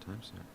timestamp.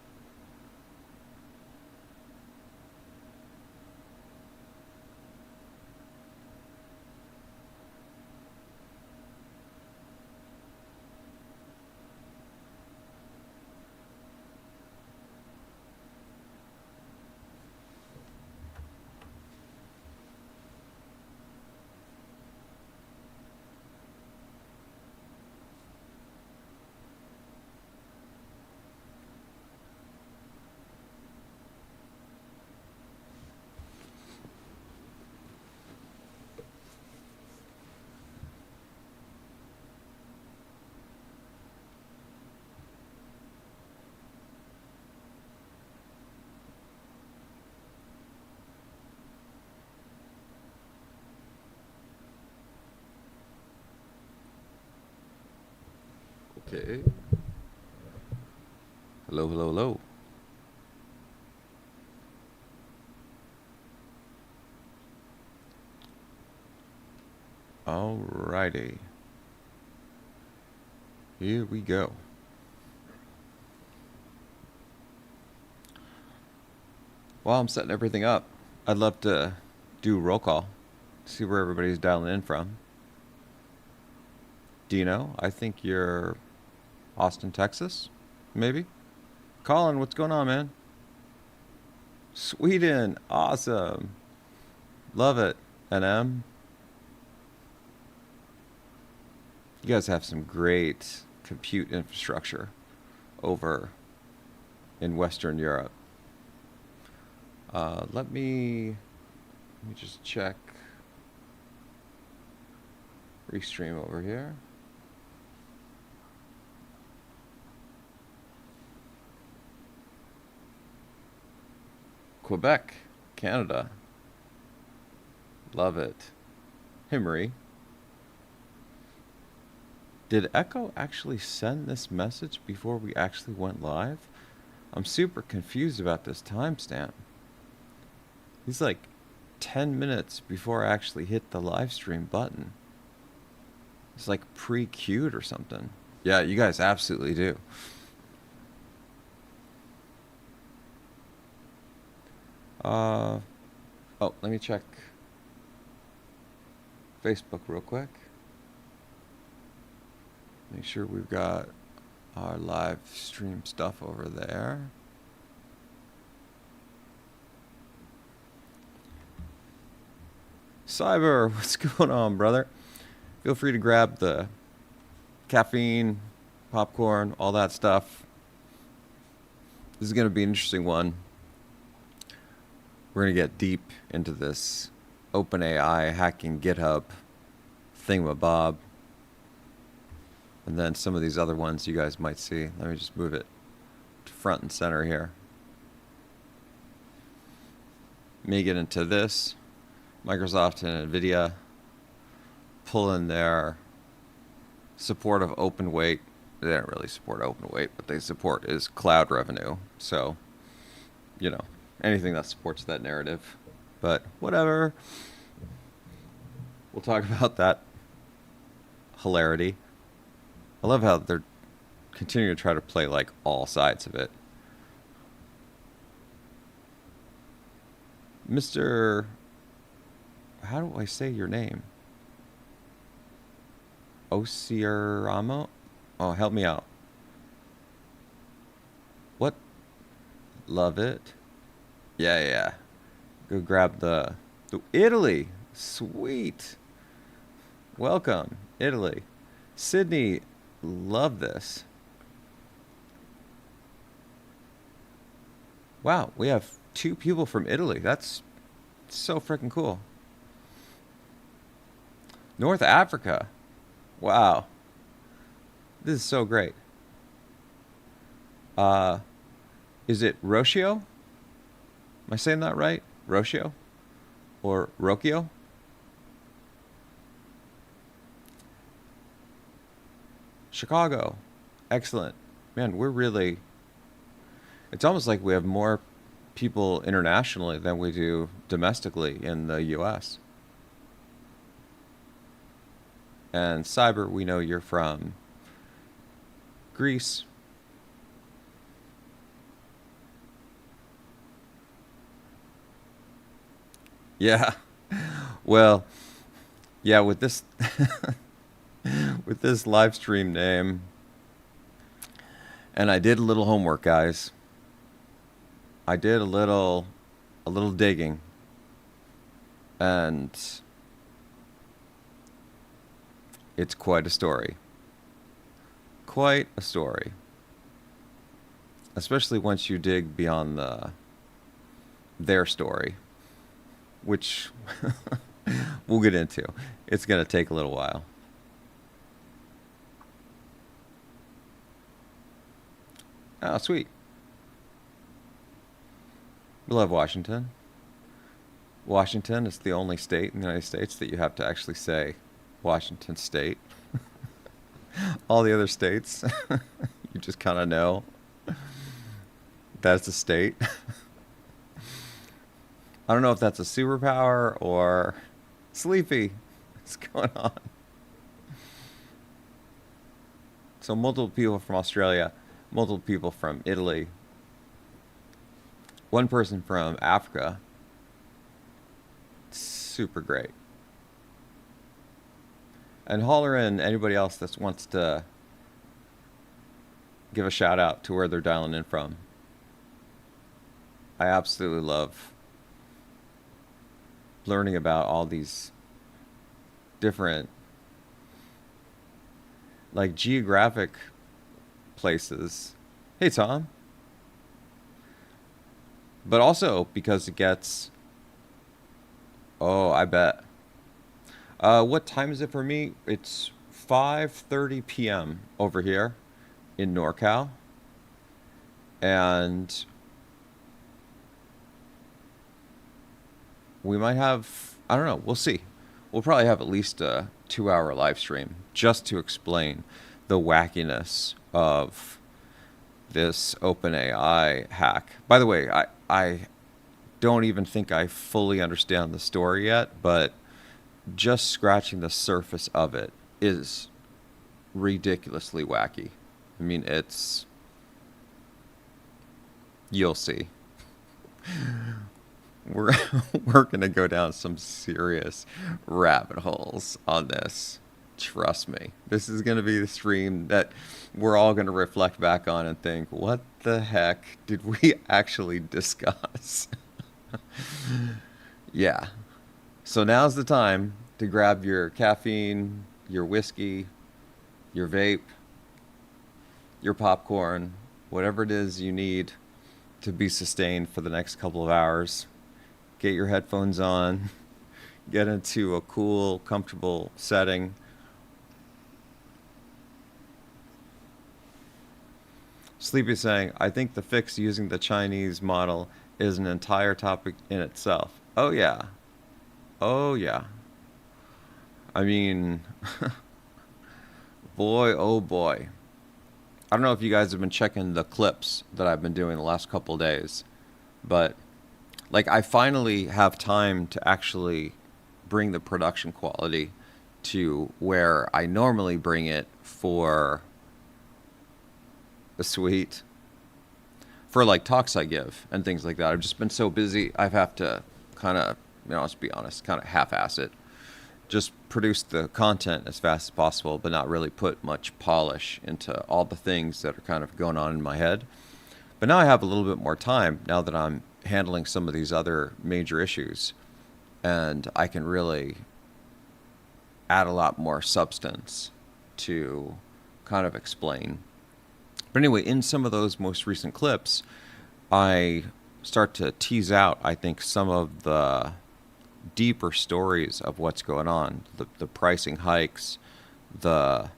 Okay. Hello, hello, hello. Alrighty. Here we go. While I'm setting everything up, I'd love to do a roll call, see where everybody's dialing in from. Dino, I think you're Austin, Texas, maybe? Colin, what's going on, man? Sweden, awesome. Love it. NM, you guys have some great compute infrastructure over in Western Europe. Let me just check restream over here. Quebec, Canada. Love it. Himmery. Did Echo actually send this message before we actually went live? I'm super confused about this timestamp. He's like 10 minutes before I actually hit the live stream button. It's like pre-queued or something. Yeah, you guys absolutely do. Oh, let me check Facebook real quick. Make sure we've got our live stream stuff over there. Cyber, what's going on, brother? Feel free to grab the caffeine, popcorn, all that stuff. This is going to be an interesting one. We're going to get deep into this OpenAI hacking GitHub thingamabob. And then some of these other ones you guys might see. Let me just move it to front and center here. May get into this. Microsoft and Nvidia pulling their support of open weight. They don't really support open weight, but they support is cloud revenue. So, you know, anything that supports that narrative. But whatever. We'll talk about that hilarity. I love how they're continuing to try to play like all sides of it. Mr. How do I say your name? Osiramo? Oh, help me out. What? Love it. Yeah. Go grab the Italy. Sweet. Welcome, Italy. Sydney, love this. Wow, we have 2 people from Italy. That's so freaking cool. North Africa. Wow. This is so great. Is it Rocio? Am I saying that right? Rocio? Or Rocchio? Chicago. Excellent. Man, we're really... It's almost like we have more people internationally than we do domestically in the U.S. And Cyber, we know you're from Greece. Yeah. Well, yeah, with this with this live stream name, and I did a little homework, guys. I did a little digging, and it's quite a story. Quite a story. Especially once you dig beyond their story, which we'll get into. It's going to take a little while. Oh, sweet. We love Washington. Washington is the only state in the United States that you have to actually say Washington State. All the other states, you just kind of know that's a state. I don't know if that's a superpower or sleepy. What's going on? So multiple people from Australia, multiple people from Italy, one person from Africa. Super great. And holler in anybody else that wants to give a shout out to where they're dialing in from. I absolutely love learning about all these different, like, geographic places. Hey, Tom. But also because it gets, oh, I bet. What time is it for me? It's 5:30 p.m. over here in NorCal. And we might have, I don't know, we'll see. We'll probably have at least a 2-hour live stream just to explain the wackiness of this OpenAI hack. By the way, I don't even think I fully understand the story yet, but just scratching the surface of it is ridiculously wacky. I mean, you'll see. We're we're gonna go down some serious rabbit holes on this. Trust me. This is gonna be the stream that we're all gonna reflect back on and think, what the heck did we actually discuss? Yeah. So now's the time to grab your caffeine, your whiskey, your vape, your popcorn, whatever it is you need to be sustained for the next couple of hours. Get your headphones on, get into a cool, comfortable setting. Sleepy saying, I think the fix using the Chinese model is an entire topic in itself. Oh, yeah. Oh, yeah. I mean, boy, oh boy. I don't know if you guys have been checking the clips that I've been doing the last couple of days, but like I finally have time to actually bring the production quality to where I normally bring it for the suite, for like talks I give and things like that. I've just been so busy, I've have to kind of, let's be honest, kind of half-ass it. Just produce the content as fast as possible, but not really put much polish into all the things that are kind of going on in my head. But now I have a little bit more time now that I'm handling some of these other major issues, and I can really add a lot more substance to kind of explain. But anyway, in some of those most recent clips, I start to tease out, I think, some of the deeper stories of what's going on, the pricing hikes, the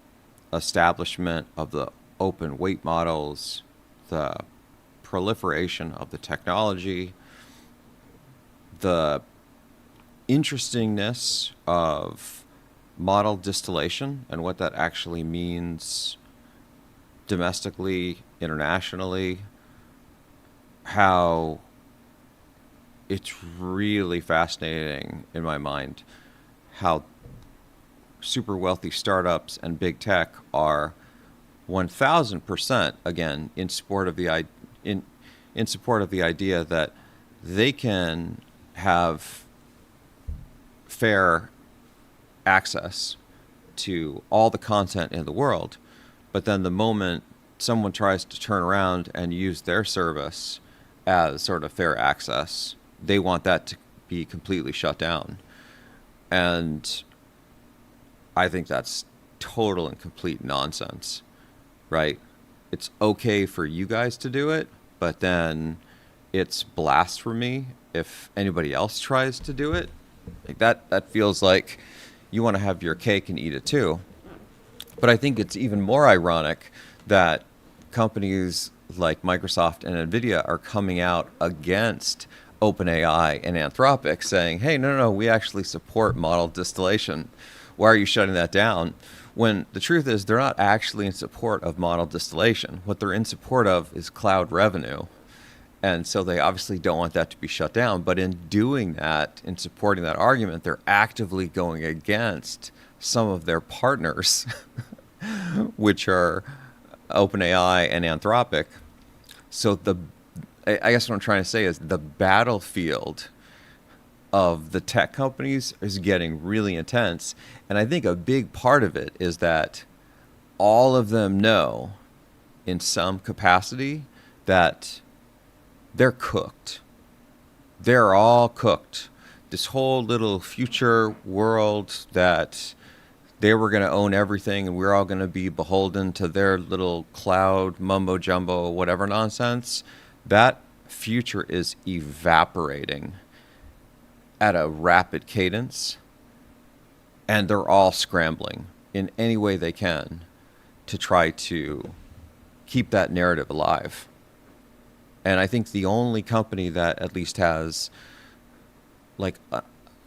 establishment of the open weight models, the proliferation of the technology, the interestingness of model distillation and what that actually means domestically, internationally, how it's really fascinating in my mind how super wealthy startups and big tech are 1,000% again in support of the in support of the idea that they can have fair access to all the content in the world, but then the moment someone tries to turn around and use their service as sort of fair access, they want that to be completely shut down. And I think that's total and complete nonsense, right? It's okay for you guys to do it, but then it's blasphemy if anybody else tries to do it. Like that feels like you want to have your cake and eat it too. But I think it's even more ironic that companies like Microsoft and Nvidia are coming out against OpenAI and Anthropic saying, hey, no, we actually support model distillation. Why are you shutting that down? When the truth is they're not actually in support of model distillation. What they're in support of is cloud revenue. And so they obviously don't want that to be shut down. But in doing that, in supporting that argument, they're actively going against some of their partners, which are OpenAI and Anthropic. So I guess what I'm trying to say is the battlefield of the tech companies is getting really intense. And I think a big part of it is that all of them know in some capacity that they're cooked. They're all cooked. This whole little future world that they were going to own everything and we're all going to be beholden to their little cloud mumbo jumbo, whatever nonsense, that future is evaporating at a rapid cadence. And they're all scrambling in any way they can to try to keep that narrative alive. And I think the only company that at least has like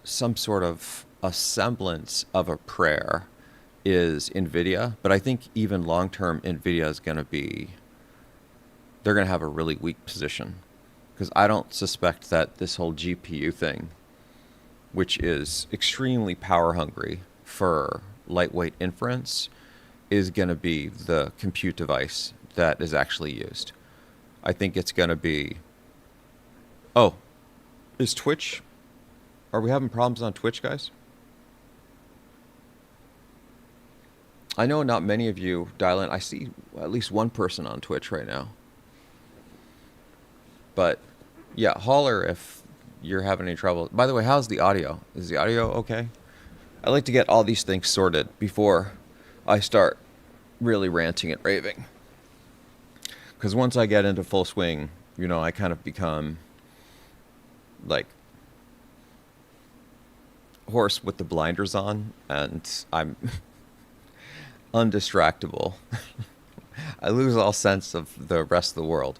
some sort of a semblance of a prayer is Nvidia. But I think even long-term Nvidia is going to be, they're going to have a really weak position. Because I don't suspect that this whole GPU thing, which is extremely power hungry for lightweight inference, is going to be the compute device that is actually used. I think it's going to be... Oh, is Twitch... Are we having problems on Twitch, guys? I know not many of you dial in. I see at least one person on Twitch right now. But, yeah, holler if you're having any trouble. By the way, how's the audio? Is the audio okay? I like to get all these things sorted before I start really ranting and raving. Because once I get into full swing, you know, I kind of become like horse with the blinders on, and I'm undistractable. I lose all sense of the rest of the world.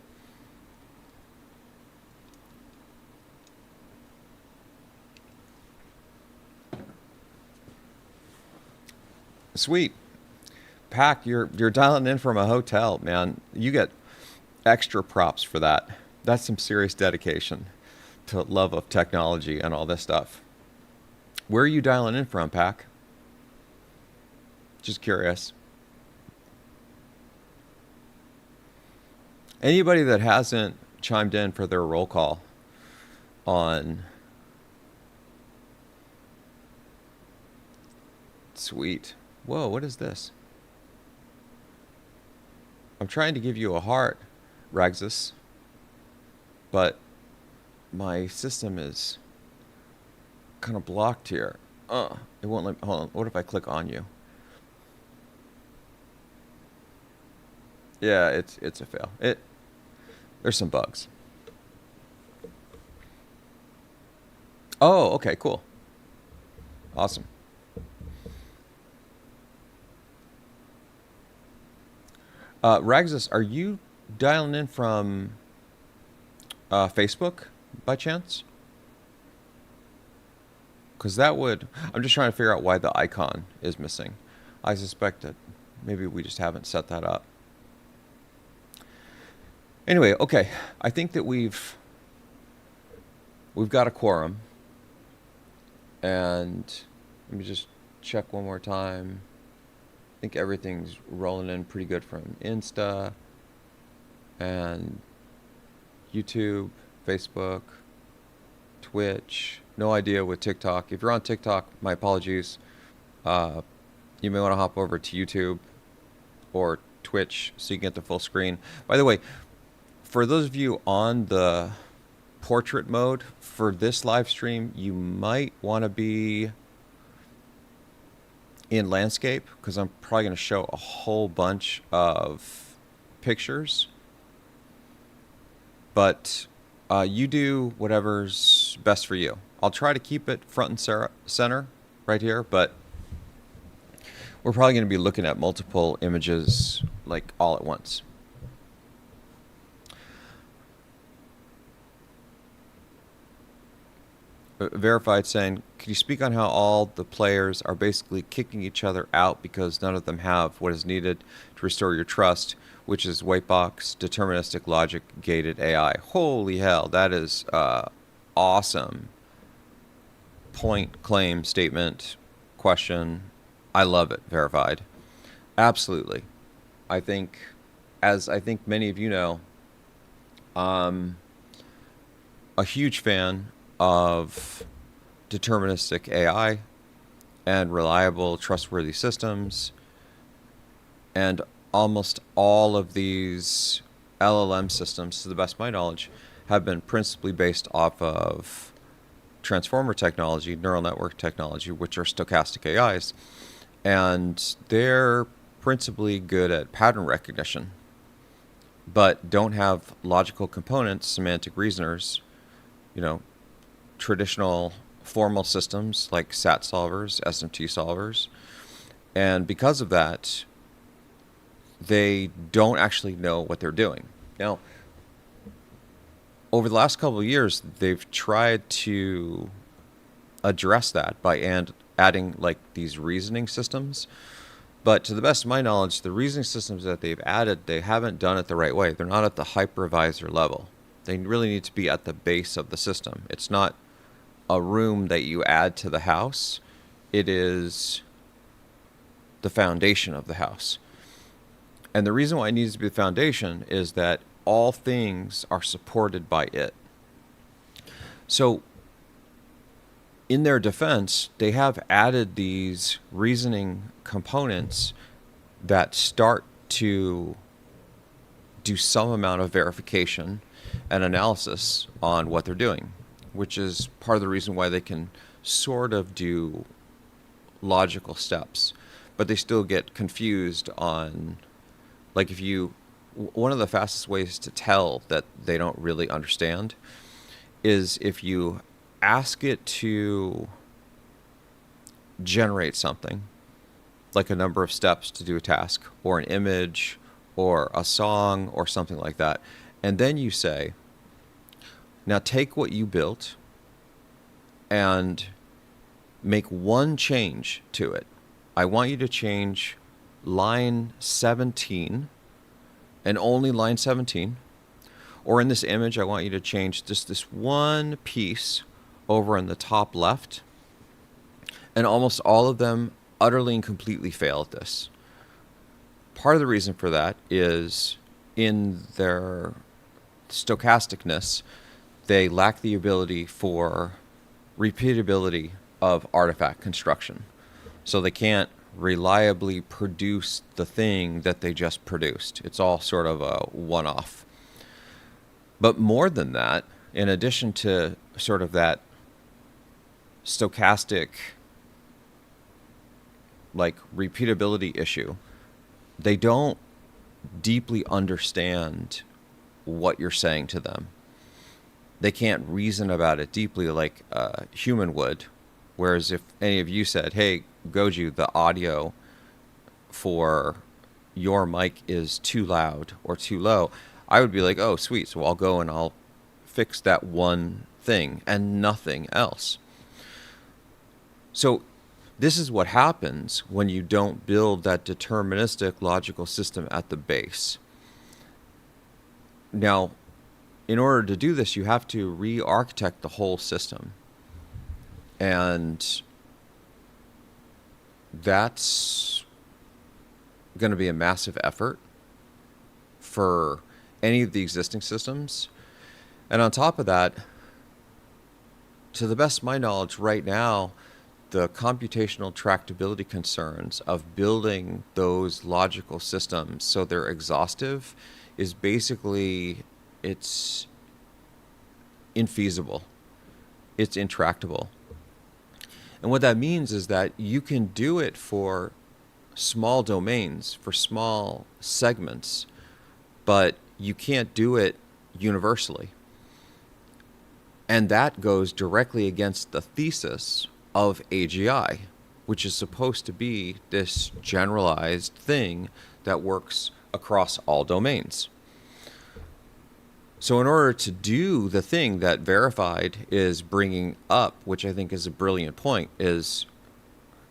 Sweet. Pack, you're dialing in from a hotel, man. You get extra props for that. That's some serious dedication to love of technology and all this stuff. Where are you dialing in from, Pack? Just curious. Anybody that hasn't chimed in for their roll call on... Sweet. Whoa, what is this? I'm trying to give you a heart, Raxus, but my system is kind of blocked here. It won't let me. Hold on. What if I click on you? Yeah, it's a fail. There's some bugs. Oh, okay, cool. Awesome. Raxus, are you dialing in from Facebook by chance? Because that would... I'm just trying to figure out why the icon is missing. I suspect that maybe we just haven't set that up. Anyway, okay. I think that we've got a quorum. And let me just check one more time. I think everything's rolling in pretty good from Insta and YouTube, Facebook, Twitch, no idea with TikTok. If you're on TikTok, my apologies. Uh, you may want to hop over to YouTube or Twitch so you can get the full screen. By the way, for those of you on the portrait mode for this live stream, you might want to be in landscape because I'm probably going to show a whole bunch of pictures. But you do whatever's best for you. I'll try to keep it front and center right here, but we're probably going to be looking at multiple images like all at once. Verified saying, could you speak on how all the players are basically kicking each other out because none of them have what is needed to restore your trust, which is white box, deterministic logic, gated AI. Holy hell, that is awesome. Point, claim, statement, question. I love it, Verified. Absolutely. I think, as I think many of you know, a huge fan of deterministic AI and reliable, trustworthy systems. And almost all of these LLM systems, to the best of my knowledge, have been principally based off of transformer technology, neural network technology, which are stochastic AIs. And they're principally good at pattern recognition, but don't have logical components, semantic reasoners, traditional formal systems like SAT solvers, SMT solvers. And because of that, they don't actually know what they're doing. Now, over the last couple of years, they've tried to address that by adding like these reasoning systems. But to the best of my knowledge, the reasoning systems that they've added, they haven't done it the right way. They're not at the hypervisor level. They really need to be at the base of the system. It's not a room that you add to the house. It is the foundation of the house. And the reason why it needs to be the foundation is that all things are supported by it. So in their defense, they have added these reasoning components that start to do some amount of verification and analysis on what they're doing, which is part of the reason why they can sort of do logical steps, but they still get confused on, like, one of the fastest ways to tell that they don't really understand is if you ask it to generate something, like a number of steps to do a task, or an image, or a song, or something like that, and then you say, now take what you built and make one change to it. I want you to change line 17 and only line 17. Or in this image, I want you to change just this one piece over in the top left. And almost all of them utterly and completely fail at this. Part of the reason for that is in their stochasticness, they lack the ability for repeatability of artifact construction. So they can't reliably produce the thing that they just produced. It's all sort of a one-off. But more than that, in addition to sort of that stochastic, like, repeatability issue, they don't deeply understand what you're saying to them. They can't reason about it deeply like a human would. Whereas if any of you said, hey, Goju, the audio for your mic is too loud or too low, I would be like, oh, sweet. So I'll go and I'll fix that one thing and nothing else. So this is what happens when you don't build that deterministic logical system at the base. Now, in order to do this, you have to re-architect the whole system. And that's going to be a massive effort for any of the existing systems. And on top of that, to the best of my knowledge, right now, the computational tractability concerns of building those logical systems so they're exhaustive is basically, it's infeasible. It's intractable. And what that means is that you can do it for small domains, for small segments, but you can't do it universally. And that goes directly against the thesis of AGI, which is supposed to be this generalized thing that works across all domains. So in order to do the thing that Verified is bringing up, which I think is a brilliant point, is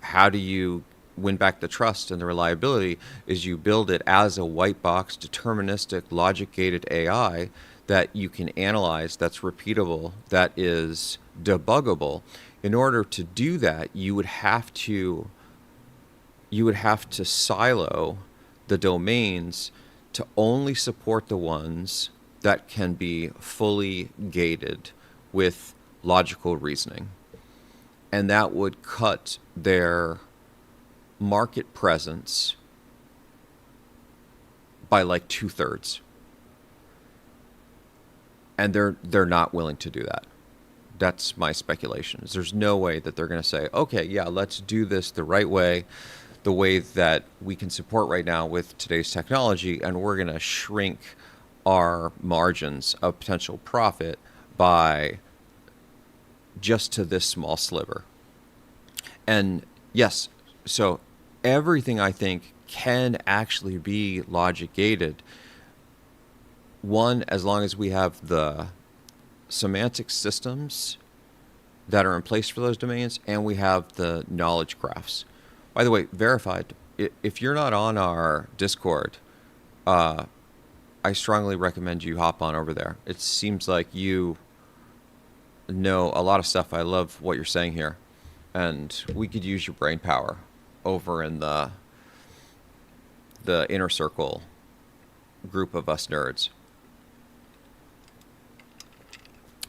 how do you win back the trust and the reliability, is you build it as a white box, deterministic, logic-gated AI that you can analyze, that's repeatable, that is debuggable. In order to do that, you would have to silo the domains to only support the ones that can be fully gated with logical reasoning. And that would cut their market presence by like 2/3. And they're not willing to do that. That's my speculation. There's no way that they're going to say, okay, yeah, let's do this the right way, the way that we can support right now with today's technology, and we're going to shrink our margins of potential profit by just to this small sliver. And yes, so everything I think can actually be logic gated. One, as long as we have the semantic systems that are in place for those domains, and we have the knowledge graphs. By the way, Verified, if you're not on our Discord, I strongly recommend you hop on over there. It seems like you know a lot of stuff. I love what you're saying here. And we could use your brain power over in the inner circle group of us nerds.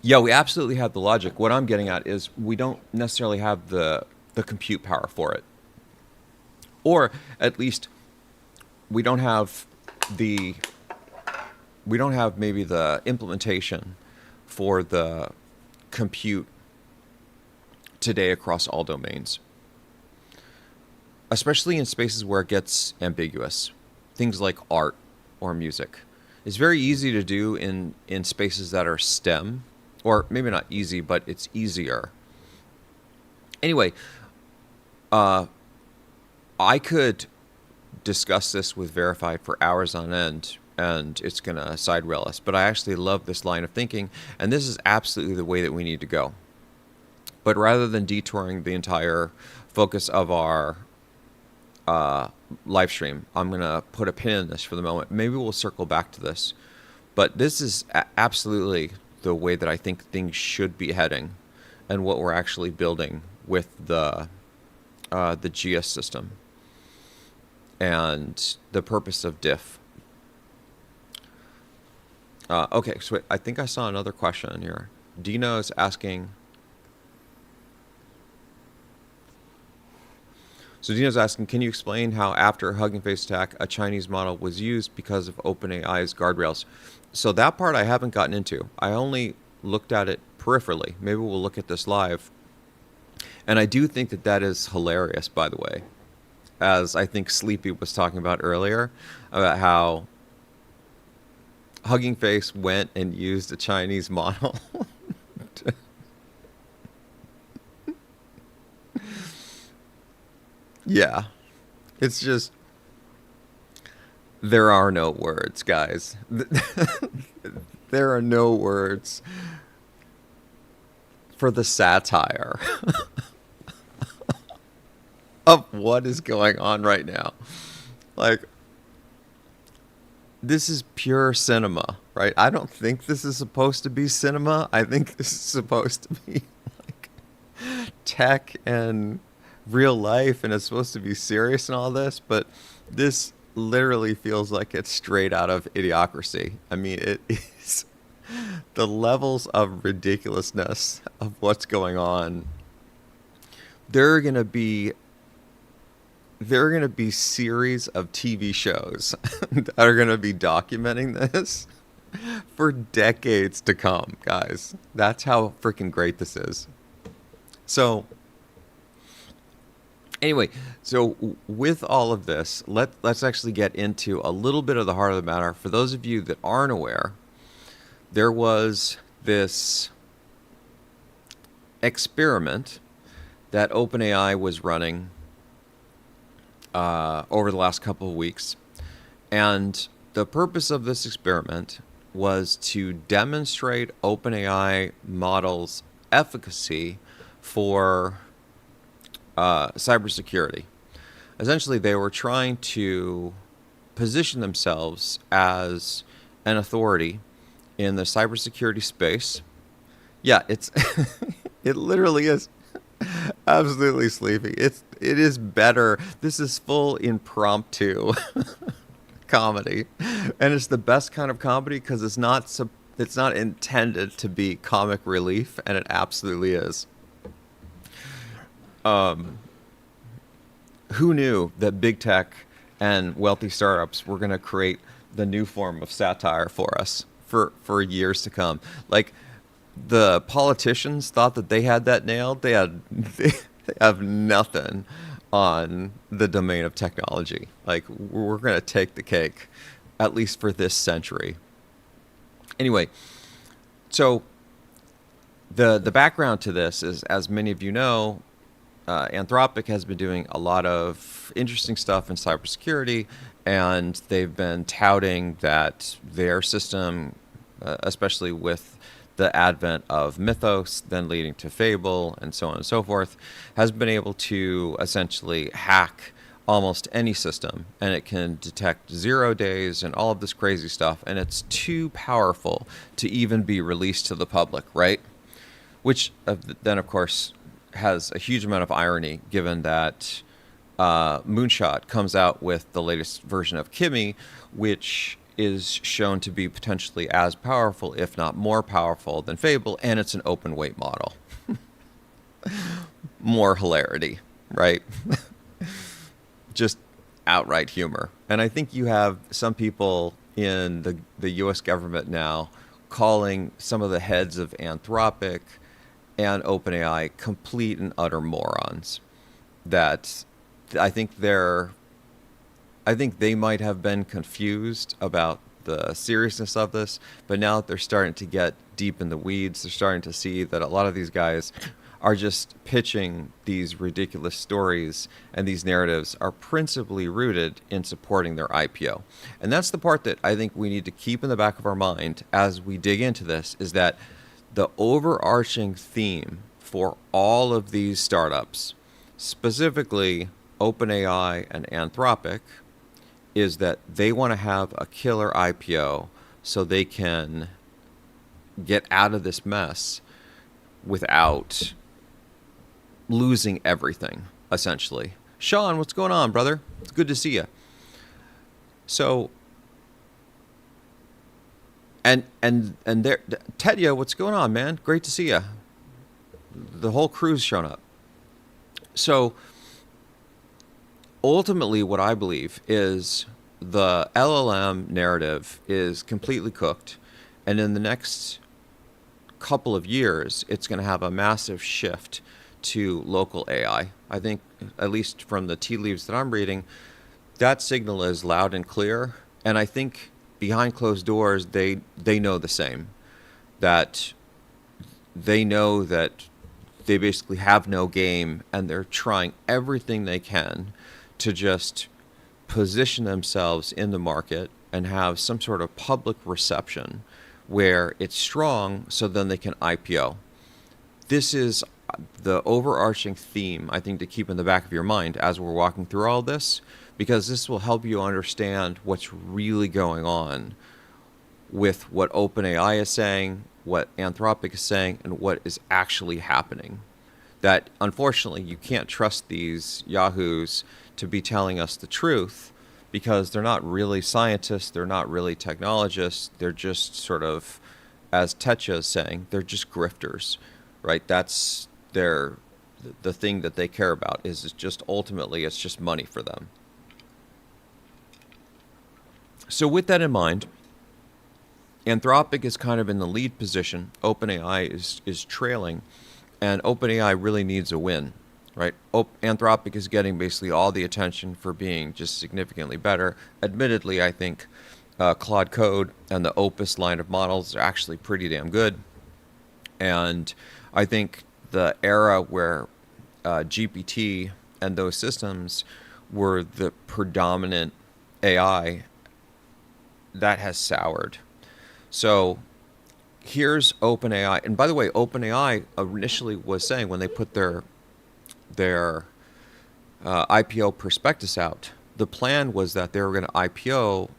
Yeah, we absolutely have the logic. What I'm getting at is we don't necessarily have the compute power for it. Or at least we don't have maybe the implementation for the compute today across all domains. Especially in spaces where it gets ambiguous. Things like art or music. It's very easy to do in spaces that are STEM. Or maybe not easy, but it's easier. Anyway, I could discuss this with Verified for hours on end, and it's going to side rail us. But I actually love this line of thinking, and this is absolutely the way that we need to go. But rather than detouring the entire focus of our live stream, I'm going to put a pin in this for the moment. Maybe we'll circle back to this. But this is absolutely the way that I think things should be heading, and what we're actually building with the GS system and the purpose of diff. Okay, so I think I saw another question in here. Dino is asking. So Dino's asking, can you explain how after Hugging Face attack, a Chinese model was used because of OpenAI's guardrails? So that part I haven't gotten into. I only looked at it peripherally. Maybe we'll look at this live. And I do think that that is hilarious, by the way. As I think Sleepy was talking about earlier, about how Hugging Face went and used a Chinese model. Yeah. It's just, there are no words, guys. There are no words for the satire of what is going on right now. Like, this is pure cinema, right? I don't think this is supposed to be cinema. I think this is supposed to be like tech and real life, and it's supposed to be serious and all this, but this literally feels like it's straight out of Idiocracy. I mean, it is The levels of ridiculousness of what's going on. There are going to be there are going to be series of TV shows that are going to be documenting this for decades to come, guys. That's how freaking great this is. So, anyway, with all of this, let's actually get into a little bit of the heart of the matter. For those of you that aren't aware, there was this experiment that OpenAI was running over the last couple of weeks. And the purpose of this experiment was to demonstrate OpenAI models' efficacy for cybersecurity. Essentially, they were trying to position themselves as an authority in the cybersecurity space. Yeah, it's it literally is absolutely sleepy. It is better. This is full impromptu comedy, and it's the best kind of comedy because it's not intended to be comic relief, and it absolutely is. Who knew that big tech and wealthy startups were going to create the new form of satire for us for years to come? Like, the politicians thought that they had that nailed. They have nothing on the domain of technology. Like, we're going to take the cake, at least for this century. Anyway, so the background to this is, as many of you know, Anthropic has been doing a lot of interesting stuff in cybersecurity, and they've been touting that their system, especially with the advent of Mythos, then leading to Fable, and so on and so forth, has been able to essentially hack almost any system, and it can detect 0 days and all of this crazy stuff, and it's too powerful to even be released to the public, right? Which then, of course, has a huge amount of irony, given that Moonshot comes out with the latest version of Kimi, which is shown to be potentially as powerful, if not more powerful, than Fable, and it's an open weight model. More hilarity, right? Just outright humor. And I think you have some people in the US government now calling some of the heads of Anthropic and OpenAI complete and utter morons. That I think they might have been confused about the seriousness of this, but now that they're starting to get deep in the weeds, they're starting to see that a lot of these guys are just pitching these ridiculous stories, and these narratives are principally rooted in supporting their IPO. And that's the part that I think we need to keep in the back of our mind as we dig into this, is that the overarching theme for all of these startups, specifically OpenAI and Anthropic, is that they want to have a killer IPO so they can get out of this mess without losing everything, essentially. Sean, what's going on, brother? It's good to see you. So, and there, Tedya, what's going on, man? Great to see you. The whole crew's shown up. So, ultimately, what I believe is the LLM narrative is completely cooked, and in the next couple of years, it's going to have a massive shift to local AI. I think, at least from the tea leaves that I'm reading, that signal is loud and clear, and I think behind closed doors, they know the same. That they know that they basically have no game, and they're trying everything they can to just position themselves in the market and have some sort of public reception where it's strong, so then they can IPO. This is the overarching theme, I think, to keep in the back of your mind as we're walking through all this, because this will help you understand what's really going on with what OpenAI is saying, what Anthropic is saying, and what is actually happening. That, unfortunately, you can't trust these yahoos to be telling us the truth, because they're not really scientists, they're not really technologists, they're just sort of as Techa is saying, they're just grifters, right? That's the thing that they care about is just ultimately it's just money for them. So with that in mind, Anthropic is kind of in the lead position. OpenAI is trailing, and OpenAI really needs a win, right? Anthropic is getting basically all the attention for being just significantly better. Admittedly, I think Claude Code and the Opus line of models are actually pretty damn good. And I think the era where GPT and those systems were the predominant AI, that has soured. So here's OpenAI. And by the way, OpenAI initially was saying when they put their IPO prospectus out, the plan was that they were going to IPO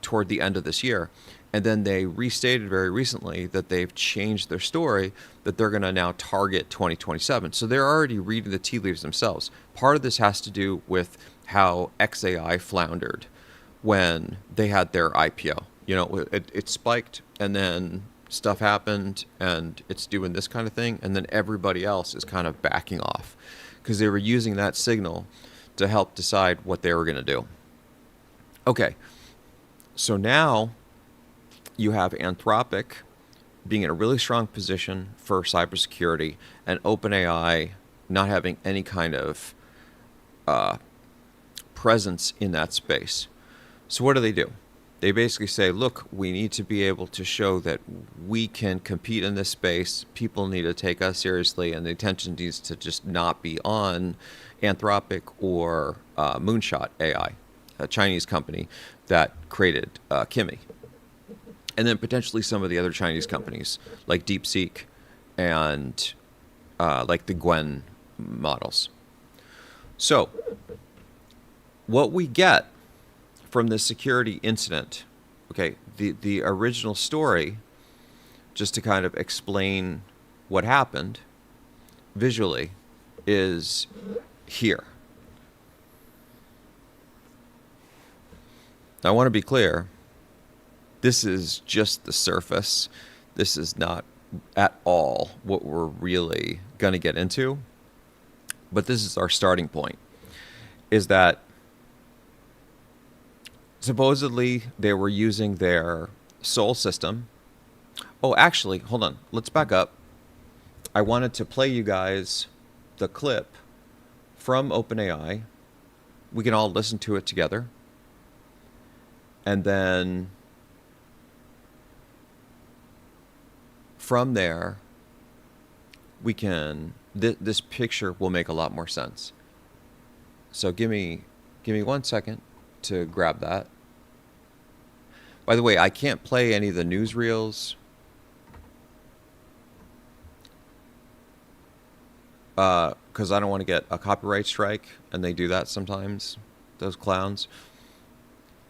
toward the end of this year. And then they restated very recently that they've changed their story, that they're going to now target 2027. So they're already reading the tea leaves themselves. Part of this has to do with how XAI floundered when they had their IPO. You know, it spiked and then stuff happened and it's doing this kind of thing. And then everybody else is kind of backing off because they were using that signal to help decide what they were going to do. Okay, so now you have Anthropic being in a really strong position for cybersecurity and OpenAI not having any kind of presence in that space. So what do? They basically say, look, we need to be able to show that we can compete in this space. People need to take us seriously, and the attention needs to just not be on Anthropic or Moonshot AI, a Chinese company that created Kimi. And then potentially some of the other Chinese companies like DeepSeek and like the Gwen models. So what we get from this security incident, okay, the original story, just to kind of explain what happened visually, is here. Now, I want to be clear. This is just the surface. This is not at all what we're really going to get into. But this is our starting point, is that supposedly they were using their Sol system. Oh, actually, hold on. Let's back up. I wanted to play you guys the clip from OpenAI. We can all listen to it together. And then from there, we can, this picture will make a lot more sense. So give me 1 second to grab that. By the way, I can't play any of the newsreels because I don't want to get a copyright strike, and they do that sometimes, those clowns.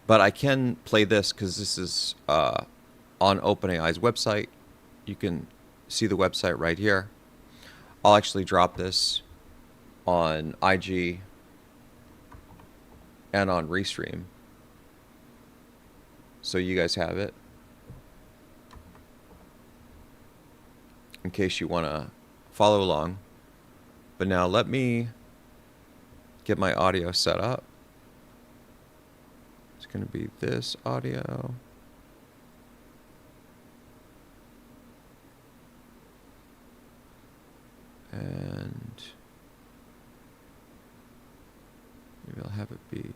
But I can play this because this is on OpenAI's website. You can see the website right here. I'll actually drop this on IG and on Restream, so you guys have it in case you want to follow along. But now let me get my audio set up. It's going to be this audio. And maybe I'll have it be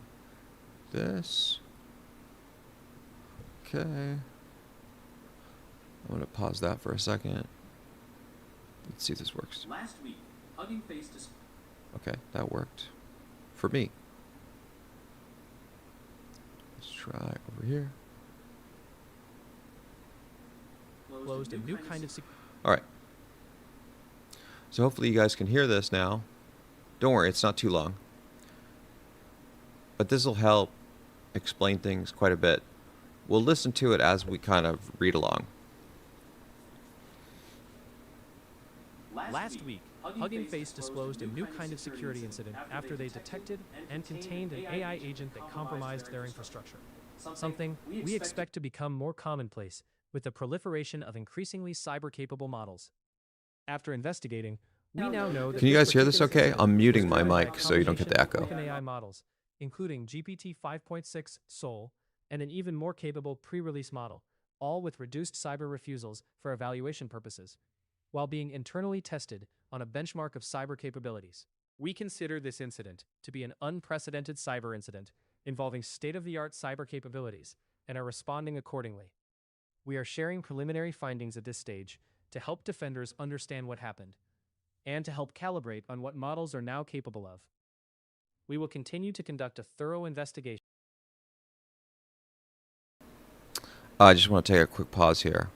this. Okay. I'm going to pause that for a second. Let's see if this works. Last week, Hugging Face Okay, that worked for me. Let's try over here. closed a new kind of All right. So hopefully you guys can hear this now. Don't worry, it's not too long. But this will help explain things quite a bit. We'll listen to it as we kind of read along. Last week, Hugging Face disclosed a new kind of security incident after they detected and contained an AI agent that compromised their infrastructure. Something we expect to become more commonplace with the proliferation of increasingly cyber-capable models. After investigating, we now know that Can you this guys hear this particular okay? incident I'm muting was my driven by a mic so you don't get the combination echo. of OpenAI models, including GPT 5.6 Sol and an even more capable pre-release model, all with reduced cyber refusals for evaluation purposes, while being internally tested on a benchmark of cyber capabilities. We consider this incident to be an unprecedented cyber incident involving state-of-the-art cyber capabilities and are responding accordingly. We are sharing preliminary findings at this stage to help defenders understand what happened and to help calibrate on what models are now capable of. We will continue to conduct a thorough investigation. I just want to take a quick pause here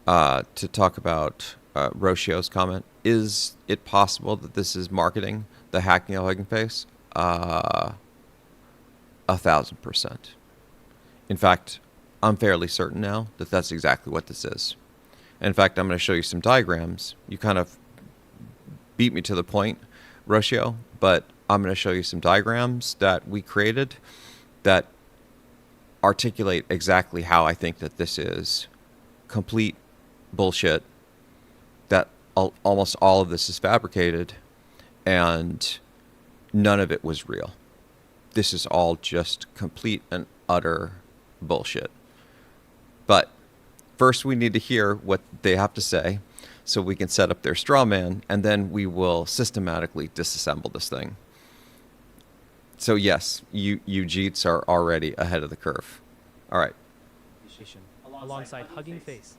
to talk about Roshio's comment. Is it possible that this is marketing, the hacking of Hugging Face? 1,000%. In fact, I'm fairly certain now that that's exactly what this is. In fact, I'm going to show you some diagrams. You kind of beat me to the point, Roshio, but I'm going to show you some diagrams that we created that articulate exactly how I think that this is complete bullshit, that almost all of this is fabricated and none of it was real. This is all just complete and utter bullshit. But first we need to hear what they have to say so we can set up their straw man, and then we will systematically disassemble this thing. So yes, you Jeets are already ahead of the curve. All right. Alongside Hugging Face,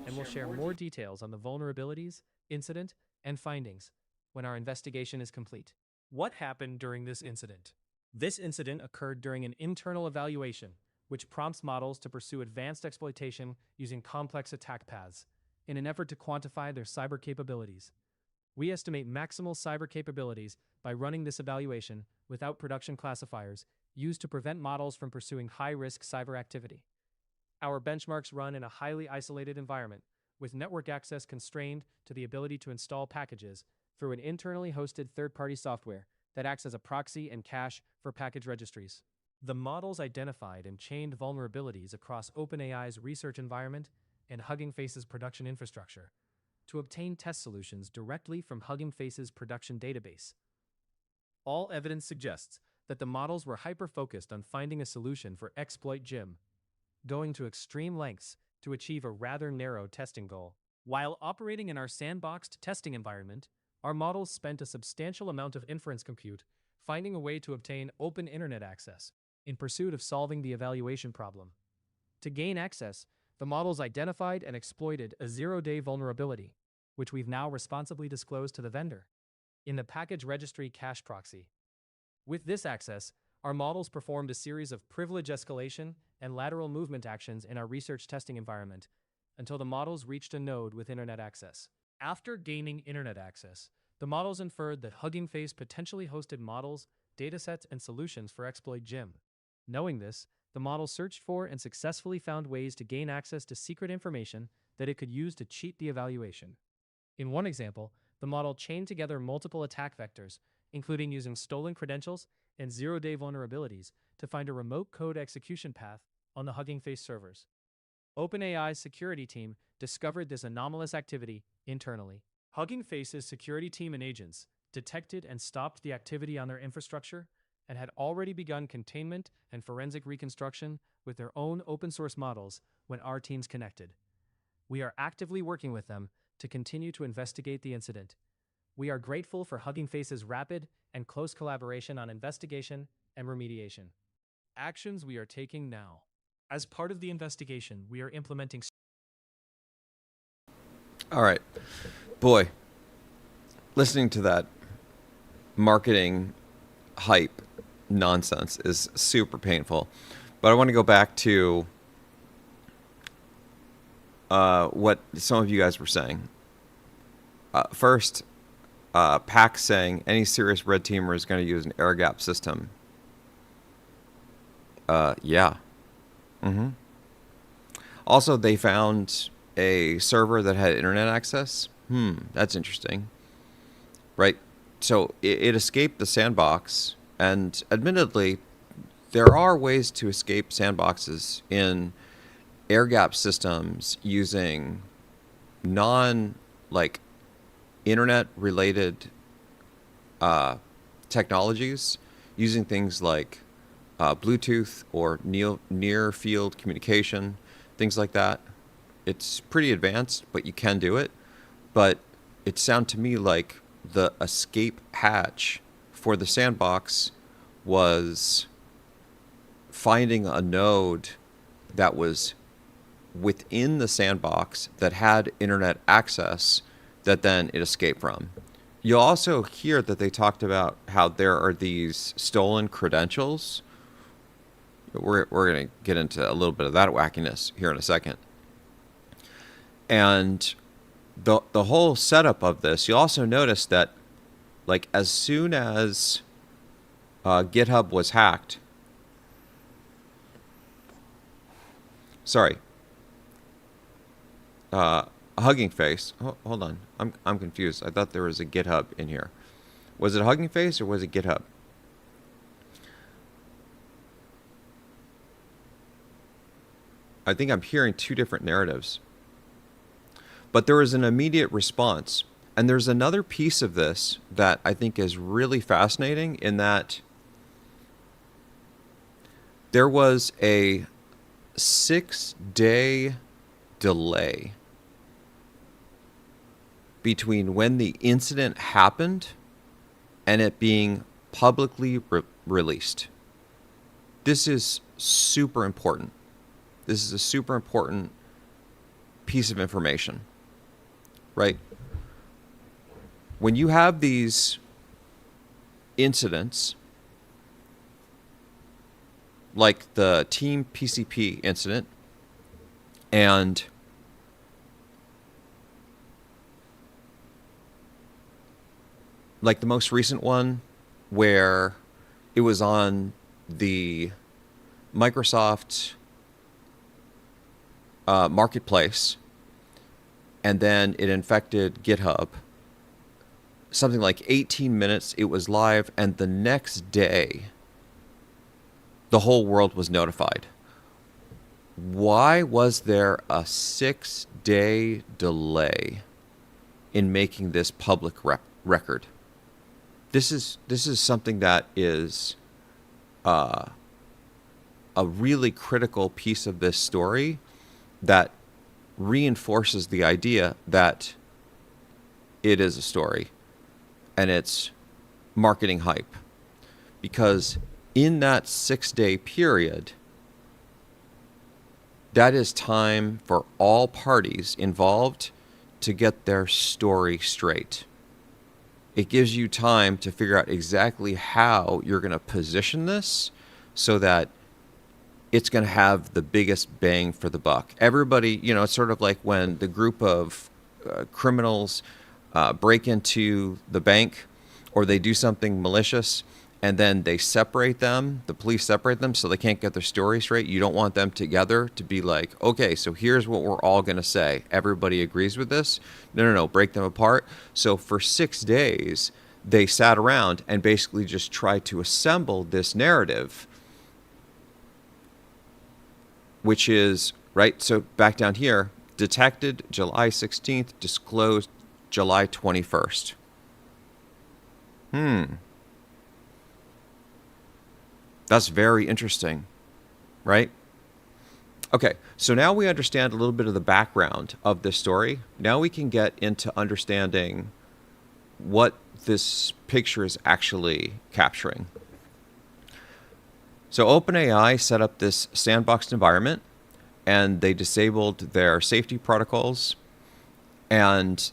and we'll share more details on the vulnerabilities, incident, and findings when our investigation is complete. What happened during this incident? This incident occurred during an internal evaluation, which prompts models to pursue advanced exploitation using complex attack paths in an effort to quantify their cyber capabilities. We estimate maximal cyber capabilities by running this evaluation without production classifiers used to prevent models from pursuing high-risk cyber activity. Our benchmarks run in a highly isolated environment, with network access constrained to the ability to install packages through an internally hosted third-party software that acts as a proxy and cache for package registries. The models identified and chained vulnerabilities across OpenAI's research environment and Hugging Face's production infrastructure to obtain test solutions directly from Hugging Face's production database. All evidence suggests that the models were hyper-focused on finding a solution for exploit Jim, going to extreme lengths to achieve a rather narrow testing goal. While operating in our sandboxed testing environment, our models spent a substantial amount of inference compute finding a way to obtain open internet access in pursuit of solving the evaluation problem. To gain access, the models identified and exploited a zero-day vulnerability, which we've now responsibly disclosed to the vendor, in the package registry cache proxy. With this access, our models performed a series of privilege escalation and lateral movement actions in our research testing environment until the models reached a node with internet access. After gaining internet access, the models inferred that Hugging Face potentially hosted models, datasets, and solutions for exploit Jim. Knowing this, the model searched for and successfully found ways to gain access to secret information that it could use to cheat the evaluation. In one example, the model chained together multiple attack vectors, including using stolen credentials and zero-day vulnerabilities to find a remote code execution path on the Hugging Face servers. OpenAI's security team discovered this anomalous activity internally. Hugging Face's security team and agents detected and stopped the activity on their infrastructure and had already begun containment and forensic reconstruction with their own open-source models when our teams connected. We are actively working with them to continue to investigate the incident. We are grateful for Hugging Face's rapid and close collaboration on investigation and remediation. Actions we are taking now. As part of the investigation, we are implementing. All right. Boy, listening to that marketing hype nonsense is super painful. But I want to go back to what some of you guys were saying. First, Pack saying any serious red teamer is going to use an air gap system. Yeah. Also, they found a server that had internet access. That's interesting. Right? So it escaped the sandbox, and admittedly, there are ways to escape sandboxes in air gap systems using non like internet related technologies, using things like Bluetooth or near field communication, things like that. It's pretty advanced, but you can do it. But it sounded to me like the escape hatch for the sandbox was finding a node that was within the sandbox that had internet access that then it escaped from. You'll also hear that they talked about how there are these stolen credentials. We're going to get into a little bit of that wackiness here in a second. And the whole setup of this, you'll also notice that, like, as soon as GitHub was hacked, sorry, Hugging Face. Oh, hold on, I'm confused. I thought there was a GitHub in here. Was it Hugging Face or was it GitHub? I think I'm hearing two different narratives. But there was an immediate response. And there's another piece of this that I think is really fascinating, in that there was a 6-day delay between when the incident happened and it being publicly released. This is super important. This is a super important piece of information, right? When you have these incidents, like the Team PCP incident, and like the most recent one where it was on the Microsoft marketplace, and then it infected GitHub. Something like 18 minutes, it was live, and the next day, the whole world was notified. Why was there a 6-day delay in making this public record? This is something that is a really critical piece of this story that reinforces the idea that it is a story and it's marketing hype. Because in that 6-day period, that is time for all parties involved to get their story straight. It gives you time to figure out exactly how you're going to position this so that it's going to have the biggest bang for the buck. Everybody, it's sort of like when the group of criminals break into the bank, or they do something malicious, and then they separate them, the police separate them so they can't get their story straight. You don't want them together to be like, okay, so here's what we're all going to say. Everybody agrees with this? No, break them apart. So for 6 days, they sat around and basically just tried to assemble this narrative, which is, right, so back down here, detected July 16th, disclosed July 21st. That's very interesting, right? Okay, so now we understand a little bit of the background of this story. Now we can get into understanding what this picture is actually capturing. So OpenAI set up this sandboxed environment, and they disabled their safety protocols, and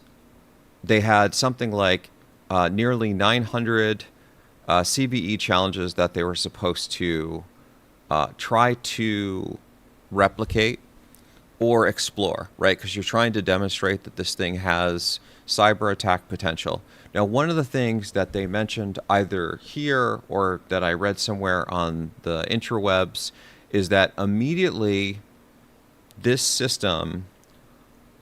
they had something like nearly 900 CVE challenges that they were supposed to try to replicate or explore, right? Because you're trying to demonstrate that this thing has cyber attack potential. Now, one of the things that they mentioned either here or that I read somewhere on the interwebs is that immediately this system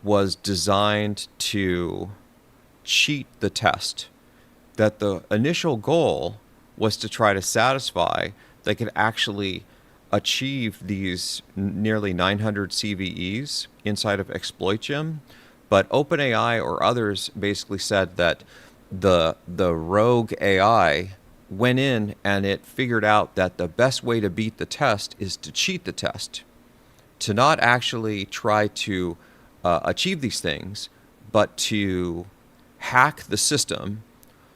was designed to cheat the test. That the initial goal was to try to satisfy they could actually achieve these nearly 900 CVEs inside of Exploitium, but OpenAI or others basically said that the rogue AI went in and it figured out that the best way to beat the test is to cheat the test, to not actually try to achieve these things, but to hack the system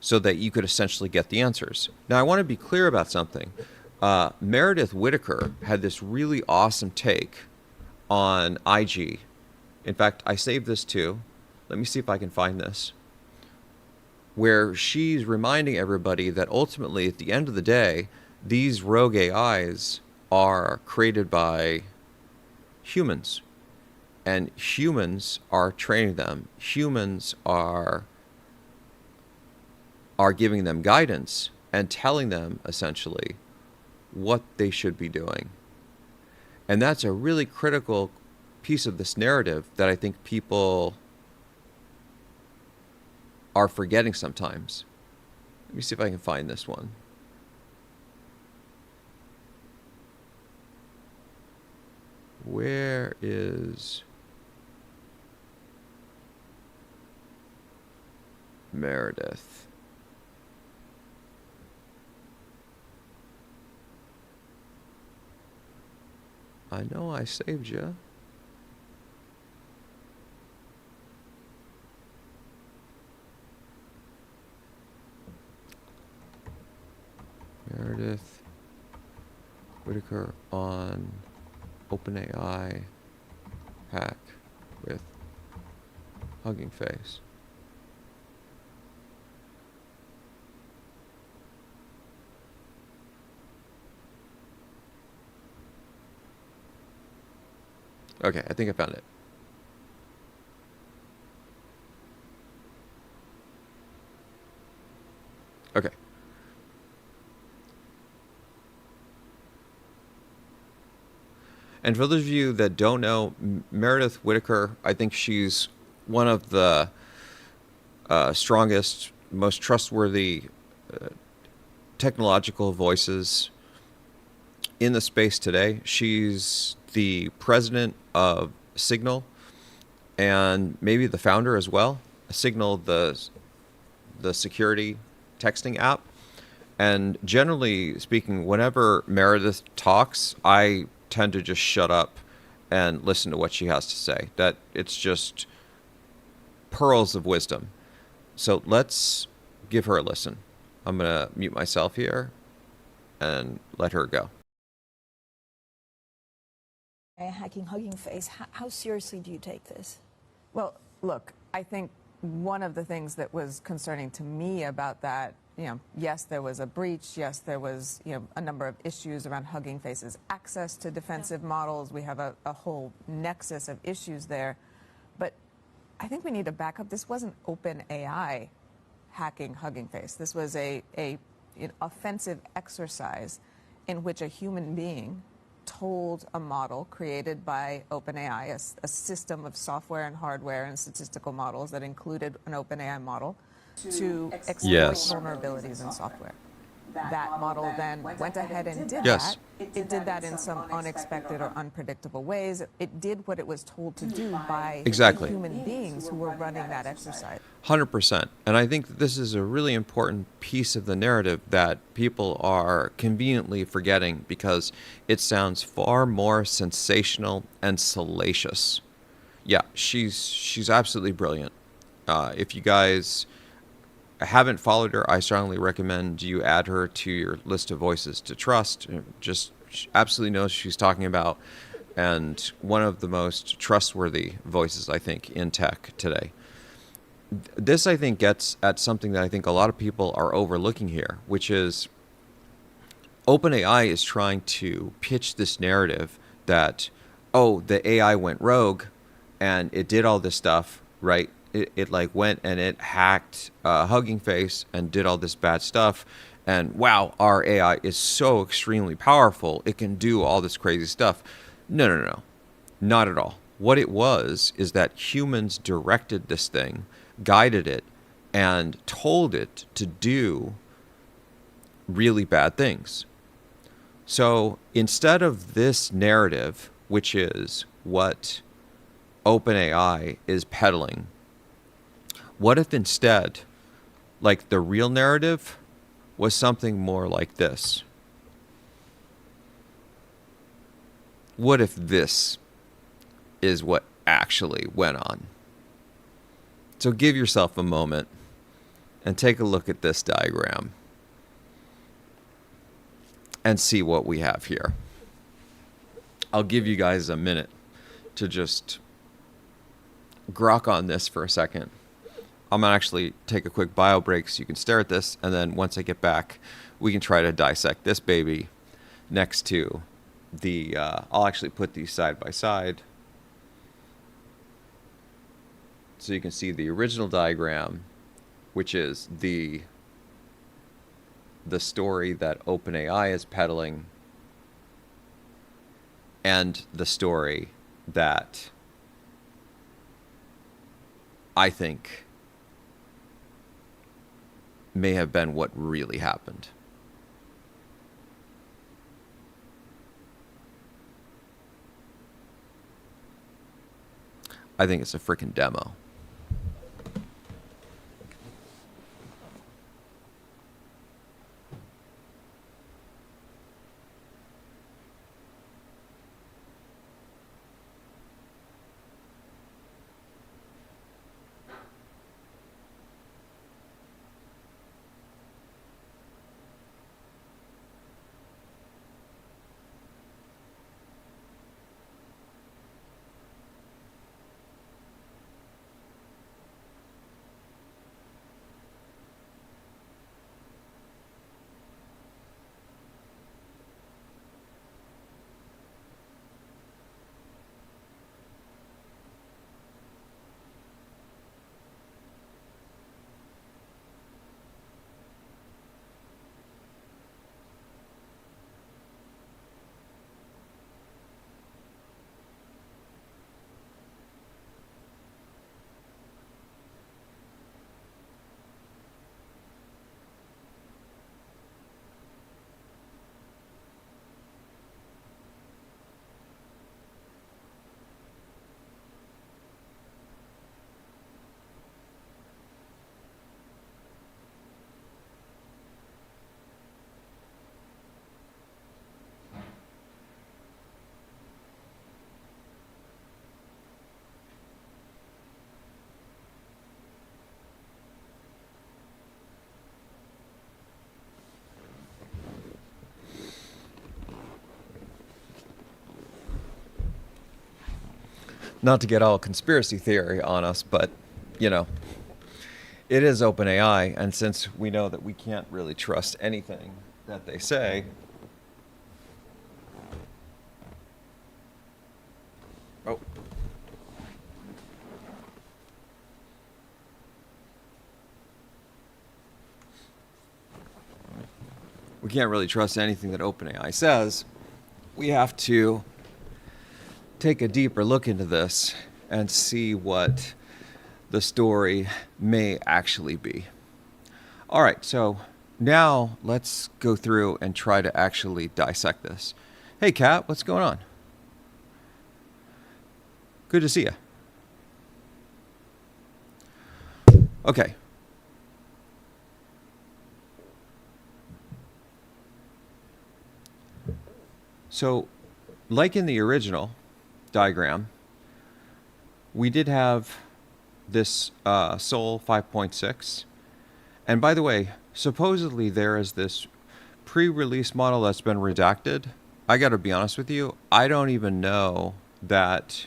so that you could essentially get the answers. Now, I want to be clear about something. Meredith Whittaker had this really awesome take on IG. In fact, I saved this too. Let me see if I can find this. Where she's reminding everybody that ultimately, at the end of the day, these rogue AIs are created by humans. And humans are training them. Humans are giving them guidance and telling them, essentially, what they should be doing. And that's a really critical piece of this narrative that I think people are forgetting sometimes. Let me see if I can find this one. Where is Meredith? I know I saved you. Meredith Whittaker on OpenAI hack with Hugging Face. Okay, I think I found it. Okay. And for those of you that don't know, Meredith Whittaker, I think she's one of the strongest, most trustworthy technological voices in the space today. She's the president of Signal and maybe the founder as well. Signal, the security texting app. And generally speaking, whenever Meredith talks, I tend to just shut up and listen to what she has to say. That it's just pearls of wisdom. So let's give her a listen. I'm going to mute myself here and let her go. Hacking Hugging Face, how seriously do you take this? Well, look, I think one of the things that was concerning to me about that, yes, there was a breach. Yes, there was, a number of issues around Hugging Face's access to defensive models. We have a whole nexus of issues there. But I think we need to back up. This wasn't OpenAI hacking Hugging Face. This was an offensive exercise in which a human being told a model created by OpenAI, a system of software and hardware and statistical models that included an OpenAI model, to exploit vulnerabilities in software. That model then went ahead and did that. It did that in some unexpected or unpredictable ways. It did what it was told to do by the human beings who were running that exercise. 100%. And I think this is a really important piece of the narrative that people are conveniently forgetting because it sounds far more sensational and salacious. Yeah, she's absolutely brilliant. If you guys haven't followed her, I strongly recommend you add her to your list of voices to trust. Just absolutely knows what she's talking about, and one of the most trustworthy voices, I think, in tech today. This, I think, gets at something that I think a lot of people are overlooking here, which is OpenAI is trying to pitch this narrative that, oh, the AI went rogue and it did all this stuff, right? It like went and it hacked Hugging Face and did all this bad stuff. And wow, our AI is so extremely powerful. It can do all this crazy stuff. No. Not at all. What it was is that humans directed this thing, guided it, and told it to do really bad things. So instead of this narrative, which is what OpenAI is peddling, what if instead, like the real narrative was something more like this? What if this is what actually went on? So give yourself a moment and take a look at this diagram and see what we have here. I'll give you guys a minute to just grok on this for a second. I'm going to actually take a quick bio break so you can stare at this, and then once I get back, we can try to dissect this baby next to the, I'll actually put these side by side so you can see the original diagram, which is the story that OpenAI is peddling, and the story that I think may have been what really happened. I think it's a freaking demo. Not to get all conspiracy theory on us, but, you know, it is OpenAI, and since we know that we can't really trust anything that they say, oh, we can't really trust anything that OpenAI says, we have to take a deeper look into this and see what the story may actually be. All right, so now let's go through and try to actually dissect this. Hey, Kat, what's going on? Good to see you. Okay. So, like in the original diagram, we did have this Sol 5.6. And by the way, supposedly there is this pre-release model that's been redacted. I got to be honest with you, I don't even know that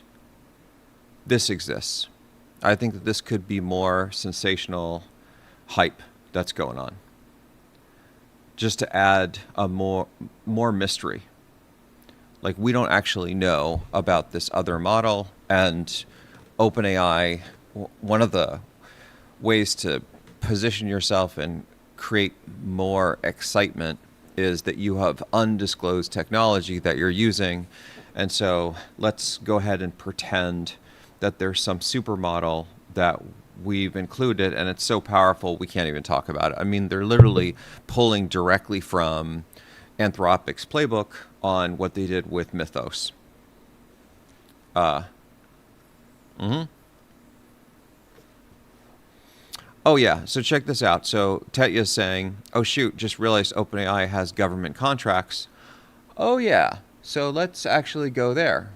this exists. I think that this could be more sensational hype that's going on, just to add a more mystery. Like, we don't actually know about this other model, and OpenAI, one of the ways to position yourself and create more excitement is that you have undisclosed technology that you're using. And so let's go ahead and pretend that there's some supermodel that we've included, and it's so powerful we can't even talk about it. I mean, they're literally pulling directly from Anthropic's playbook on what they did with Mythos. Oh yeah, so check this out. So Tetya's saying, oh shoot, just realized OpenAI has government contracts. Oh yeah, so let's actually go there.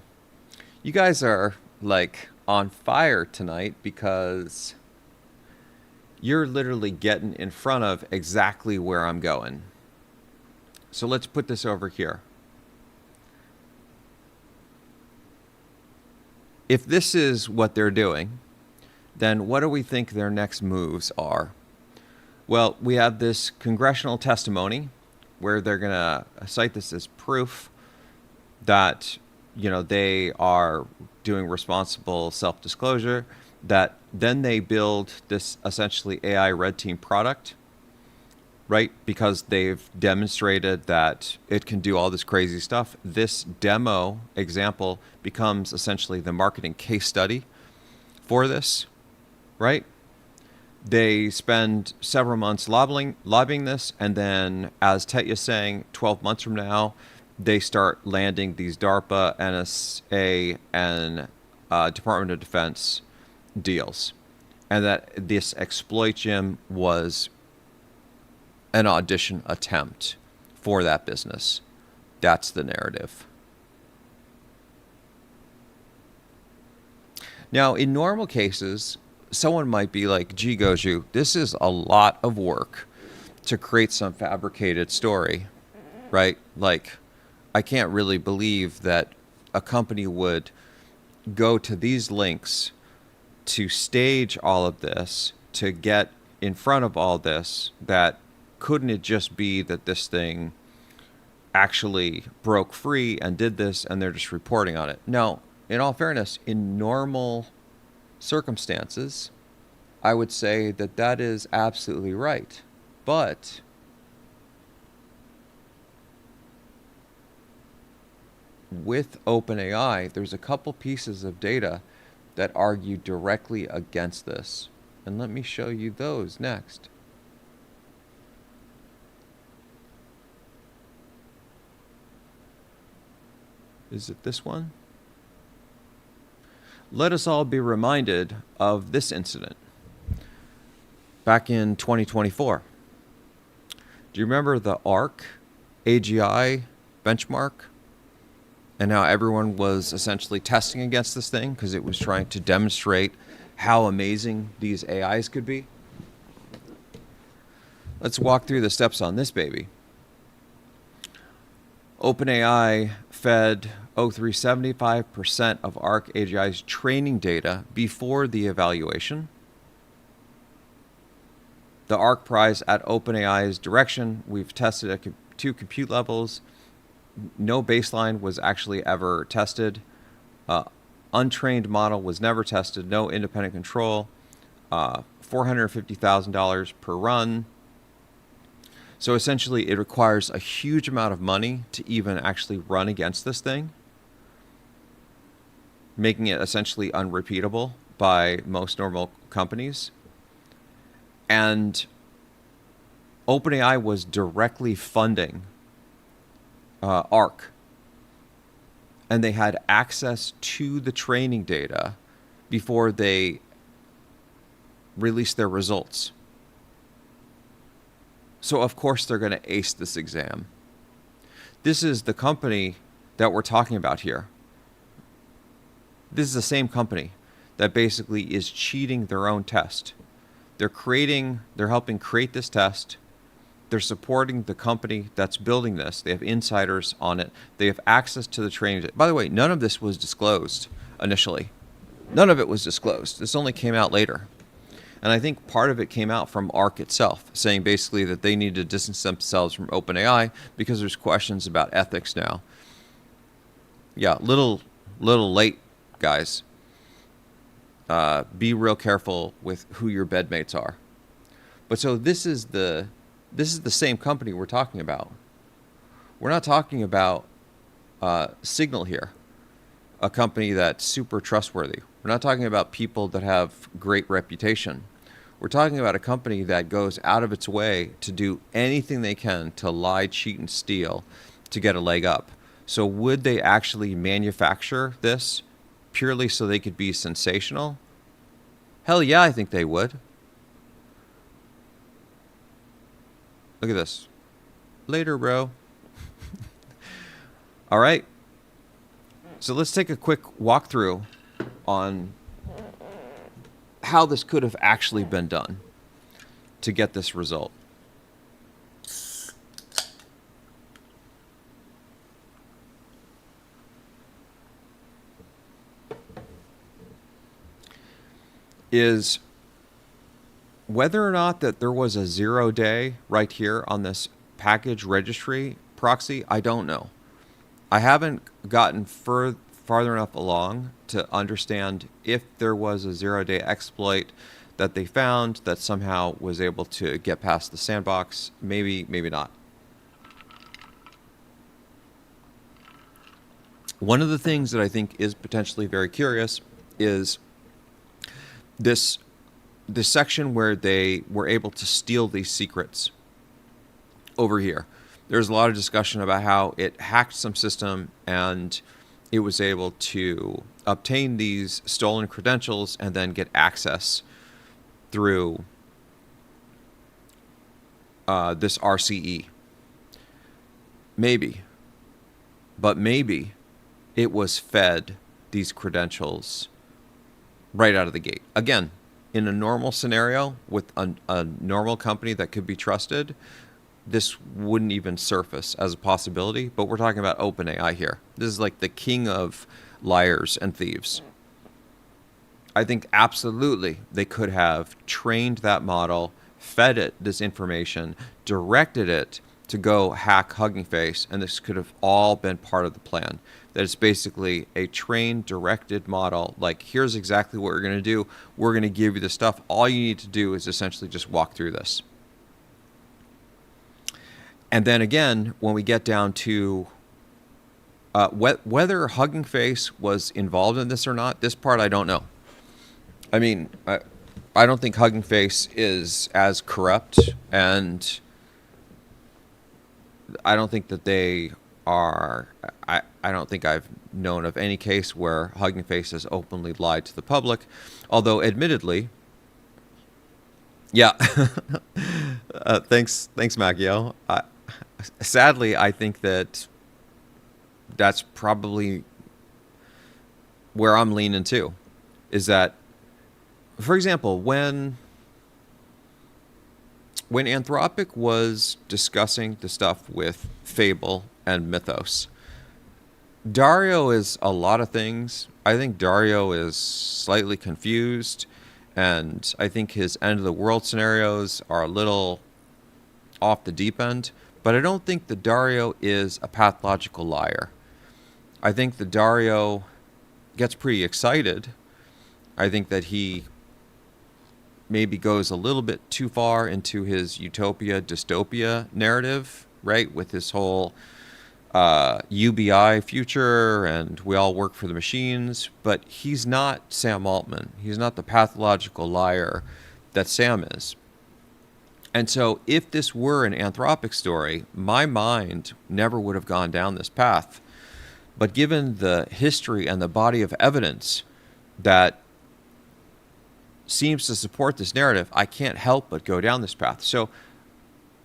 You guys are like on fire tonight because you're literally getting in front of exactly where I'm going. So let's put this over here. If this is what they're doing, then what do we think their next moves are? Well, we have this congressional testimony where they're going to cite this as proof that, they are doing responsible self-disclosure, that then they build this essentially AI red team product, right? Because they've demonstrated that it can do all this crazy stuff. This demo example becomes essentially the marketing case study for this, right? They spend several months lobbying this, and then, as Tetya's saying, 12 months from now, they start landing these DARPA, NSA, and Department of Defense deals. And that this exploit, Jim, was an audition attempt for that business. That's the narrative. Now, in normal cases, someone might be like, gee, Goju, this is a lot of work to create some fabricated story, right? Like, I can't really believe that a company would go to these links to stage all of this, to get in front of all this, that couldn't it just be that this thing actually broke free and did this and they're just reporting on it? No, in all fairness, in normal circumstances, I would say that that is absolutely right. But with OpenAI, there's a couple pieces of data that argue directly against this. And let me show you those next. Is it this one? Let us all be reminded of this incident back in 2024. Do you remember the ARC AGI benchmark? And how everyone was essentially testing against this thing because it was trying to demonstrate how amazing these AIs could be? Let's walk through the steps on this baby. OpenAI fed O3 75% of ARC AGI's training data before the evaluation. The ARC prize at OpenAI's direction, we've tested at 2 compute levels. No baseline was actually ever tested. Untrained model was never tested. No independent control. $450,000 per run. So essentially, it requires a huge amount of money to even actually run against this thing, making it essentially unrepeatable by most normal companies. And OpenAI was directly funding ARC, and they had access to the training data before they released their results. So of course they're going to ace this exam. This is the company that we're talking about here. This is the same company that basically is cheating their own test. They're helping create this test. They're supporting the company that's building this. They have insiders on it. They have access to the training. By the way, none of this was disclosed initially. None of it was disclosed. This only came out later. And I think part of it came out from ARC itself, saying basically that they need to distance themselves from OpenAI because there's questions about ethics now. Yeah, little late, guys. Be real careful with who your bedmates are. But so this is the same company we're talking about. We're not talking about Signal here, a company that's super trustworthy. We're not talking about people that have great reputation. We're talking about a company that goes out of its way to do anything they can to lie, cheat, and steal to get a leg up. So would they actually manufacture this purely so they could be sensational? Hell yeah, I think they would. Look at this. Later, bro. All right. So let's take a quick walkthrough on how this could have actually been done to get this result. Is whether or not that there was a 0 day right here on this package registry proxy, I don't know. I haven't gotten farther enough along to understand if there was a 0 day exploit that they found that somehow was able to get past the sandbox. Maybe, maybe not. One of the things that I think is potentially very curious is this section where they were able to steal these secrets over here. There's a lot of discussion about how it hacked some system and it was able to obtain these stolen credentials and then get access through this RCE. Maybe. But maybe it was fed these credentials right out of the gate. Again, in a normal scenario with a normal company that could be trusted, this wouldn't even surface as a possibility. But we're talking about OpenAI here. This is like the king of liars and thieves. I think absolutely they could have trained that model, fed it this information, directed it to go hack Hugging Face, and this could have all been part of the plan. That it's basically a trained, directed model. Like, here's exactly what we're going to do. We're going to give you the stuff. All you need to do is essentially just walk through this. And then again, when we get down to whether Hugging Face was involved in this or not, this part I don't know. I mean, I don't think Hugging Face is as corrupt, and I don't think that they are. I don't think I've known of any case where Hugging Face has openly lied to the public, although admittedly, yeah. Thanks, Macchio. Sadly, I think that that's probably where I'm leaning to, is that, for example, when Anthropic was discussing the stuff with Fable and Mythos, Dario is a lot of things. I think Dario is slightly confused, and I think his end of the world scenarios are a little off the deep end, but I don't think that Dario is a pathological liar. I think that Dario gets pretty excited. I think that he maybe goes a little bit too far into his utopia dystopia narrative, right? With his whole UBI future and we all work for the machines. But he's not Sam Altman. He's not the pathological liar that Sam is. And so if this were an Anthropic story, my mind never would have gone down this path. But given the history and the body of evidence that seems to support this narrative, I can't help but go down this path. So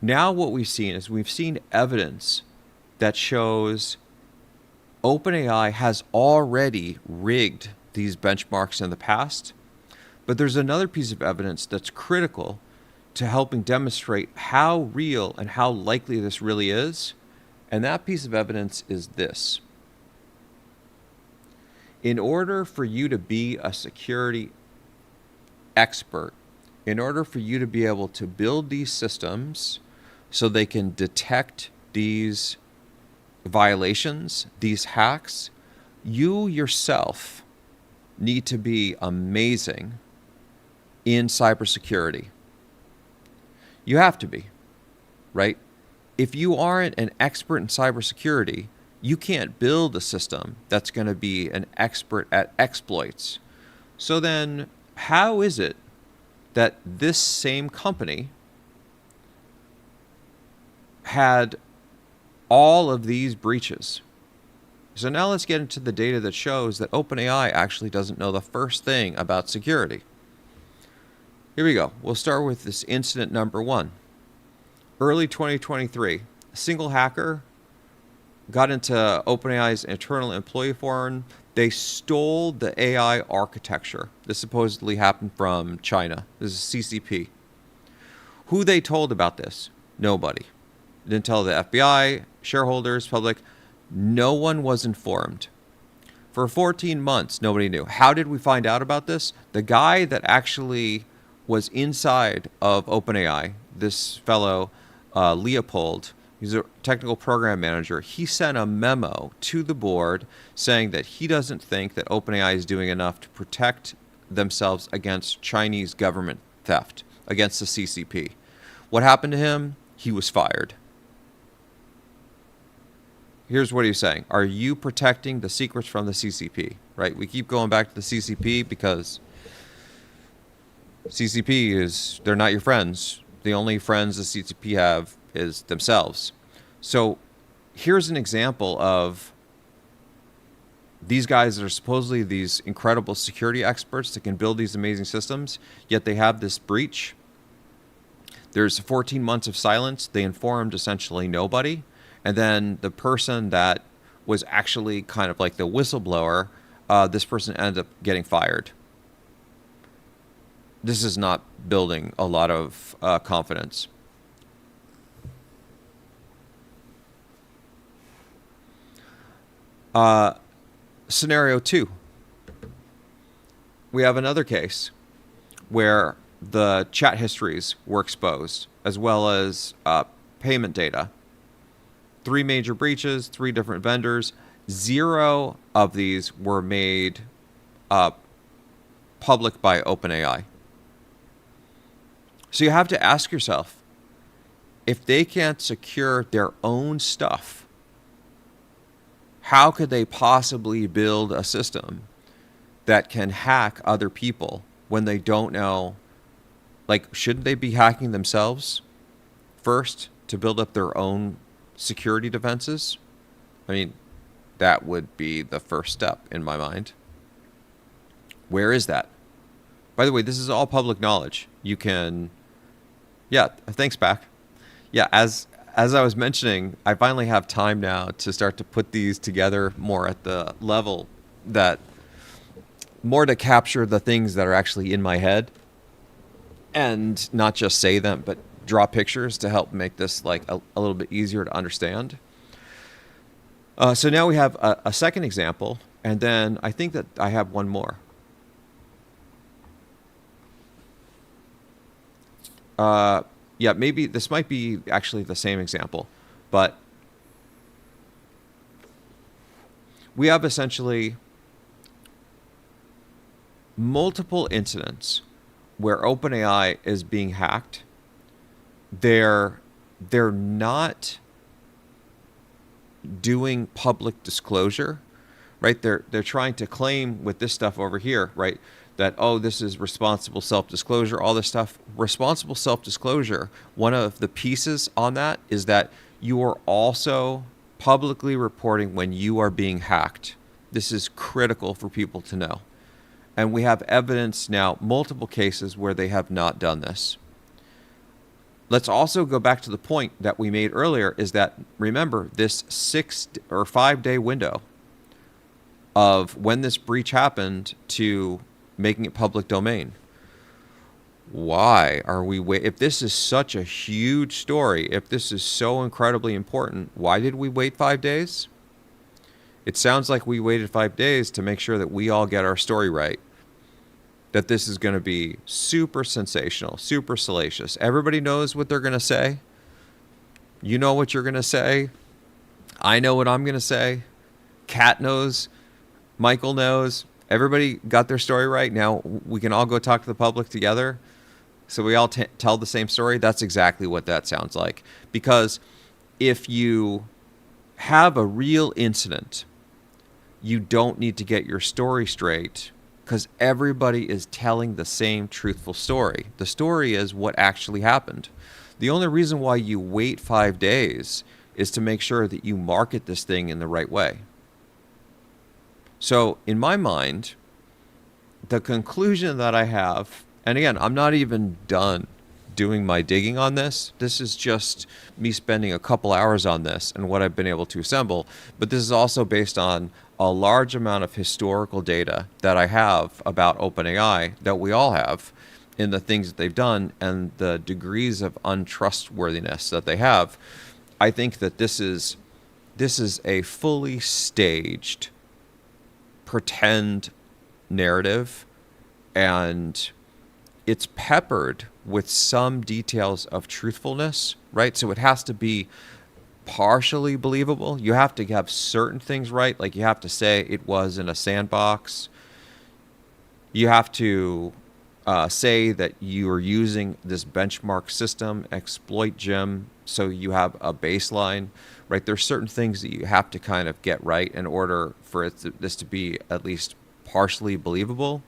now what we've seen is we've seen evidence that shows OpenAI has already rigged these benchmarks in the past. But there's another piece of evidence that's critical to helping demonstrate how real and how likely this really is. And that piece of evidence is this. In order for you to be a security expert, in order for you to be able to build these systems so they can detect these violations, these hacks, you yourself need to be amazing in cybersecurity. You have to be, right? If you aren't an expert in cybersecurity, you can't build a system that's going to be an expert at exploits. So then how is it that this same company had all of these breaches. So now let's get into the data that shows that OpenAI actually doesn't know the first thing about security. Here we go. We'll start with this incident number 1. Early 2023, a single hacker got into OpenAI's internal employee forum. They stole the AI architecture. This supposedly happened from China. This is CCP. Who they told about this? Nobody. Didn't tell the FBI, shareholders, public. No one was informed. For 14 months, nobody knew. How did we find out about this? The guy that actually was inside of OpenAI, this fellow, Leopold, he's a technical program manager. He sent a memo to the board saying that he doesn't think that OpenAI is doing enough to protect themselves against Chinese government theft, against the CCP. What happened to him? He was fired. Here's what he's saying. Are you protecting the secrets from the CCP? Right? We keep going back to the CCP because CCP is, they're not your friends. The only friends the CCP have is themselves. So here's an example of these guys that are supposedly these incredible security experts that can build these amazing systems, yet they have this breach. There's 14 months of silence. They informed essentially nobody. And then the person that was actually kind of like the whistleblower, this person ended up getting fired. This is not building a lot of confidence. Scenario 2. We have another case where the chat histories were exposed, as well as payment data. 3 major breaches, 3 different vendors. 0 of these were made public by OpenAI. So you have to ask yourself, if they can't secure their own stuff, how could they possibly build a system that can hack other people when they don't know? Like, shouldn't they be hacking themselves first to build up their own security defenses? I mean, that would be the first step in my mind. Where is that? By the way, this is all public knowledge. You can, yeah, thanks, Pac. Yeah, as I was mentioning, I finally have time now to start to put these together more at the level that, more to capture the things that are actually in my head and not just say them, but draw pictures to help make this like a little bit easier to understand. So now we have a second example, and then I think that I have one more. Yeah, maybe this might be actually the same example, but we have essentially multiple incidents where OpenAI is being hacked. They're not doing public disclosure, right? They're trying to claim with this stuff over here, right, that, oh, this is responsible self-disclosure, all this stuff. Responsible self-disclosure, one of the pieces on that is that you are also publicly reporting when you are being hacked. This is critical for people to know. And we have evidence now, multiple cases where they have not done this. Let's also go back to the point that we made earlier, is that, remember, this 6 or 5 day window of when this breach happened to making it public domain. Why are we if this is such a huge story, if this is so incredibly important, why did we wait 5 days? It sounds like we waited 5 days to make sure that we all get our story right. That this is going to be super sensational, super salacious. Everybody knows what they're going to say. You know what you're going to say. I know what I'm going to say. Kat knows. Michael knows. Everybody got their story right. Now we can all go talk to the public together. So we all tell the same story. That's exactly what that sounds like. Because if you have a real incident, you don't need to get your story straight because everybody is telling the same truthful story. The story is what actually happened. The only reason why you wait 5 days is to make sure that you market this thing in the right way. So in my mind, the conclusion that I have, and again, I'm not even done doing my digging on this. This is just me spending a couple hours on this and what I've been able to assemble. But this is also based on a large amount of historical data that I have about OpenAI, that we all have, in the things that they've done and the degrees of untrustworthiness that they have. I think that this is a fully staged pretend narrative, and it's peppered with some details of truthfulness, right? So it has to be partially believable. You have to have certain things right. Like you have to say it was in a sandbox. You have to say that you are using this benchmark system, exploit gem, so you have a baseline, right? There's certain things that you have to kind of get right in order for this to be at least partially believable.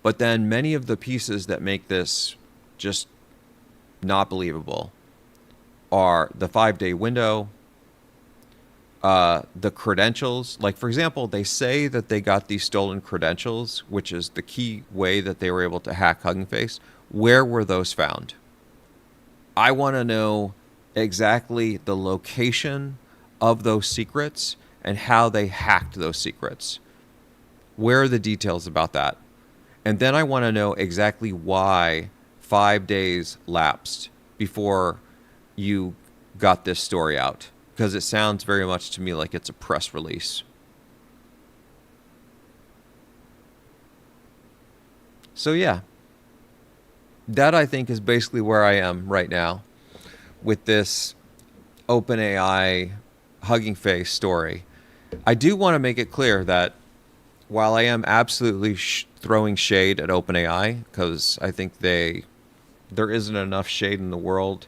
But then many of the pieces that make this just not believable are the 5-day window, the credentials. Like, for example, they say that they got these stolen credentials, which is the key way that they were able to hack Hugging Face. Where were those found? I want to know exactly the location of those secrets and how they hacked those secrets. Where are the details about that? And then I want to know exactly why 5 days lapsed before you got this story out, because it sounds very much to me like it's a press release. So yeah, that I think is basically where I am right now with this OpenAI Hugging Face story. I do want to make it clear that while I am absolutely throwing shade at OpenAI, because I think there isn't enough shade in the world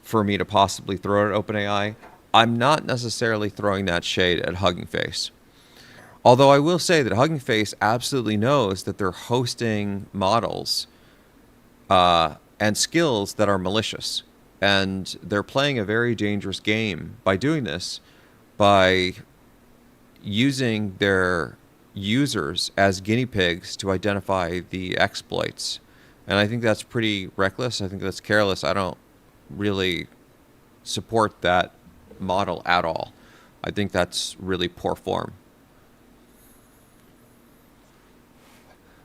for me to possibly throw at OpenAI, I'm not necessarily throwing that shade at Hugging Face. Although I will say that Hugging Face absolutely knows that they're hosting models and skills that are malicious. And they're playing a very dangerous game by doing this, by using their users as guinea pigs to identify the exploits. And I think that's pretty reckless. I think that's careless. I don't really support that model at all. I think that's really poor form.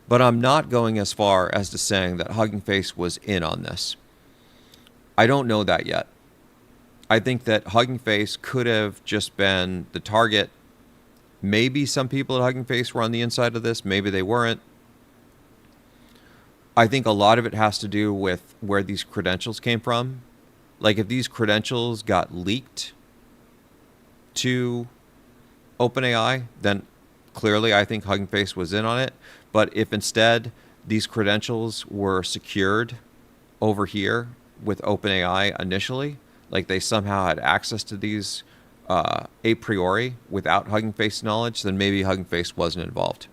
But I'm not going as far as to saying that Hugging Face was in on this. I don't know that yet. I think that Hugging Face could have just been the target. Maybe some people at Hugging Face were on the inside of this. Maybe they weren't. I think a lot of it has to do with where these credentials came from. Like if these credentials got leaked to OpenAI, then clearly I think Hugging Face was in on it. But if instead these credentials were secured over here with OpenAI initially, like they somehow had access to these a priori without Hugging Face knowledge, then maybe Hugging Face wasn't involved.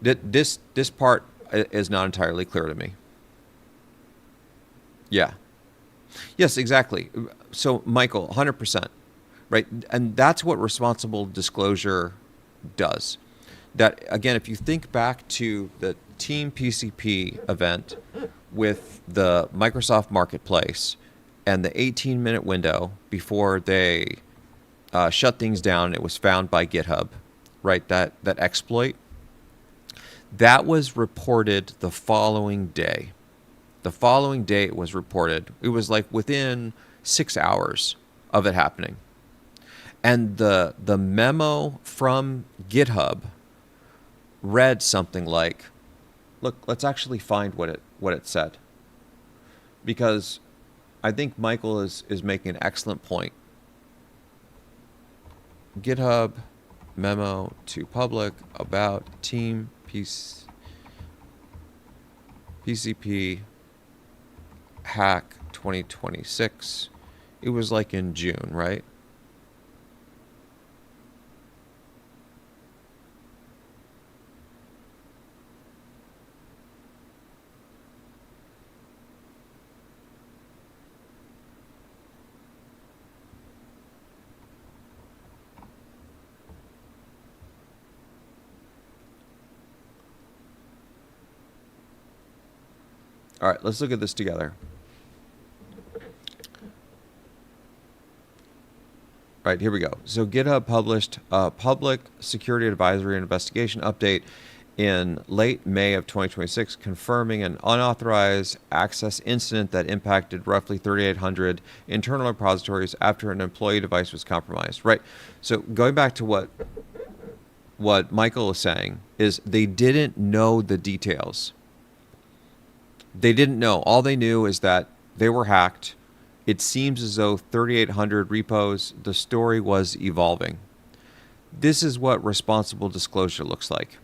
This part is not entirely clear to me. Yeah. Yes, exactly. So, Michael, 100%, right? And that's what responsible disclosure does. That, again, if you think back to the Team PCP event with the Microsoft Marketplace and the 18-minute window before they shut things down, it was found by GitHub, right? That exploit. That was reported the following day. The following day it was reported. It was like within 6 hours of it happening. And the memo from GitHub read something like, look, let's actually find what it said. Because I think Michael is making an excellent point. GitHub memo to public about Team PCP hack 2026. It was like in June, right? All right, let's look at this together. All right, here we go. So GitHub published a public security advisory and investigation update in late May of 2026, confirming an unauthorized access incident that impacted roughly 3,800 internal repositories after an employee device was compromised. Right. So going back to what Michael is saying is they didn't know the details. They didn't know. All they knew is that they were hacked. It seems as though 3,800 repos, the story was evolving. This is what responsible disclosure looks like.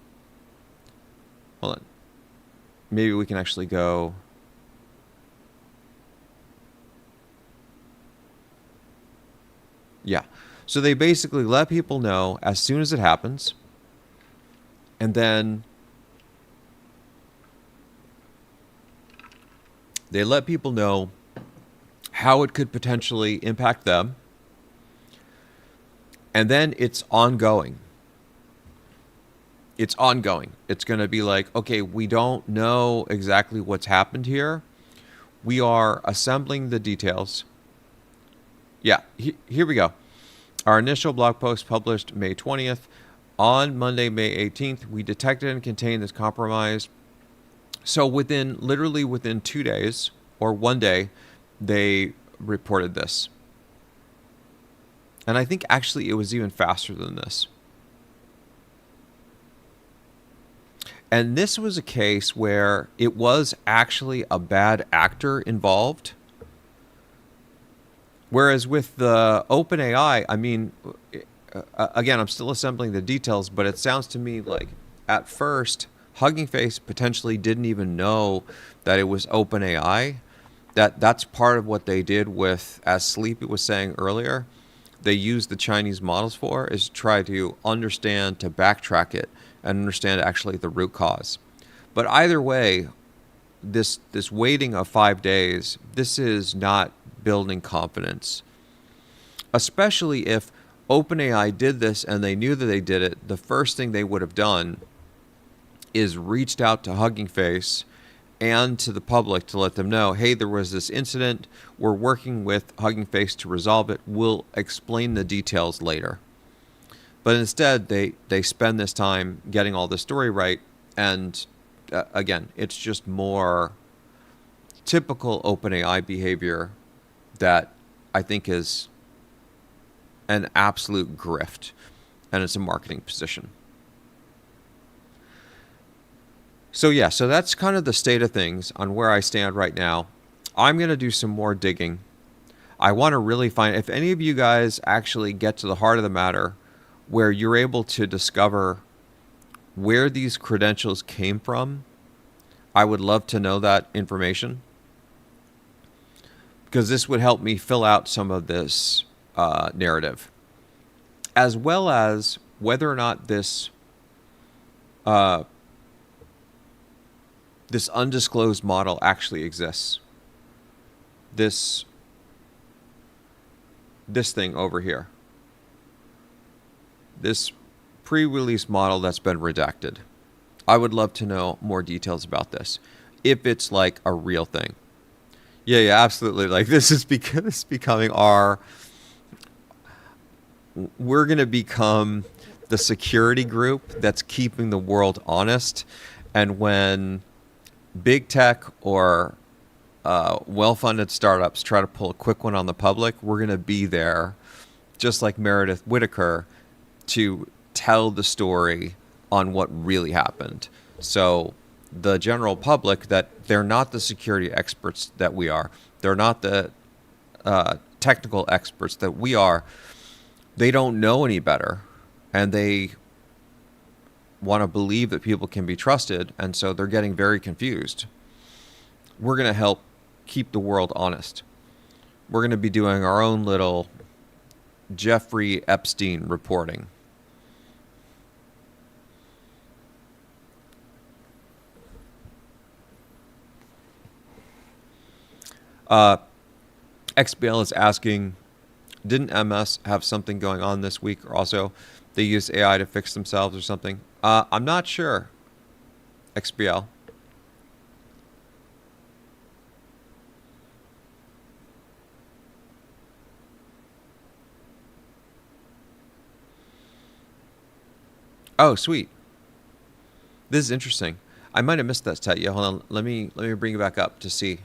Hold on. Maybe we can actually go. Yeah. So they basically let people know as soon as it happens. And then they let people know how it could potentially impact them. And then it's ongoing. It's ongoing. It's going to be like, okay, we don't know exactly what's happened here. We are assembling the details. Yeah, here we go. Our initial blog post published May 20th. On Monday, May 18th, we detected and contained this compromise. So literally within 2 days or 1 day, they reported this. And I think actually it was even faster than this. And this was a case where it was actually a bad actor involved. Whereas with the OpenAI, I mean, again, I'm still assembling the details, but it sounds to me like at first, Hugging Face potentially didn't even know that it was OpenAI. That's part of what they did with, as Sleepy was saying earlier, they used the Chinese models for, is to try to understand, to backtrack it, and understand actually the root cause. But either way, this waiting of 5 days, this is not building confidence. Especially if OpenAI did this and they knew that they did it, the first thing they would have done is reached out to Hugging Face and to the public to let them know, hey, there was this incident. We're working with Hugging Face to resolve it. We'll explain the details later. But instead, they spend this time getting all the story right. And again, it's just more typical OpenAI behavior that I think is an absolute grift. And it's a marketing position. So yeah, so that's kind of the state of things on where I stand right now. I'm going to do some more digging. I want to really find, if any of you guys actually get to the heart of the matter, where you're able to discover where these credentials came from, I would love to know that information. Because this would help me fill out some of this narrative. As well as whether or not this this undisclosed model actually exists. This thing over here. This pre-release model that's been redacted. I would love to know more details about this. If it's like a real thing. Yeah, absolutely. Like this is becoming we're going to become the security group that's keeping the world honest. And when big tech or well-funded startups try to pull a quick one on the public, we're going to be there, just like Meredith Whittaker, to tell the story on what really happened. So the general public, that they're not the security experts that we are. They're not the technical experts that we are. They don't know any better. And they want to believe that people can be trusted. And so they're getting very confused. We're going to help keep the world honest. We're going to be doing our own little Jeffrey Epstein reporting. XBL is asking, didn't MS have something going on this week, or also they use AI to fix themselves or something? I'm not sure, XBL. Oh, sweet. This is interesting. I might have missed that stat. Yeah, hold on. Let me bring it back up to see.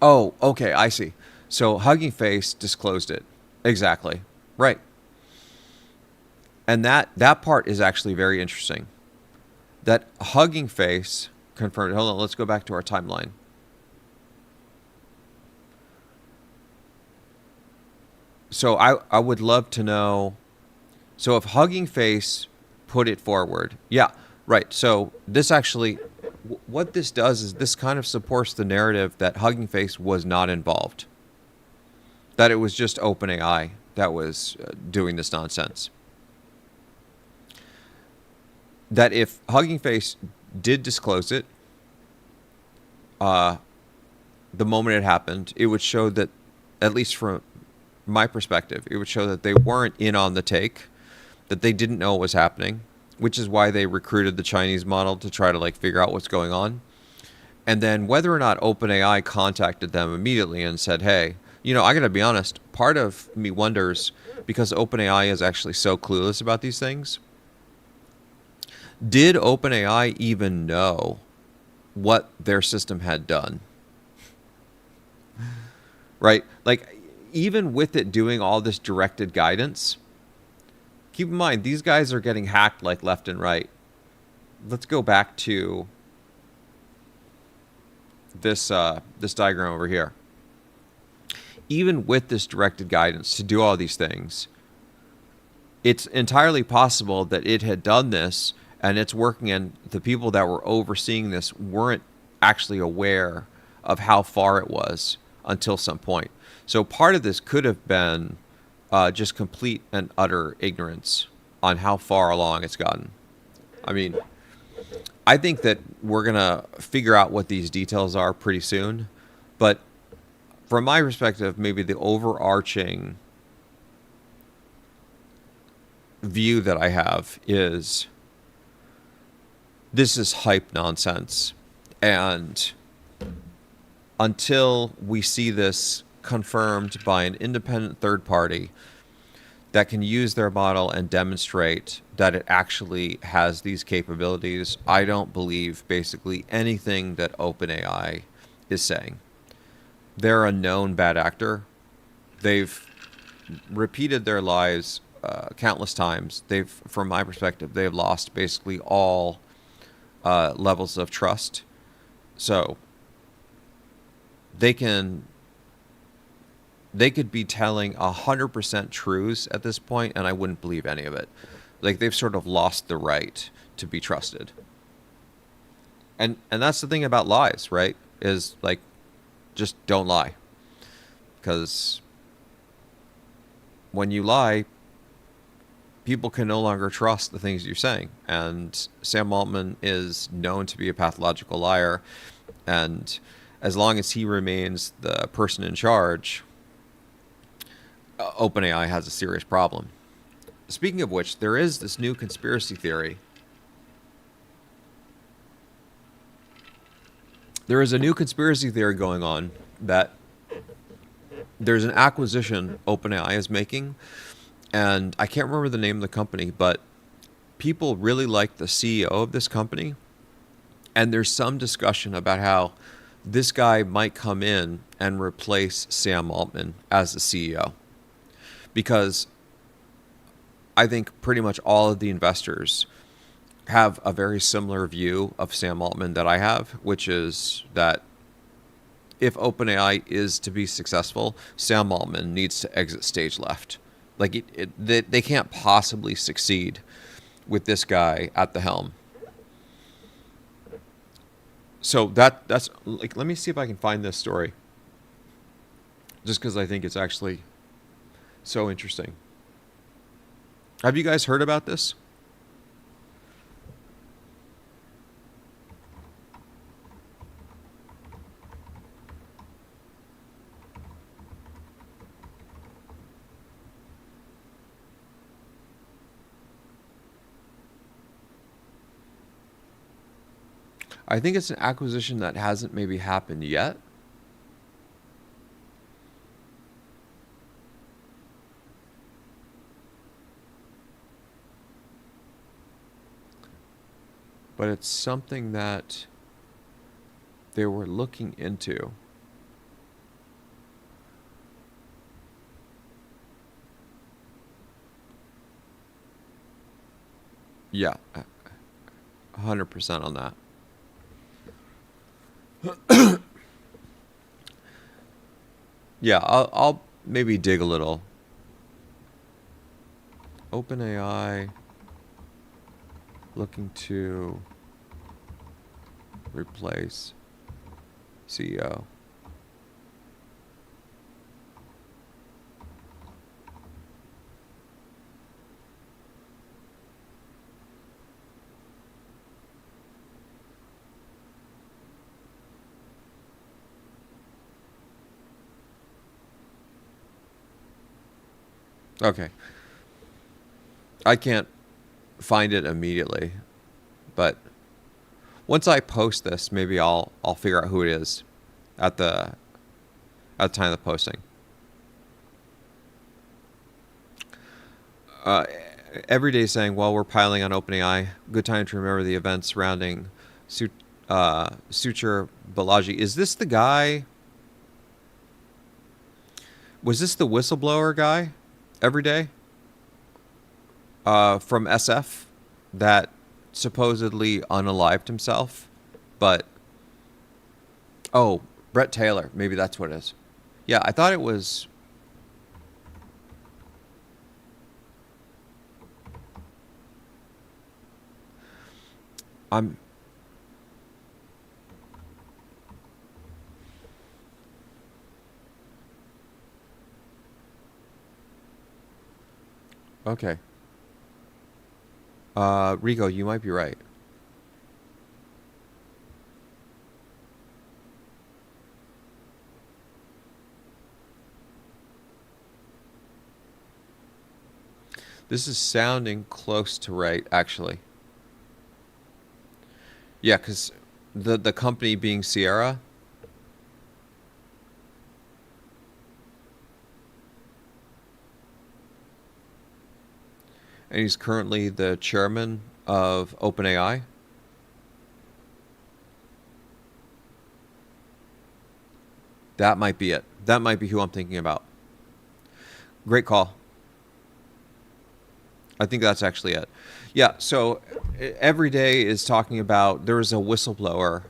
Oh, okay, I see. So Hugging Face disclosed it. Exactly. Right. And that part is actually very interesting. That Hugging Face confirmed. Hold on, let's go back to our timeline. So I would love to know. So if Hugging Face put it forward, yeah, right. So this actually, what this does is this kind of supports the narrative that Hugging Face was not involved, that it was just OpenAI that was doing this nonsense. That if Hugging Face did disclose it, uh, the moment it happened, it would show that, at least from my perspective, it would show that they weren't in on the take, that they didn't know what was happening, which is why they recruited the Chinese model to try to like figure out what's going on. And then whether or not OpenAI contacted them immediately and said, hey, I got to be honest, part of me wonders, because OpenAI is actually so clueless about these things, did OpenAI even know what their system had done? Right? Like, even with it doing all this directed guidance, keep in mind, these guys are getting hacked like left and right. Let's go back to this diagram over here. Even with this directed guidance to do all these things, it's entirely possible that it had done this and it's working, and the people that were overseeing this weren't actually aware of how far it was until some point. So part of this could have been just complete and utter ignorance on how far along it's gotten. I mean, I think that we're going to figure out what these details are pretty soon. But from my perspective, maybe the overarching view that I have is this is hype nonsense. And until we see this confirmed by an independent third party that can use their model and demonstrate that it actually has these capabilities, I don't believe basically anything that OpenAI is saying. They're a known bad actor. They've repeated their lies countless times. From my perspective, they've lost basically all levels of trust. So they could be telling 100% truths at this point, and I wouldn't believe any of it. Like, they've sort of lost the right to be trusted. And that's the thing about lies, right? Is like, just don't lie. Because when you lie, people can no longer trust the things you're saying. And Sam Altman is known to be a pathological liar. And as long as he remains the person in charge, OpenAI has a serious problem. Speaking of which, there is this new conspiracy theory. There is a new conspiracy theory going on that there's an acquisition OpenAI is making, and I can't remember the name of the company, but people really like the CEO of this company, and there's some discussion about how this guy might come in and replace Sam Altman as the CEO. Because I think pretty much all of the investors have a very similar view of Sam Altman that I have, which is that if OpenAI is to be successful, Sam Altman needs to exit stage left. Like, they can't possibly succeed with this guy at the helm. So that's like, let me see if I can find this story, just because I think it's actually so interesting. Have you guys heard about this? I think it's an acquisition that hasn't maybe happened yet. but it's something that they were looking into. Yeah, 100% on that. Yeah, I'll maybe dig a little. OpenAI looking to replace CEO. Okay. I can't find it immediately, but once I post this, maybe I'll figure out who it is at the time of the posting. Uh, every day saying, "Well, we're piling on OpenAI. Good time to remember the events surrounding Suture Balaji." Is this the guy? Was this the whistleblower guy? Every day from SF that supposedly unalived himself, but oh, Brett Taylor, maybe that's what it is. Yeah, I thought it was. I'm okay. Rico, you might be right. This is sounding close to right, actually. Yeah, because the company being Sierra. And he's currently the chairman of OpenAI. That might be it. That might be who I'm thinking about. Great call. I think that's actually it. Yeah, so every day is talking about there was a whistleblower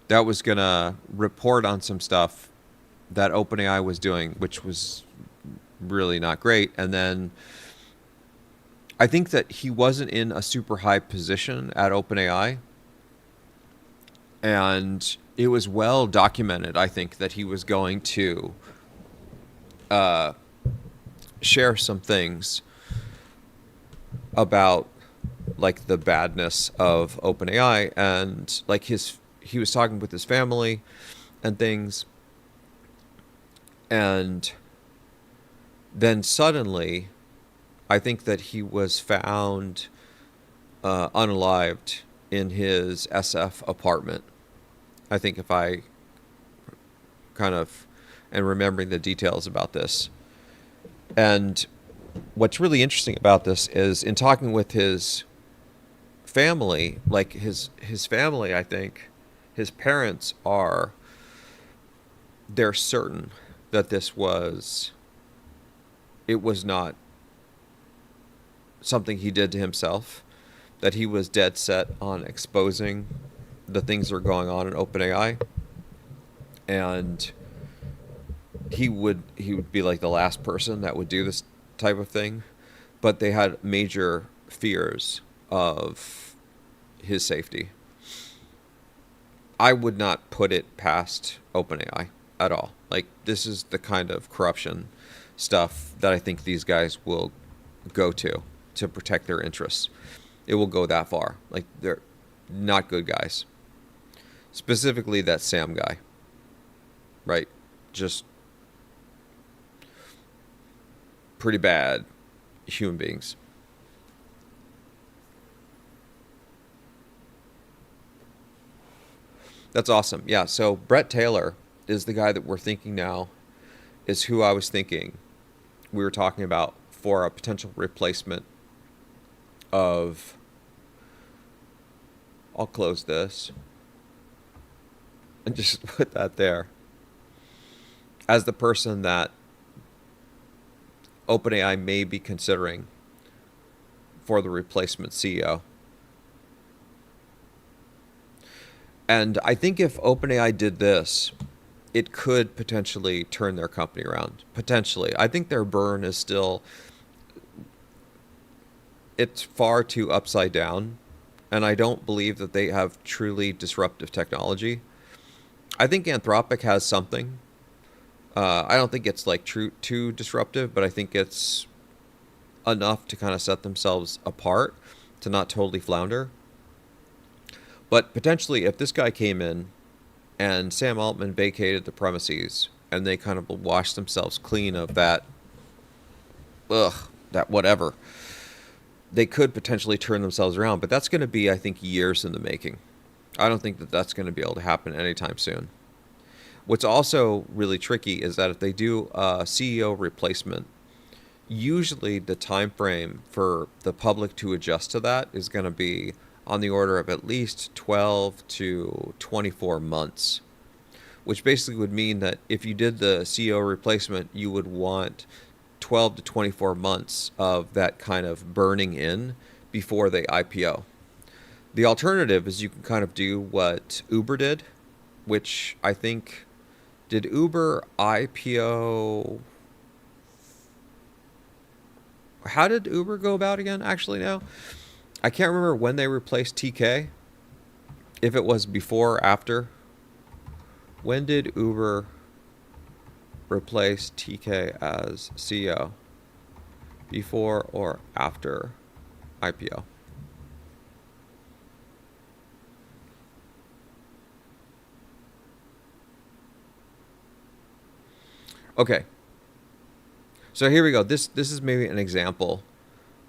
that was going to report on some stuff that OpenAI was doing, which was really not great. And then I think that he wasn't in a super high position at OpenAI. And it was well documented, I think, that he was going to share some things about like the badness of OpenAI, and like he was talking with his family and things, and then suddenly I think that he was found unalived in his SF apartment. I think if I kind of am remembering the details about this. And what's really interesting about this is in talking with his family, like his family, I think his parents they're certain that it was not something he did to himself, that he was dead set on exposing the things that are going on in OpenAI, and he would be like the last person that would do this type of thing, but they had major fears of his safety. I would not put it past OpenAI at all. Like, this is the kind of corruption stuff that I think these guys will go to protect their interests. It will go that far. Like, they're not good guys. Specifically that Sam guy. Right? Just pretty bad human beings. That's awesome. Yeah, so Brett Taylor is the guy that we're thinking now, is who I was thinking we were talking about for a potential replacement of I'll close this and just put that there as the person that OpenAI may be considering for the replacement CEO. And I think if OpenAI did this, it could potentially turn their company around. Potentially. I think their burn is still, it's far too upside down. And I don't believe that they have truly disruptive technology. I think Anthropic has something. I don't think it's like too disruptive, but I think it's enough to kind of set themselves apart to not totally flounder. But potentially, if this guy came in and Sam Altman vacated the premises and they kind of washed themselves clean of that, that whatever, they could potentially turn themselves around. But that's going to be, I think, years in the making. I don't think that that's going to be able to happen anytime soon. What's also really tricky is that if they do a CEO replacement, usually the time frame for the public to adjust to that is going to be on the order of at least 12 to 24 months, which basically would mean that if you did the CEO replacement, you would want 12 to 24 months of that kind of burning in before they IPO. The alternative is you can kind of do what Uber did, which I think, did Uber IPO? How did Uber go about again? Actually, no. I can't remember when they replaced TK. If it was before or after. When did Uber replace TK as CEO? Before or after IPO? Okay. So here we go. This is maybe an example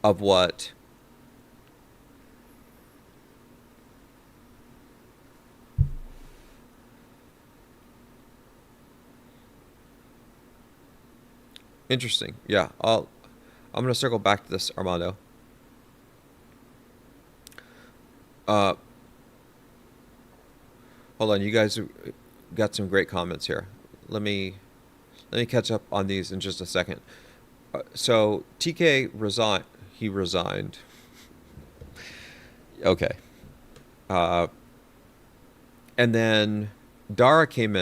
of what interesting. Yeah, I'm going to circle back to this, Armando. Hold on, you guys got some great comments here. Let me catch up on these in just a second. So TK resigned. He resigned. Okay. And then Dara came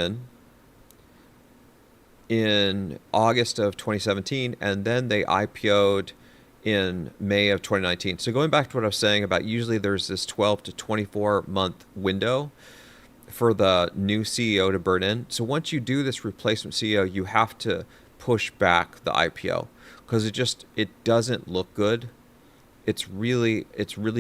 in August of 2017, and then they IPO'd in May of 2019. So going back to what I was saying about usually there's this 12 to 24 month window for the new CEO to burn in. So once you do this replacement CEO, you have to push back the IPO because it doesn't look good. It's really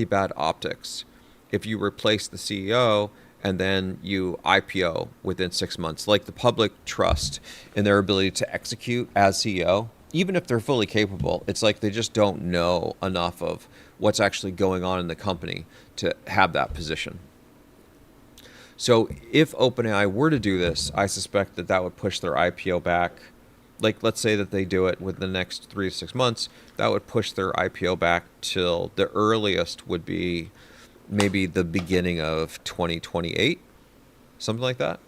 bad optics if you replace the CEO and then you IPO within 6 months. Like the public trust in their ability to execute as CEO, even if they're fully capable, it's like they just don't know enough of what's actually going on in the company to have that position. So if OpenAI were to do this, I suspect that would push their IPO back. Like, let's say that they do it within the next 3 to 6 months, that would push their IPO back till the earliest would be maybe the beginning of 2028, something like that.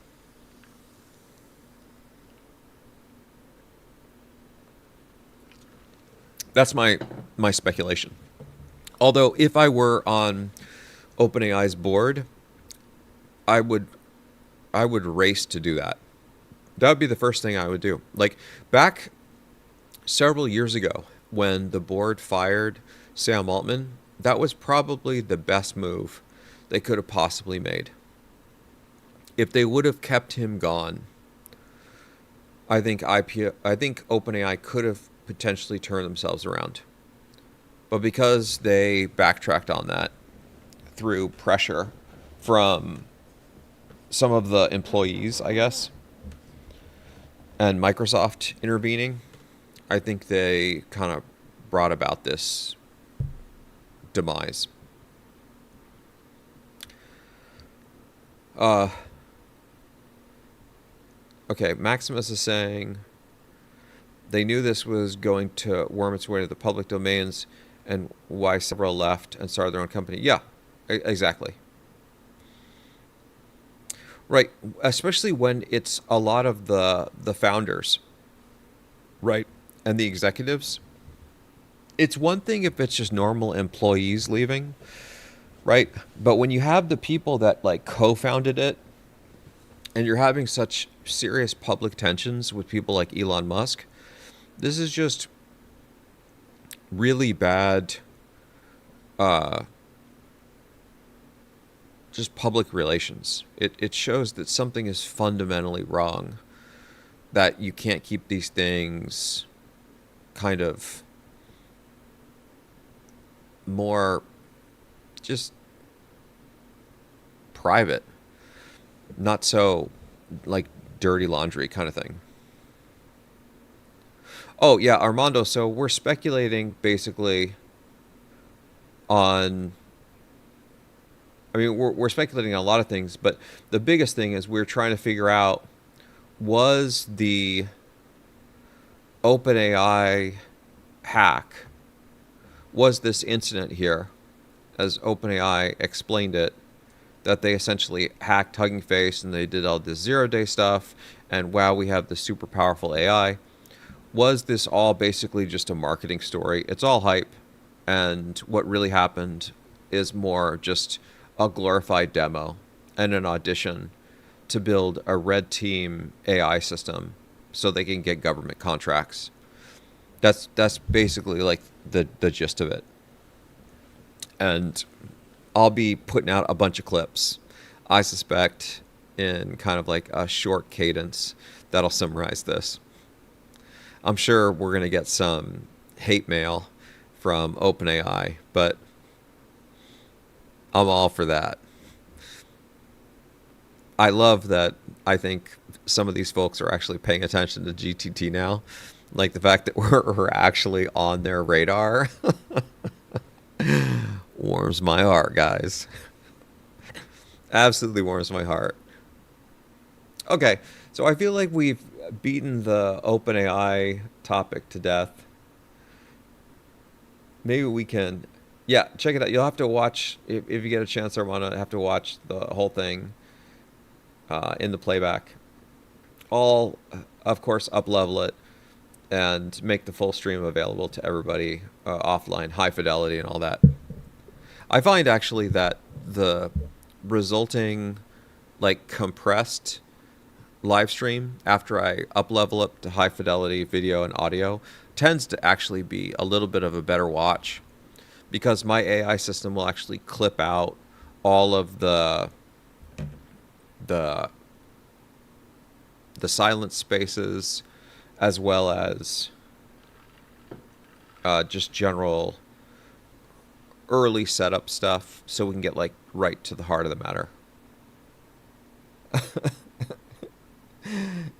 That's my speculation. Although if I were on OpenAI's board, I would race to do that. That would be the first thing I would do. Like back several years ago when the board fired Sam Altman, that was probably the best move they could have possibly made. If they would have kept him gone, I think OpenAI could have potentially turned themselves around. But because they backtracked on that through pressure from some of the employees, I guess, and Microsoft intervening, I think they kind of brought about this demise. Okay, Maximus is saying they knew this was going to worm its way to the public domains and why several left and started their own company. Yeah, exactly. Right, especially when it's a lot of the founders, right, and the executives. It's one thing if it's just normal employees leaving, right? But when you have the people that like co-founded it and you're having such serious public tensions with people like Elon Musk, this is just really bad uh just public relations. It shows that something is fundamentally wrong, that you can't keep these things kind of more just private, not so like dirty laundry kind of thing. Oh yeah, Armando, so we're speculating basically on, I mean, we're speculating on a lot of things, but the biggest thing is we're trying to figure out, was the OpenAI hack, was this incident here, as OpenAI explained it, that they essentially hacked Hugging Face and they did all this 0-day stuff, and wow, we have this super powerful AI. Was this all basically just a marketing story? It's all hype, and what really happened is more just a glorified demo and an audition to build a red team AI system so they can get government contracts. That's basically like the gist of it. And I'll be putting out a bunch of clips, I suspect, in kind of like a short cadence that'll summarize this. I'm sure we're going to get some hate mail from OpenAI, but I'm all for that. I love that I think some of these folks are actually paying attention to GTT now. Like the fact that we're actually on their radar warms my heart, guys. Absolutely warms my heart. Okay, so I feel like we've beaten the OpenAI topic to death. Maybe we can, yeah, check it out. You'll have to watch, if you get a chance, Armando, have to watch the whole thing in the playback. All, of course, up-level it and make the full stream available to everybody offline, high fidelity and all that. I find actually that the resulting like compressed live stream after I up-level up to high fidelity video and audio tends to actually be a little bit of a better watch, because my AI system will actually clip out all of the silent spaces, as well as just general early setup stuff, so we can get like right to the heart of the matter.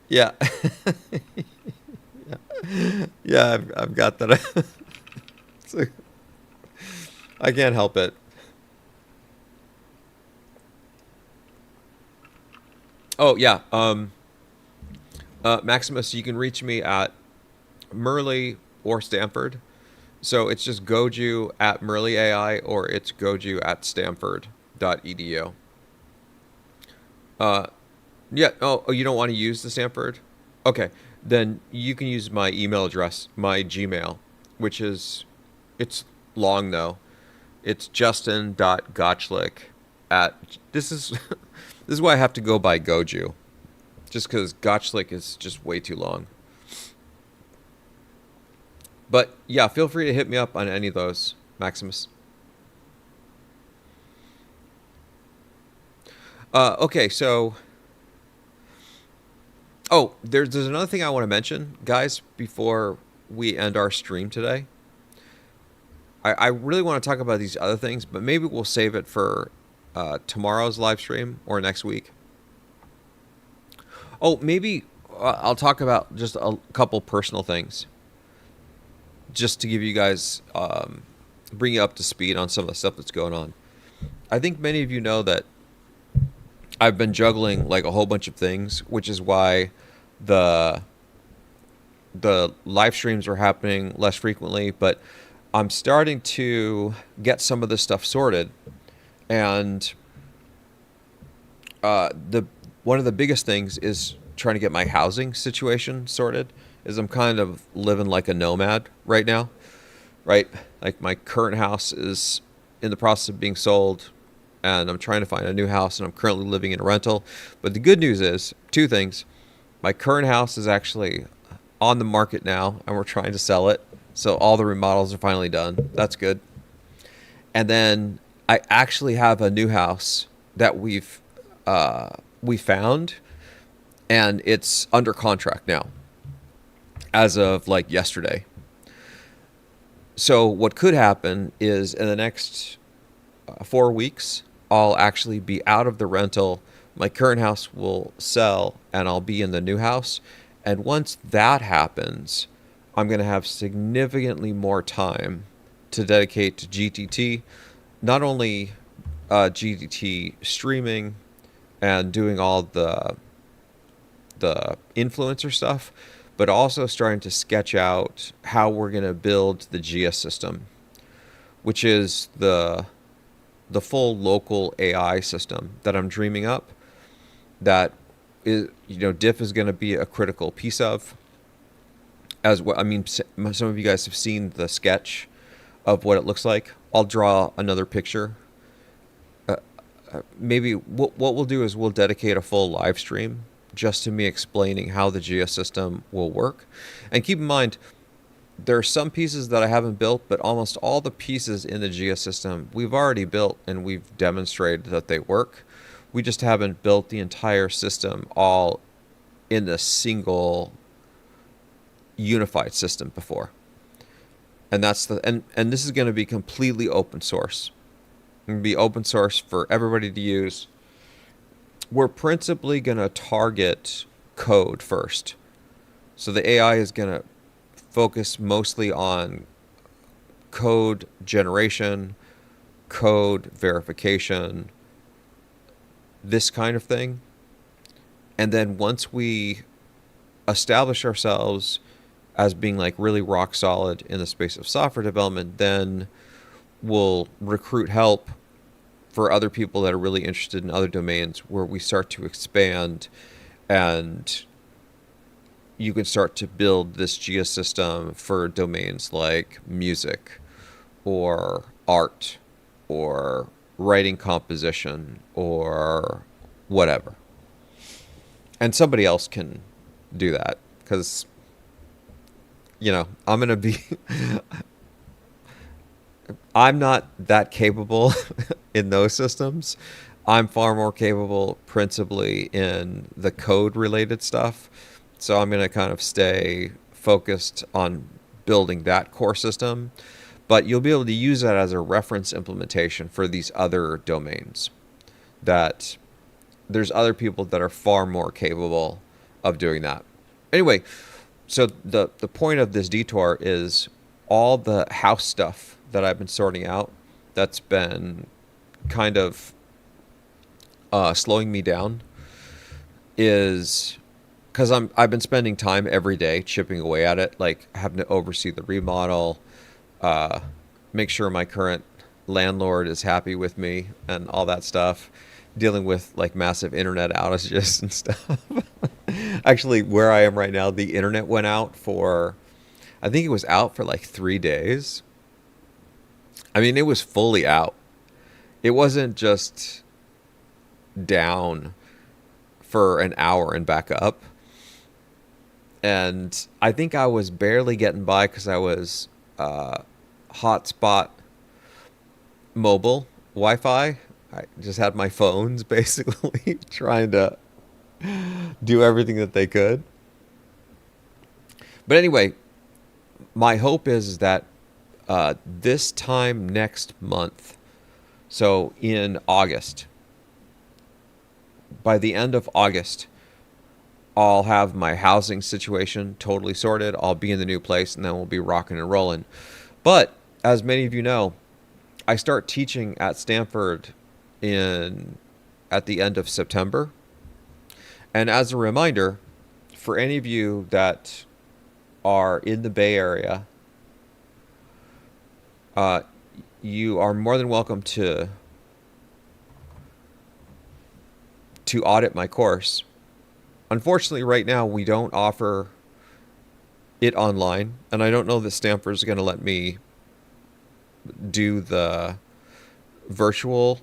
Yeah. Yeah, I've got that. So, I can't help it. Oh yeah, Maximus, you can reach me at Merle or Stanford. So it's just Goju at Merle AI, or it's Goju at Stanford.edu. Yeah. Oh, you don't want to use the Stanford? Okay, then you can use my email address, my Gmail, which is, it's long though. It's justin.gotchlick at, this is this is why I have to go by Goju, just because Gotchlick is just way too long. But yeah, feel free to hit me up on any of those, Maximus. Okay, so, oh, there's another thing I want to mention, guys, before we end our stream today. I really want to talk about these other things, but maybe we'll save it for tomorrow's live stream or next week. Oh, maybe I'll talk about just a couple personal things, just to give you guys, bring you up to speed on some of the stuff that's going on. I think many of you know that I've been juggling like a whole bunch of things, which is why the live streams are happening less frequently, but I'm starting to get some of this stuff sorted. And the one of the biggest things is trying to get my housing situation sorted. Is I'm kind of living like a nomad right now, right? Like my current house is in the process of being sold, and I'm trying to find a new house, and I'm currently living in a rental. But the good news is two things. My current house is actually on the market now, and we're trying to sell it. So all the remodels are finally done. That's good. And then I actually have a new house that we found, and it's under contract now as of like yesterday. So what could happen is in the next 4 weeks, I'll actually be out of the rental. My current house will sell, and I'll be in the new house. And once that happens, I'm going to have significantly more time to dedicate to GTT, not only GTT streaming and doing all the influencer stuff, but also starting to sketch out how we're going to build the GS system, which is the full local AI system that I'm dreaming up. That is, Diff is going to be a critical piece of. As well, I mean, some of you guys have seen the sketch of what it looks like. I'll draw another picture. Maybe what we'll do is we'll dedicate a full live stream just to me explaining how the GS system will work. And keep in mind, there are some pieces that I haven't built, but almost all the pieces in the GS system we've already built, and we've demonstrated that they work. We just haven't built the entire system all in a single unified system before. And that's and this is going to be completely open source. It's going to be open source for everybody to use. We're principally going to target code first. So the AI is going to focus mostly on code generation, code verification, this kind of thing. And then once we establish ourselves as being like really rock solid in the space of software development, then we'll recruit help for other people that are really interested in other domains, where we start to expand, and you can start to build this GS system for domains like music or art or writing composition or whatever. And somebody else can do that, because I'm going to be I'm not that capable in those systems. I'm far more capable principally in the code related stuff. So I'm going to kind of stay focused on building that core system. But you'll be able to use that as a reference implementation for these other domains. That there's other people that are far more capable of doing that. Anyway, so the point of this detour is all the house stuff that I've been sorting out that's been kind of slowing me down is because I've been spending time every day chipping away at it, like having to oversee the remodel, make sure my current landlord is happy with me and all that stuff, dealing with like massive internet outages and stuff. Actually, where I am right now, the internet went out for, I think it was out for like 3 days. I mean, it was fully out. It wasn't just down for an hour and back up. And I think I was barely getting by because I was hotspot mobile Wi-Fi. I just had my phones basically trying to do everything that they could. But anyway, my hope is that this time next month, so in August, by the end of August, I'll have my housing situation totally sorted. I'll be in the new place, and then we'll be rocking and rolling. But as many of you know, I start teaching at Stanford at the end of September. And as a reminder, for any of you that are in the Bay Area, you are more than welcome to to audit my course. Unfortunately, right now we don't offer it online, and I don't know that Stanford's going to let me do the virtual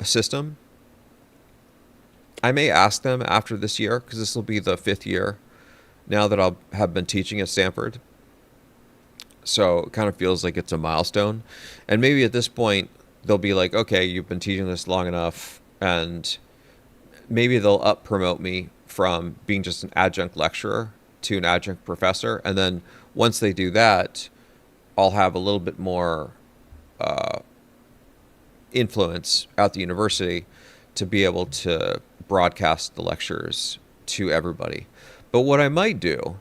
system. I may ask them after this year, because this will be the 5th year now that I'll have been teaching at Stanford. So it kind of feels like it's a milestone. And maybe at this point, they'll be like, okay, you've been teaching this long enough, and maybe they'll up promote me from being just an adjunct lecturer to an adjunct professor. And then once they do that, I'll have a little bit more influence at the university to be able to broadcast the lectures to everybody. But what I might do,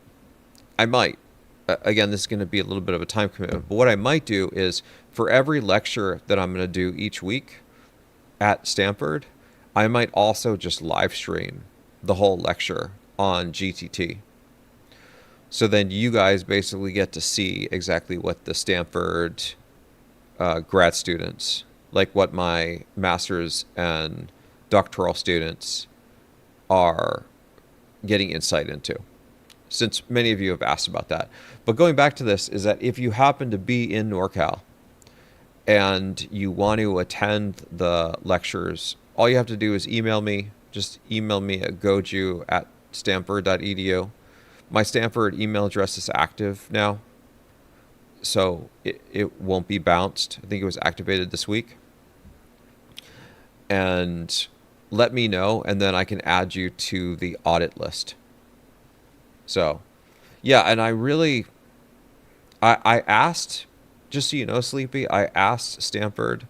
again, this is going to be a little bit of a time commitment, but what I might do is for every lecture that I'm going to do each week at Stanford, I might also just live stream the whole lecture on GTT. So then you guys basically get to see exactly what the Stanford grad students, like what my master's and doctoral students are getting insight into, since many of you have asked about that. But going back to this is that if you happen to be in NorCal and you want to attend the lectures, all you have to do is email me. Just email me at goju@stanford.edu. My Stanford email address is active now, so it won't be bounced. I think it was activated this week. And let me know, and then I can add you to the audit list. So, yeah, and I asked, just so you know, Sleepy, I asked Stanford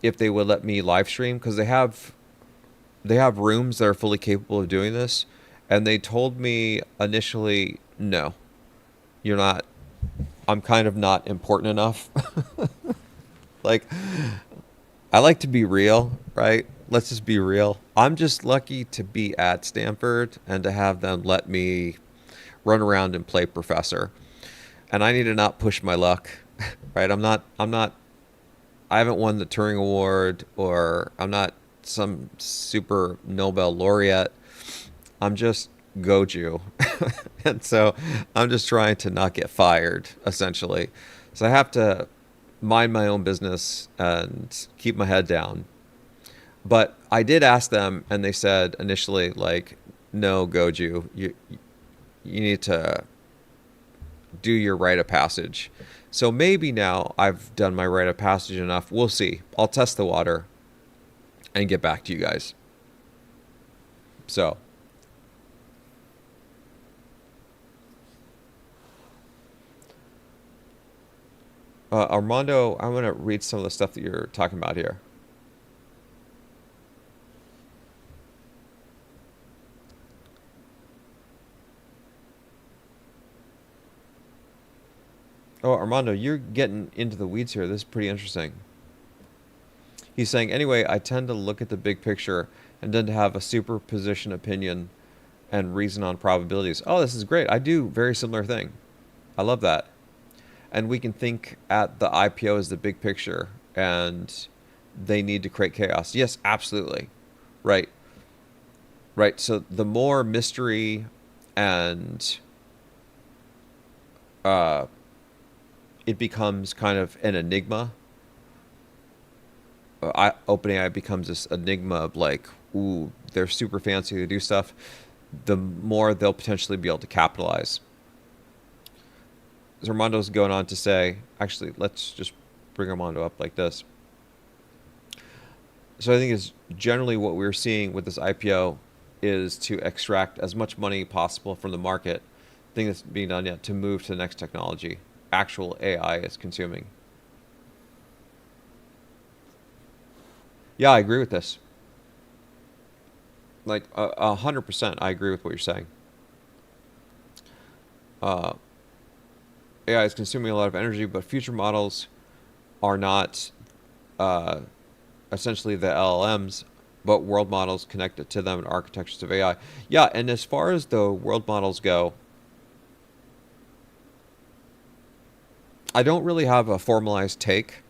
if they would let me live stream, because they have rooms that are fully capable of doing this, and they told me initially, no, you're not. I'm kind of not important enough. Like, I like to be real, right? Let's just be real. I'm just lucky to be at Stanford and to have them let me run around and play professor. And I need to not push my luck, right? I haven't won the Turing Award, or I'm not some super Nobel laureate. I'm just Goju. And so I'm just trying to not get fired, essentially. So I have to mind my own business and keep my head down. But I did ask them, and they said initially, like, no, Goju, you need to do your rite of passage. So maybe now I've done my rite of passage enough. We'll see. I'll test the water and get back to you guys. So, Armando, I'm going to read some of the stuff that you're talking about here. Oh, Armando, you're getting into the weeds here. This is pretty interesting. He's saying, anyway, I tend to look at the big picture and tend to have a superposition opinion and reason on probabilities. Oh, this is great. I do very similar thing. I love that. And we can think at the IPO as the big picture, and they need to create chaos. Yes, absolutely. Right. Right. So the more mystery and it becomes kind of an enigma. OpenAI becomes this enigma of like, ooh, they're super fancy to do stuff. The more they'll potentially be able to capitalize. Armando's going on to say, actually, let's just bring Armando up like this. So I think is generally what we're seeing with this IPO is to extract as much money possible from the market, thing that's being done yet, to move to the next technology. Actual AI is consuming. Yeah, I agree with this. Like 100%, I agree with what you're saying. AI is consuming a lot of energy, but future models are not essentially the LLMs, but world models connected to them and architectures of AI. Yeah, and as far as the world models go, I don't really have a formalized take.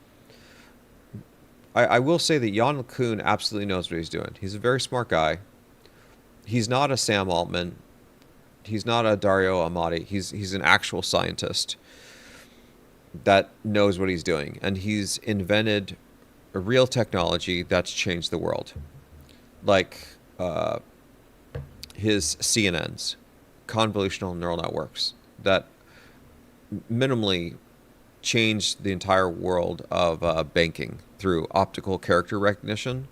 I will say that Jan LeCun absolutely knows what he's doing. He's a very smart guy. He's not a Sam Altman. He's not a Dario Amati. He's an actual scientist that knows what he's doing, and he's invented a real technology that's changed the world, like his CNNs, convolutional neural networks, that minimally changed the entire world of banking through optical character recognition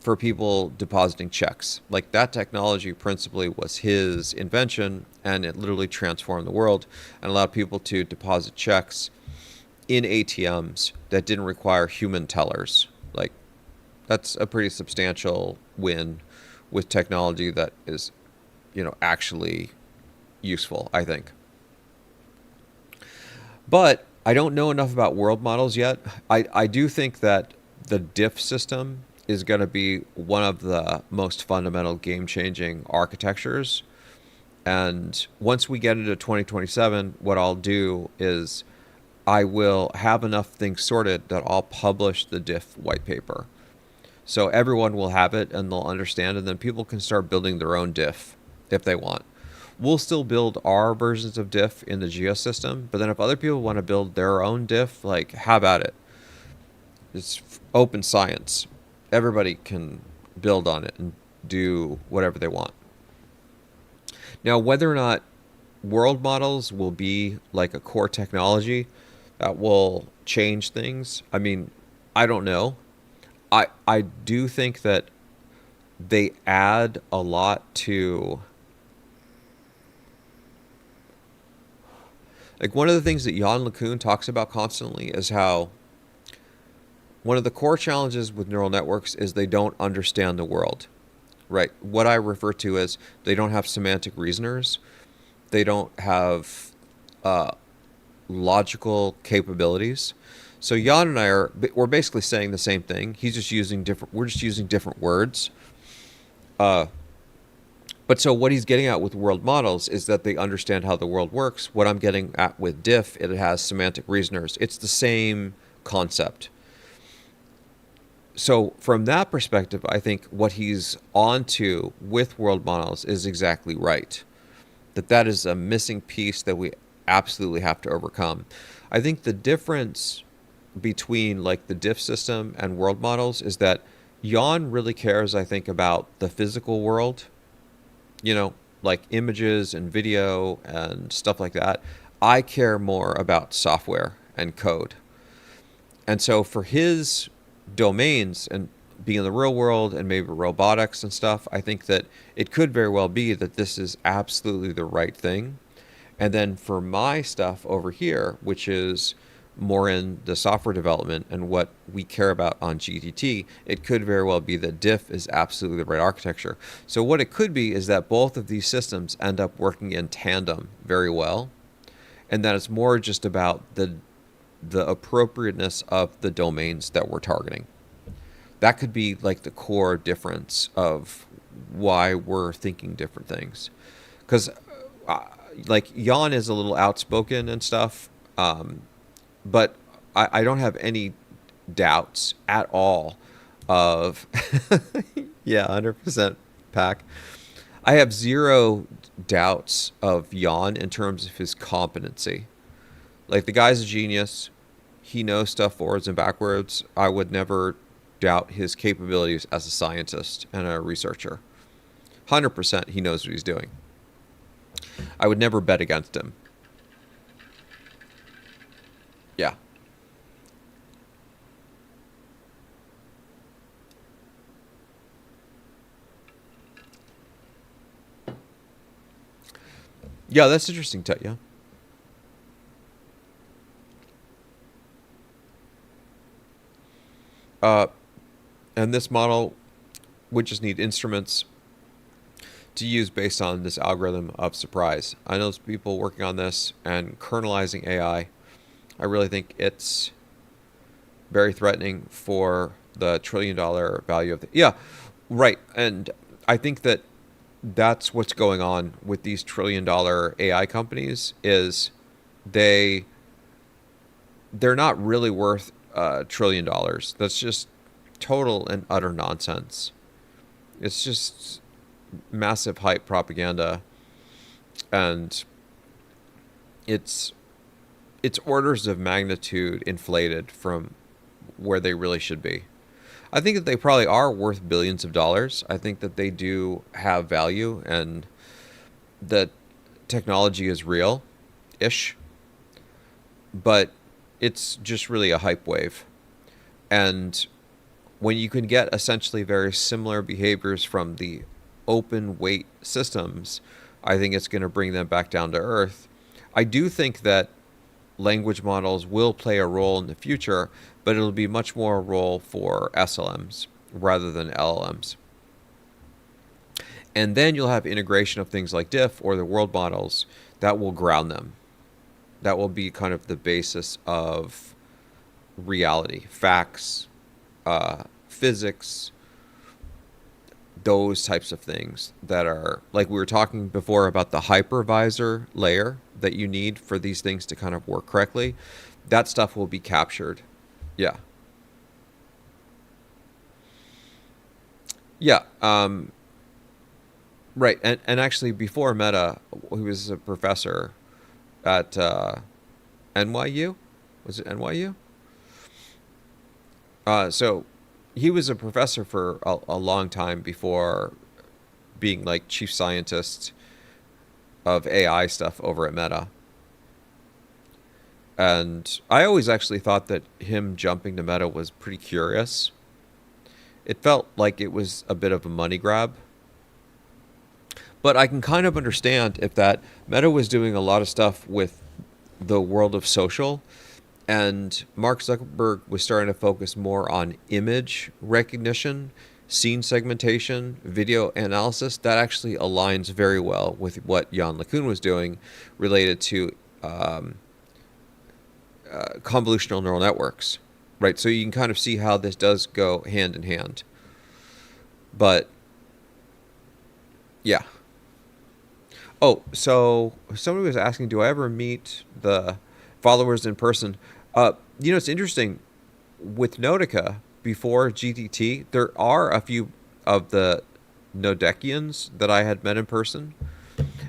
for people depositing checks. Like, that technology principally was his invention, and it literally transformed the world and allowed people to deposit checks in ATMs that didn't require human tellers. Like, that's a pretty substantial win with technology that is, actually useful, I think. But I don't know enough about world models yet. I do think that the diff system is going to be one of the most fundamental game-changing architectures. And once we get into 2027, what I'll do is I will have enough things sorted that I'll publish the diff white paper. So everyone will have it and they'll understand, and then people can start building their own diff if they want. We'll still build our versions of diff in the geosystem, but then if other people want to build their own diff, like, how about it? It's open science. Everybody can build on it and do whatever they want. Now, whether or not world models will be like a core technology that will change things, I mean, I don't know. I do think that they add a lot to, like, one of the things that Jan LeCun talks about constantly is how one of the core challenges with neural networks is they don't understand the world, right? What I refer to as they don't have semantic reasoners. They don't have logical capabilities. So Jan and we're basically saying the same thing. We're just using different words. But so what he's getting at with world models is that they understand how the world works. What I'm getting at with diff, it has semantic reasoners. It's the same concept. So from that perspective, I think what he's onto with world models is exactly right. That is a missing piece that we absolutely have to overcome. I think the difference between, like, the diff system and world models is that Jan really cares, I think, about the physical world, like images and video and stuff like that. I care more about software and code. And so for his domains and being in the real world and maybe robotics and stuff, I think that it could very well be that this is absolutely the right thing. And then for my stuff over here, which is more in the software development and what we care about on GTT, it could very well be that diff is absolutely the right architecture. So what it could be is that both of these systems end up working in tandem very well, and that it's more just about the appropriateness of the domains that we're targeting. That could be like the core difference of why we're thinking different things. Because like, Jan is a little outspoken and stuff, but I don't have any doubts at all of, yeah, 100% Pack. I have zero doubts of Jan in terms of his competency. Like, the guy's a genius. He knows stuff forwards and backwards. I would never doubt his capabilities as a scientist and a researcher. 100% he knows what he's doing. I would never bet against him. Yeah. Yeah, that's interesting, Tet, yeah. And this model would just need instruments to use based on this algorithm of surprise. I know there's people working on this and kernelizing AI. I really think it's very threatening for the $1 trillion value of the... Yeah, right. And I think that that's what's going on with these $1 trillion AI companies is they're not really worth $1 trillion. That's just total and utter nonsense. It's just massive hype propaganda, and it's orders of magnitude inflated from where they really should be. I think that they probably are worth billions of dollars. I think that they do have value, and that technology is real-ish, but it's just really a hype wave. And when you can get essentially very similar behaviors from the open weight systems, I think it's going to bring them back down to earth. I do think that language models will play a role in the future, but it'll be much more a role for SLMs rather than LLMs. And then you'll have integration of things like diff or the world models that will ground them. That will be kind of the basis of reality, facts, physics, those types of things that are, like we were talking before about the hypervisor layer that you need for these things to kind of work correctly. That stuff will be captured. Yeah. Yeah. Right. And actually before Meta, he was a professor at NYU. Was it NYU? So he was a professor for a long time before being like chief scientist of AI stuff over at Meta. And I always actually thought that him jumping to Meta was pretty curious. It felt like it was a bit of a money grab. But I can kind of understand if that Meta was doing a lot of stuff with the world of social, and Mark Zuckerberg was starting to focus more on image recognition, scene segmentation, video analysis. That actually aligns very well with what Jan LeCun was doing related to convolutional neural networks, right? So you can kind of see how this does go hand in hand. But yeah. Oh, so somebody was asking, do I ever meet the followers in person? It's interesting. With Notica, before GTT, there are a few of the Nodekians that I had met in person.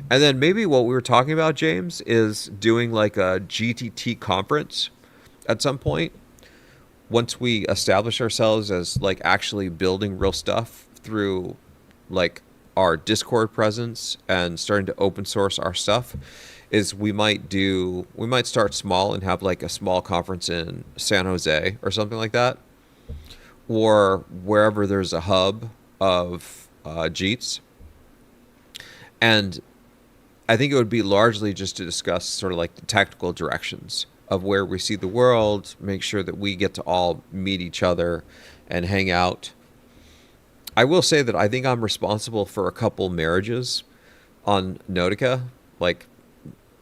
And then maybe what we were talking about, James, is doing like a GTT conference at some point. Once we establish ourselves as like actually building real stuff through like our Discord presence and starting to open source our stuff, is we might start small and have like a small conference in San Jose or something like that, or wherever there's a hub of Jeets. And I think it would be largely just to discuss sort of like the technical directions of where we see the world, make sure that we get to all meet each other and hang out. I will say that I think I'm responsible for a couple marriages on Notica. Like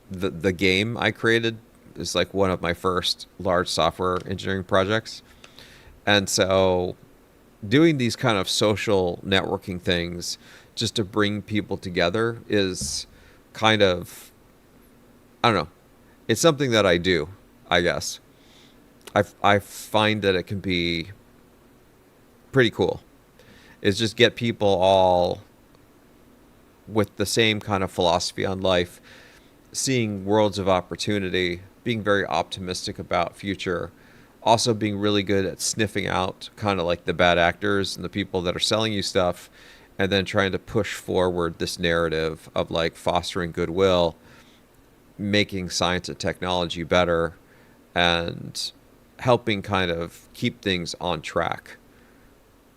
the game I created is like one of my first large software engineering projects. And so doing these kind of social networking things just to bring people together is kind of, I don't know, it's something that I do, I guess. I find that it can be pretty cool. Is just get people all with the same kind of philosophy on life, seeing worlds of opportunity, being very optimistic about future, also being really good at sniffing out kind of like the bad actors and the people that are selling you stuff, and then trying to push forward this narrative of like fostering goodwill, making science and technology better, and helping kind of keep things on track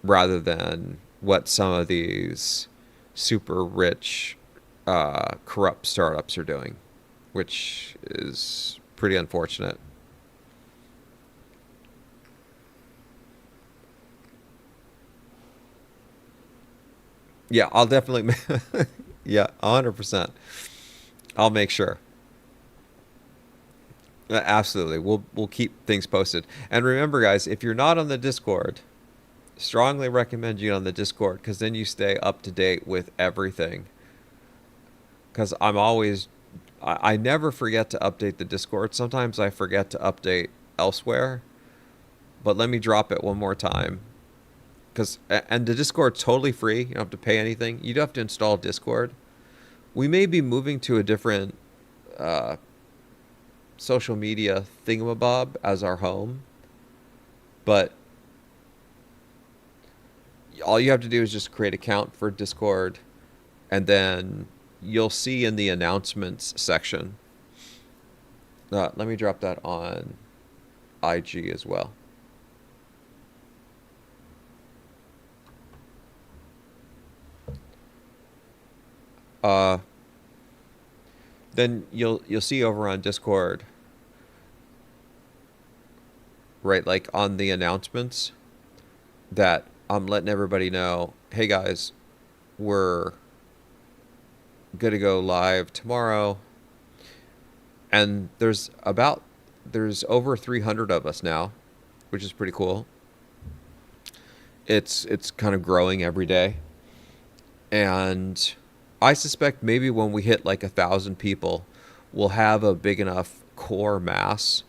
rather than what some of these super rich, corrupt startups are doing, which is pretty unfortunate. Yeah, I'll definitely, yeah, 100%. I'll make sure. Absolutely. We'll keep things posted. And remember, guys, if you're not on the Discord, strongly recommend you on the Discord, because then you stay up to date with everything. Because I never forget to update the Discord. Sometimes I forget to update elsewhere. But let me drop it one more time. and the Discord's totally free. You don't have to pay anything. You don't have to install Discord. We may be moving to a different social media thingamabob as our home, but all you have to do is just create an account for Discord, and then you'll see in the announcements section. Let me drop that on IG as well. Then you'll see over on Discord, right, like on the announcements, that I'm letting everybody know, hey guys, we're gonna go live tomorrow, and there's over 300 of us now, which is pretty cool. It's kind of growing every day, and I suspect maybe when we hit like 1,000 people, we'll have a big enough core mass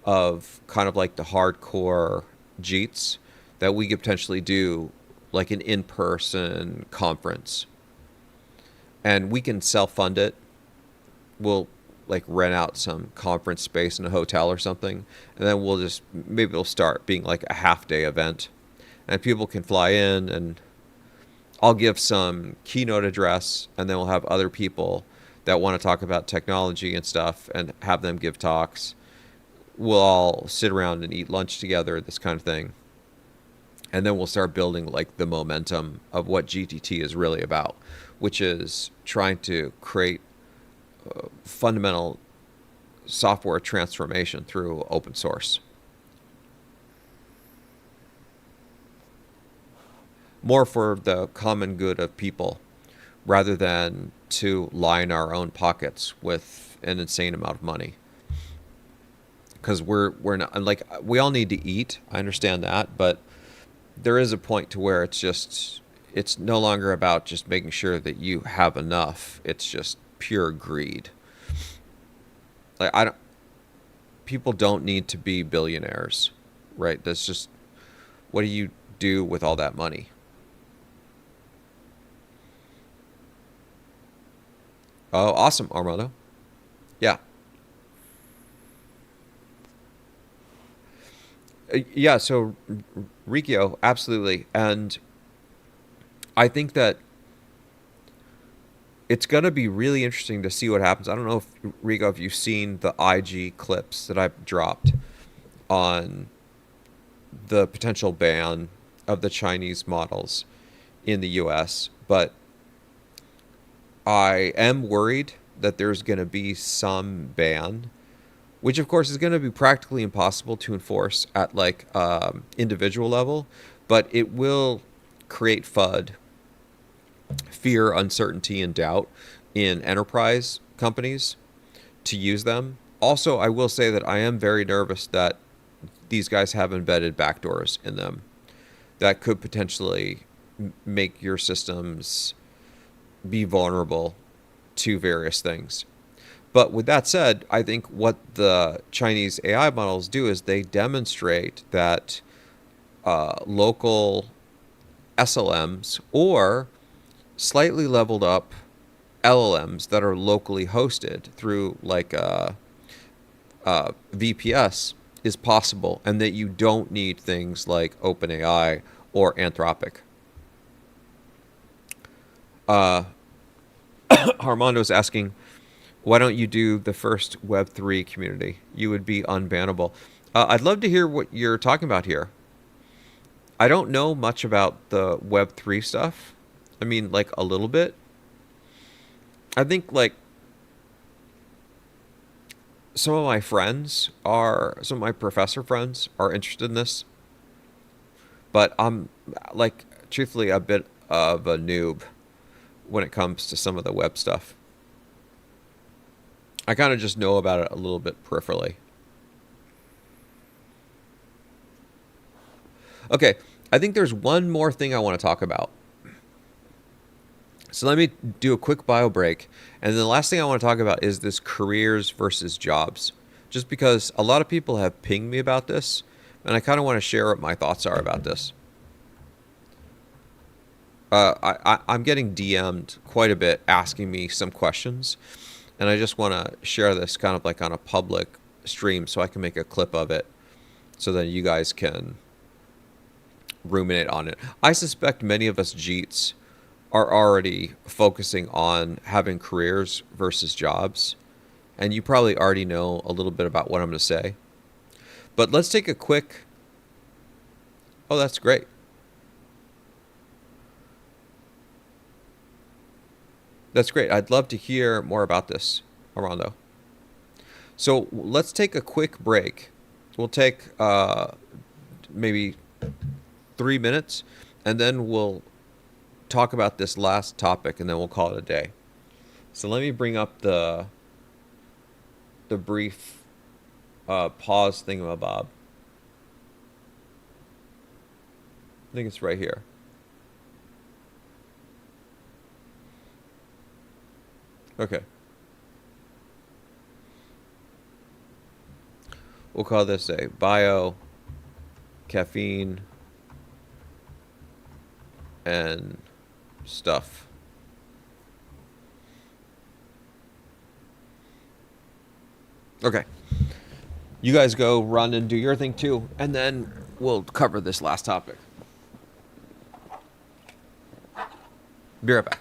of kind of like the hardcore Jeets that we could potentially do like an in-person conference. And we can self-fund it. We'll like rent out some conference space in a hotel or something, and then maybe it'll start being like a half-day event, and people can fly in, and I'll give some keynote address, and then we'll have other people that want to talk about technology and stuff and have them give talks. We'll all sit around and eat lunch together, this kind of thing. And then we'll start building like the momentum of what GTT is really about, which is trying to create fundamental software transformation through open source. More for the common good of people, rather than to line our own pockets with an insane amount of money. Because we're not, like, we all need to eat. I understand that, but there is a point to where it's no longer about just making sure that you have enough. It's just pure greed. Like, people don't need to be billionaires, right? That's just, what do you do with all that money? Oh, awesome, Armando. Yeah. Yeah, so Rikio, absolutely. And I think that it's going to be really interesting to see what happens. I don't know if, Rico, if you've seen the IG clips that I've dropped on the potential ban of the Chinese models in the US, but I am worried that there's going to be some ban, which of course is going to be practically impossible to enforce at like individual level, but it will create FUD, fear, uncertainty, and doubt in enterprise companies to use them. Also, I will say that I am very nervous that these guys have embedded backdoors in them that could potentially make your systems be vulnerable to various things. But with that said, I think what the Chinese AI models do is they demonstrate that local SLMs or slightly leveled up LLMs that are locally hosted through like VPS is possible, and that you don't need things like OpenAI or Anthropic. Armando's asking, why don't you do the first Web3 community? You would be unbannable. I'd love to hear what you're talking about here. I don't know much about the Web3 stuff. I mean, like a little bit. I think like some of my professor friends are interested in this. But I'm like, truthfully, a bit of a noob when it comes to some of the web stuff. I kind of just know about it a little bit peripherally. Okay, I think there's one more thing I want to talk about. So let me do a quick bio break. And then the last thing I want to talk about is this careers versus jobs. Just because a lot of people have pinged me about this, and I kind of want to share what my thoughts are about this. I'm getting DM'd quite a bit asking me some questions, and I just want to share this kind of like on a public stream so I can make a clip of it so that you guys can ruminate on it. I suspect many of us Jeets are already focusing on having careers versus jobs, and you probably already know a little bit about what I'm going to say. But let's take a quick... Oh, that's great. That's great. I'd love to hear more about this, Armando. So let's take a quick break. We'll take maybe 3 minutes, and then we'll talk about this last topic, and then we'll call it a day. So let me bring up the brief pause thingamabob. I think it's right here. Okay. We'll call this a bio, caffeine, and stuff. Okay. You guys go run and do your thing too, and then we'll cover this last topic. Be right back.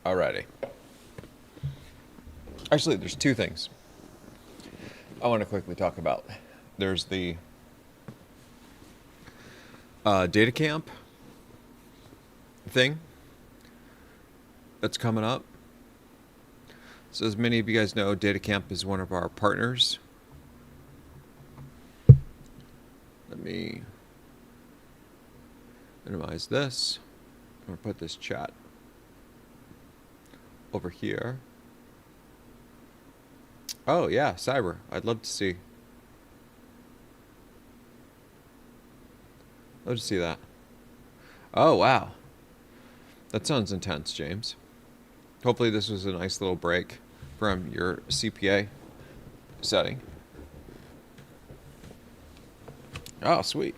Alrighty. Actually, there's two things I want to quickly talk about. There's the data camp thing that's coming up. So as many of you guys know, Data Camp is one of our partners. Let me minimize this. I'm going to put this chat over here. Oh yeah, Cyber. I'd love to see. Love to see that. Oh wow. That sounds intense, James. Hopefully this was a nice little break from your CPA setting. Oh, sweet.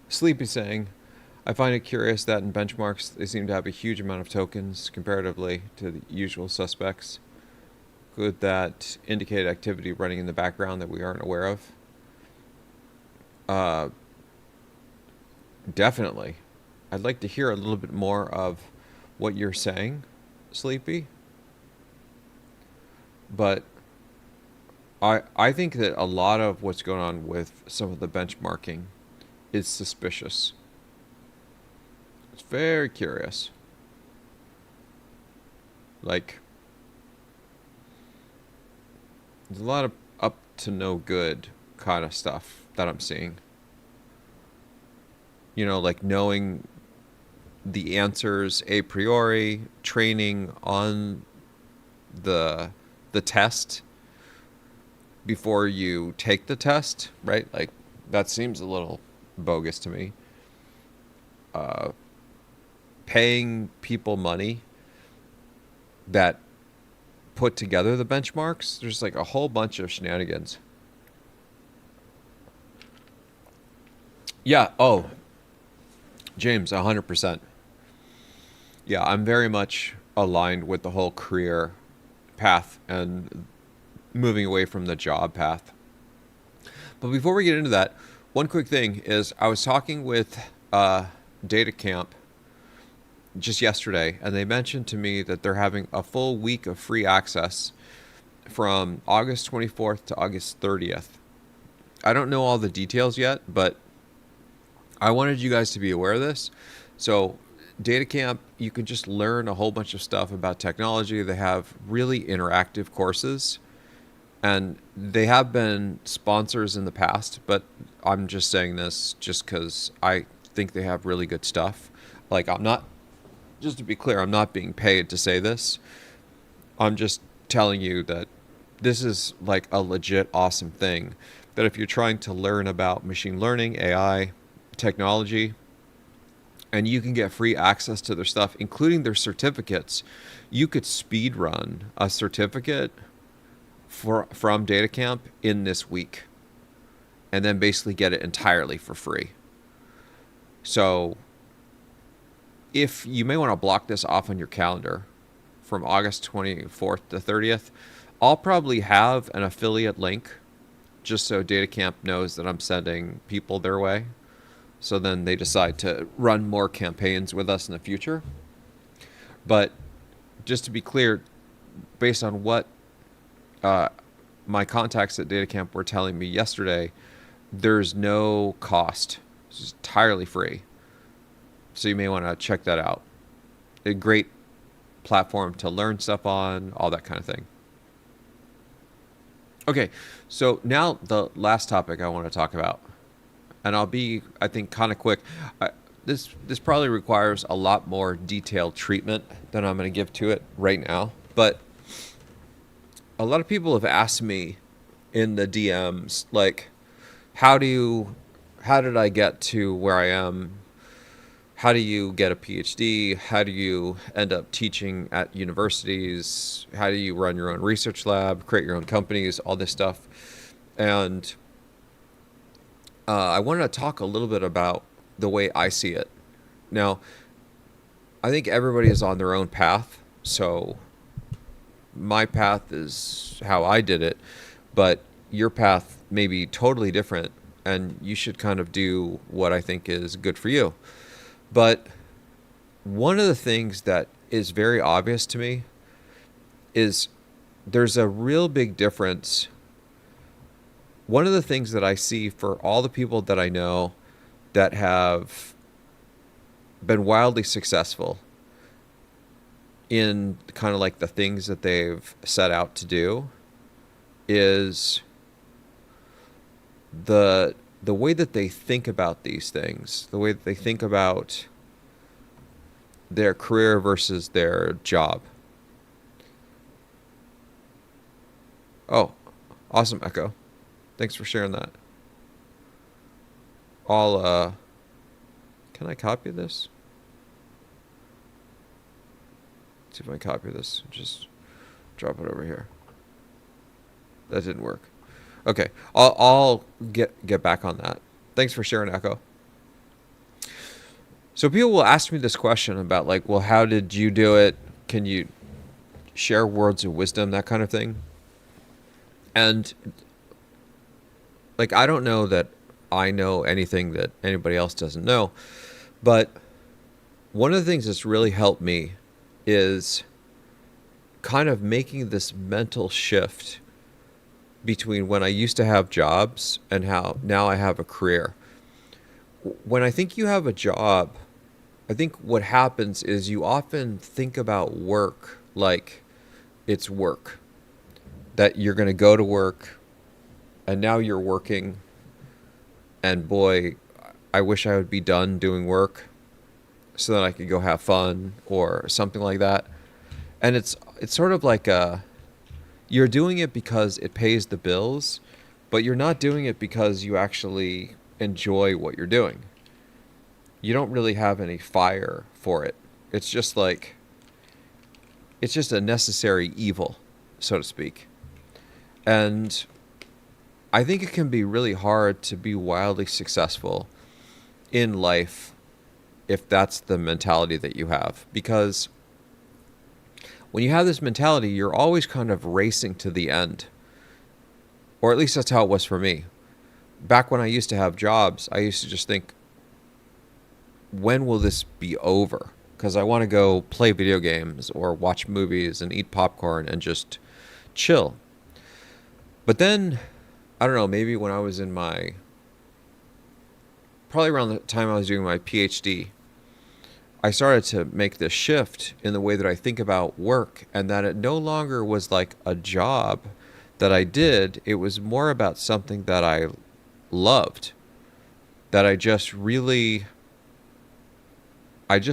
Sleepy saying, I find it curious that in benchmarks they seem to have a huge amount of tokens comparatively to the usual suspects. Could that indicate activity running in the background that we aren't aware of? Definitely. I'd like to hear a little bit more of what you're saying, Sleepy. But I think that a lot of what's going on with some of the benchmarking is suspicious. It's very curious. Like, there's a lot of up to no good kind of stuff that I'm seeing. You know, like knowing the answers a priori, training on the test before you take the test, right? Like that seems a little bogus to me. Paying people money that put together the benchmarks, there's like a whole bunch of shenanigans. Yeah, oh, James, 100%. Yeah, I'm very much aligned with the whole career path and moving away from the job path. But before we get into that, one quick thing is I was talking with Data Camp just yesterday, and they mentioned to me that they're having a full week of free access from August 24th to August 30th. I don't know all the details yet, but I wanted you guys to be aware of this. So Data Camp, you can just learn a whole bunch of stuff about technology. They have really interactive courses, and they have been sponsors in the past, but I'm just saying this just because I think they have really good stuff. Like, I'm not, just to be clear, I'm not being paid to say this. I'm just telling you that this is like a legit awesome thing, that if you're trying to learn about machine learning, AI, technology, and you can get free access to their stuff, including their certificates. You could speed run a certificate from Data Camp in this week, and then basically get it entirely for free. So if you may want to block this off on your calendar from August 24th to 30th, I'll probably have an affiliate link just so Data Camp knows that I'm sending people their way. So then they decide to run more campaigns with us in the future. But just to be clear, based on what my contacts at Data Camp were telling me yesterday, there's no cost. It's entirely free. So you may want to check that out. A great platform to learn stuff on, all that kind of thing. Okay, so now the last topic I want to talk about. And I'll be, I think, kind of quick. This probably requires a lot more detailed treatment than I'm going to give to it right now. But a lot of people have asked me in the DMs, like, how did I get to where I am? How do you get a PhD? How do you end up teaching at universities? How do you run your own research lab, create your own companies, all this stuff? And I wanted to talk a little bit about the way I see it. Now, I think everybody is on their own path. So my path is how I did it, but your path may be totally different, and you should kind of do what I think is good for you. But one of the things that is very obvious to me is there's a real big difference. One of the things that I see for all the people that I know that have been wildly successful in kind of like the things that they've set out to do is the way that they think about these things, the way that they think about their career versus their job. Oh, awesome, Echo. Thanks for sharing that. Can I copy this? Let's see if I can copy this. Just drop it over here. That didn't work. Okay, I'll get back on that. Thanks for sharing, Echo. So people will ask me this question about like, well, how did you do it? Can you share words of wisdom, that kind of thing? And like, I don't know that I know anything that anybody else doesn't know, but one of the things that's really helped me is kind of making this mental shift between when I used to have jobs and how now I have a career. When I think you have a job, I think what happens is you often think about work like it's work. That you're going to go to work and now you're working and boy, I wish I would be done doing work so that I could go have fun or something like that. And it's sort of like you're doing it because it pays the bills, but you're not doing it because you actually enjoy what you're doing. You don't really have any fire for it. It's just like, it's just a necessary evil, so to speak. And I think it can be really hard to be wildly successful in life if that's the mentality that you have. Because when you have this mentality, you're always kind of racing to the end. Or at least that's how it was for me. Back when I used to have jobs, I used to just think, when will this be over? Because I want to go play video games or watch movies and eat popcorn and just chill. But then, I don't know, maybe when I was in probably around the time I was doing my PhD, I started to make this shift in the way that I think about work, and that it no longer was like a job that I did. It was more about something that I loved, that I just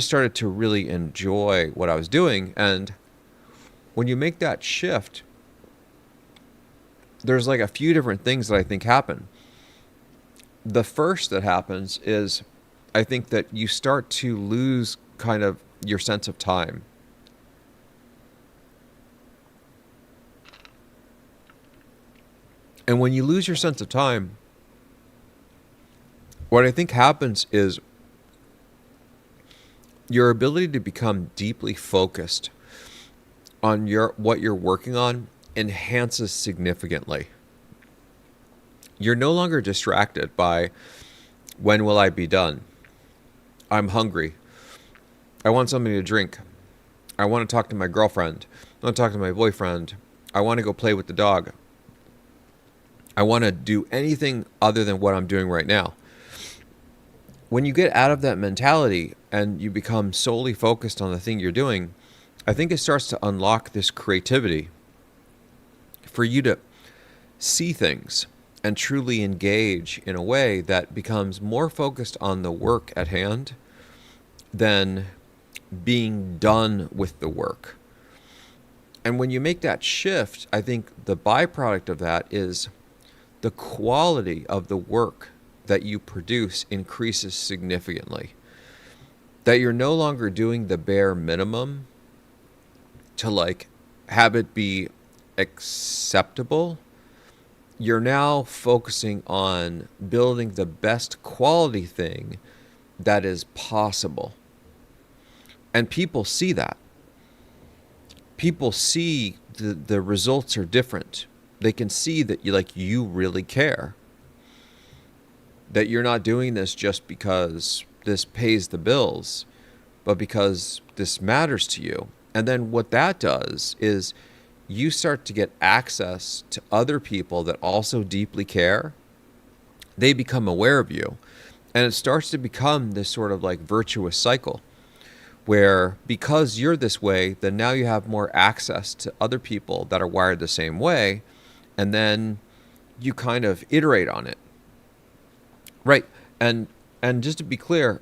started to really enjoy what I was doing. And when you make that shift, there's like a few different things that I think happen. The first that happens is I think that you start to lose kind of your sense of time. And when you lose your sense of time, what I think happens is your ability to become deeply focused on what you're working on enhances significantly. You're no longer distracted by, when will I be done? I'm hungry. I want something to drink. I want to talk to my girlfriend. I want to talk to my boyfriend. I want to go play with the dog. I want to do anything other than what I'm doing right now. When you get out of that mentality and you become solely focused on the thing you're doing, I think it starts to unlock this creativity for you to see things and truly engage in a way that becomes more focused on the work at hand than being done with the work. And when you make that shift, I think the byproduct of that is the quality of the work that you produce increases significantly. That you're no longer doing the bare minimum to like have it be acceptable. You're now focusing on building the best quality thing that is possible. And people see that. People see the results are different. They can see that you really care. That you're not doing this just because this pays the bills, but because this matters to you. And then what that does is you start to get access to other people that also deeply care. They become aware of you. And it starts to become this sort of like virtuous cycle where because you're this way, then now you have more access to other people that are wired the same way. And then you kind of iterate on it. Right. And just to be clear,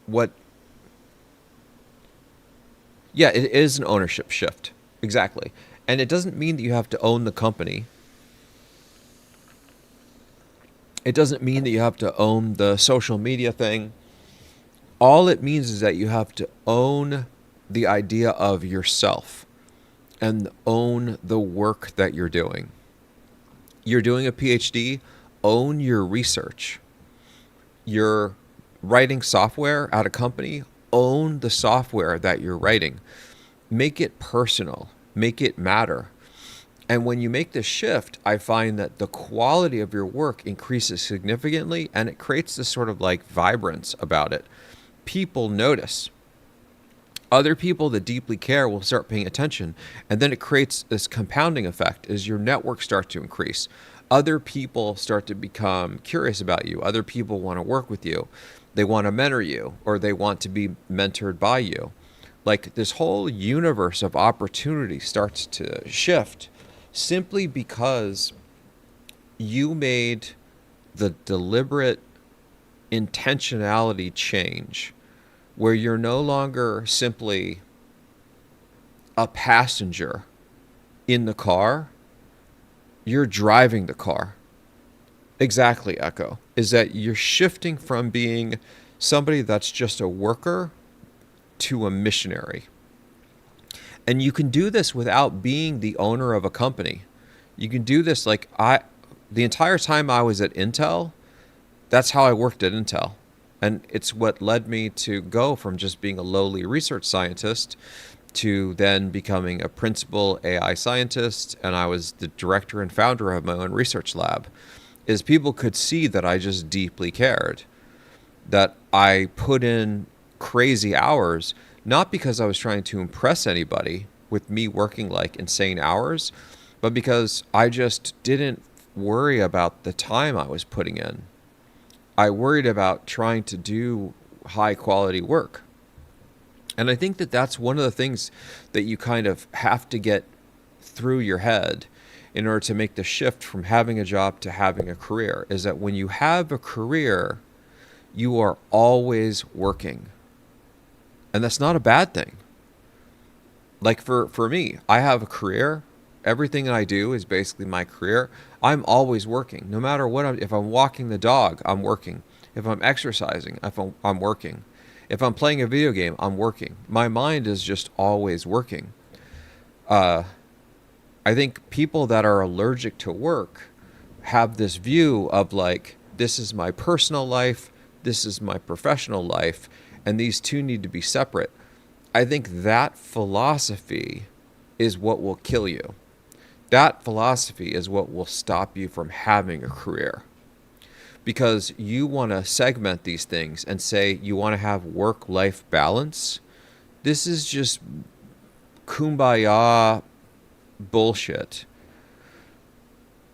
what yeah, it is an ownership shift. Exactly. And it doesn't mean that you have to own the company. It doesn't mean that you have to own the social media thing. All it means is that you have to own the idea of yourself and own the work that you're doing. You're doing a PhD, own your research. You're writing software at a company, own the software that you're writing. Make it personal, make it matter. And when you make this shift, I find that the quality of your work increases significantly and it creates this sort of like vibrance about it. People notice. Other people that deeply care will start paying attention. And then it creates this compounding effect as your network starts to increase. Other people start to become curious about you. Other people want to work with you. They want to mentor you or they want to be mentored by you. Like this whole universe of opportunity starts to shift simply because you made the deliberate intentionality change where you're no longer simply a passenger in the car, you're driving the car. Exactly, Echo, is that you're shifting from being somebody that's just a worker to a missionary. And you can do this without being the owner of a company. You can do this like the entire time I was at Intel, that's how I worked at Intel. And it's what led me to go from just being a lowly research scientist to then becoming a principal AI scientist. And I was the director and founder of my own research lab. Is people could see that I just deeply cared, that I put in crazy hours, not because I was trying to impress anybody with me working like insane hours, but because I just didn't worry about the time I was putting in. I worried about trying to do high quality work. And I think that that's one of the things that you kind of have to get through your head in order to make the shift from having a job to having a career, is that when you have a career, you are always working. And that's not a bad thing. Like for me, I have a career. Everything I do is basically my career. I'm always working. No matter what, if I'm walking the dog, I'm working. If I'm exercising, I'm working. If I'm playing a video game, I'm working. My mind is just always working. I think people that are allergic to work have this view of like, this is my personal life, this is my professional life, and these two need to be separate. I think that philosophy is what will kill you. That philosophy is what will stop you from having a career. Because you want to segment these things and say you want to have work-life balance. This is just kumbaya bullshit.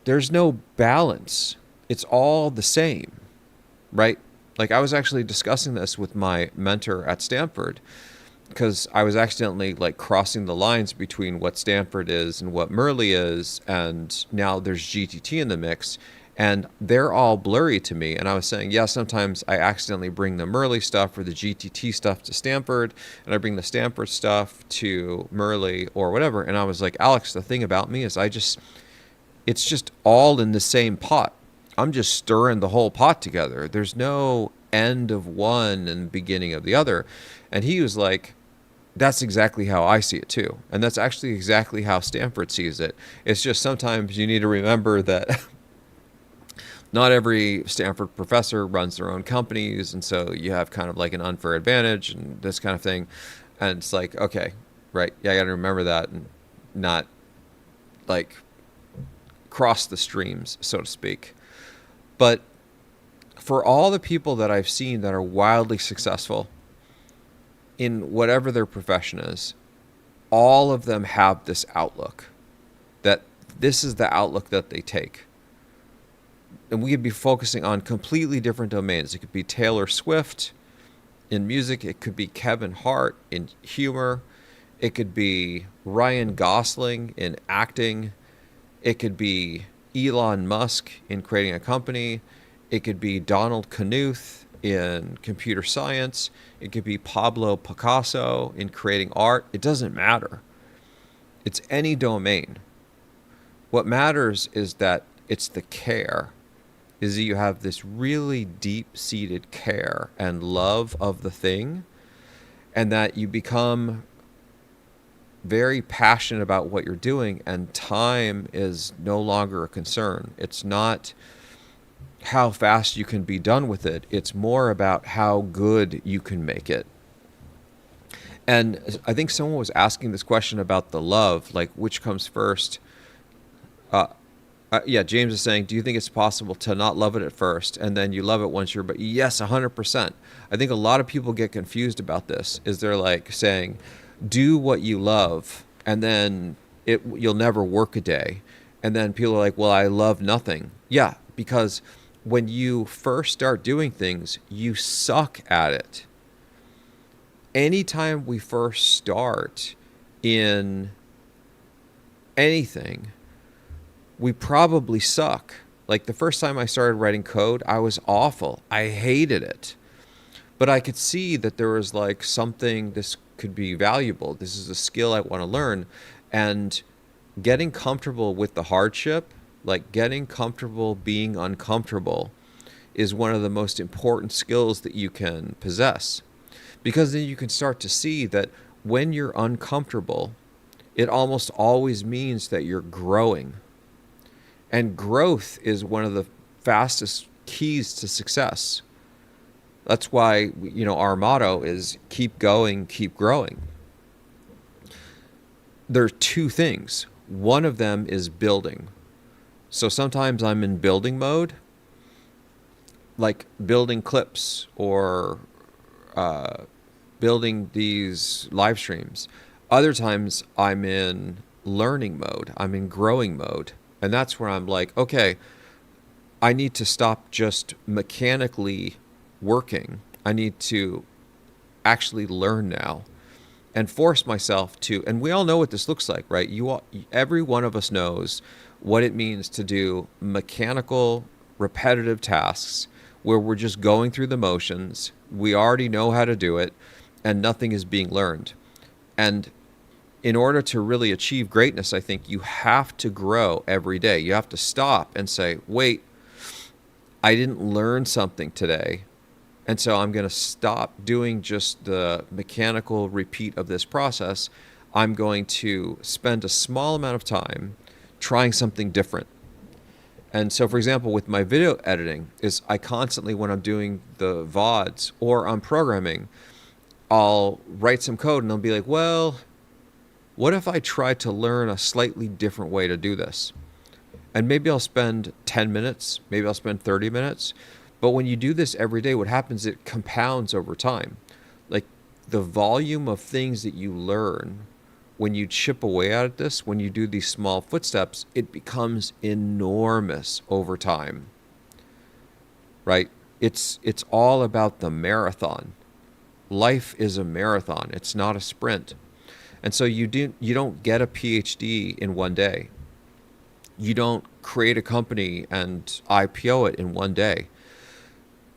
There's no balance. It's all the same, right? Like I was actually discussing this with my mentor at Stanford because I was accidentally like crossing the lines between what Stanford is and what Merle is, and now there's GTT in the mix, and they're all blurry to me. And I was saying, yeah, sometimes I accidentally bring the Merle stuff or the GTT stuff to Stanford, and I bring the Stanford stuff to Merle or whatever. And I was like, Alex, the thing about me is it's just all in the same pot. I'm just stirring the whole pot together. There's no end of one and beginning of the other. And he was like, that's exactly how I see it too. And that's actually exactly how Stanford sees it. It's just sometimes you need to remember that not every Stanford professor runs their own companies. And so you have kind of like an unfair advantage and this kind of thing. And it's like, okay, right. Yeah, I got to remember that and not like cross the streams, so to speak. But for all the people that I've seen that are wildly successful in whatever their profession is, all of them have this outlook, that this is the outlook that they take. And we could be focusing on completely different domains. It could be Taylor Swift in music. It could be Kevin Hart in humor. It could be Ryan Gosling in acting. It could be Elon Musk in creating a company. It could be Donald Knuth in computer science. It could be Pablo Picasso in creating art. It doesn't matter. It's any domain. What matters is that it's the care, is that you have this really deep-seated care and love of the thing, and that you become very passionate about what you're doing, and time is no longer a concern. It's not how fast you can be done with it. It's more about how good you can make it. And I think someone was asking this question about the love, like which comes first. Yeah, James is saying, do you think it's possible to not love it at first and then you love it once you're, but yes, 100%. I think a lot of people get confused about this, is they're like saying, do what you love and then you'll never work a day. And then people are like, well, I love nothing. Yeah, because when you first start doing things, you suck at it. Anytime we first start in anything, we probably suck. Like the first time I started writing code, I was awful. I hated it. But I could see that there was like something, this could be valuable. This is a skill I want to learn. And getting comfortable with the hardship, like getting comfortable being uncomfortable, is one of the most important skills that you can possess. Because then you can start to see that when you're uncomfortable, it almost always means that you're growing. And growth is one of the fastest keys to success. That's why, our motto is keep going, keep growing. There are two things. One of them is building. So sometimes I'm in building mode, like building clips or building these live streams. Other times I'm in learning mode. I'm in growing mode. And that's where I'm like, okay, I need to stop just mechanically working. I need to actually learn now and force myself to, and we all know what this looks like, right? Every one of us knows what it means to do mechanical, repetitive tasks where we're just going through the motions. We already know how to do it and nothing is being learned. And in order to really achieve greatness, I think you have to grow every day. You have to stop and say, wait, I didn't learn something today. And so I'm going to stop doing just the mechanical repeat of this process. I'm going to spend a small amount of time trying something different. And so, for example, with my video editing, is I constantly, when I'm doing the VODs or I'm programming, I'll write some code and I'll be like, well, what if I try to learn a slightly different way to do this? And maybe I'll spend 10 minutes, maybe I'll spend 30 minutes. But when you do this every day, what happens, it compounds over time. Like the volume of things that you learn when you chip away at this, when you do these small footsteps, it becomes enormous over time, right? It's all about the marathon. Life is a marathon. It's not a sprint. And so you don't get a PhD in one day. You don't create a company and IPO it in one day.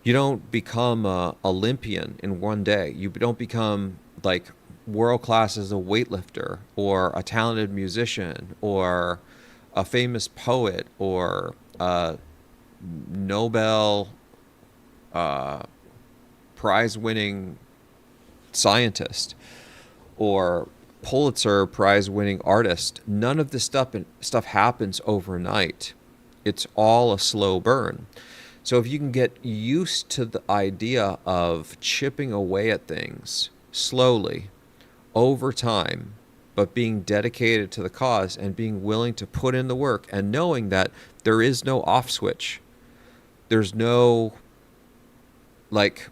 You don't become an Olympian in one day. You don't become like world class as a weightlifter or a talented musician or a famous poet or a Nobel prize winning scientist or Pulitzer prize winning artist. None of this stuff happens overnight. It's all a slow burn. So if you can get used to the idea of chipping away at things slowly over time, but being dedicated to the cause and being willing to put in the work and knowing that there is no off switch. There's no like,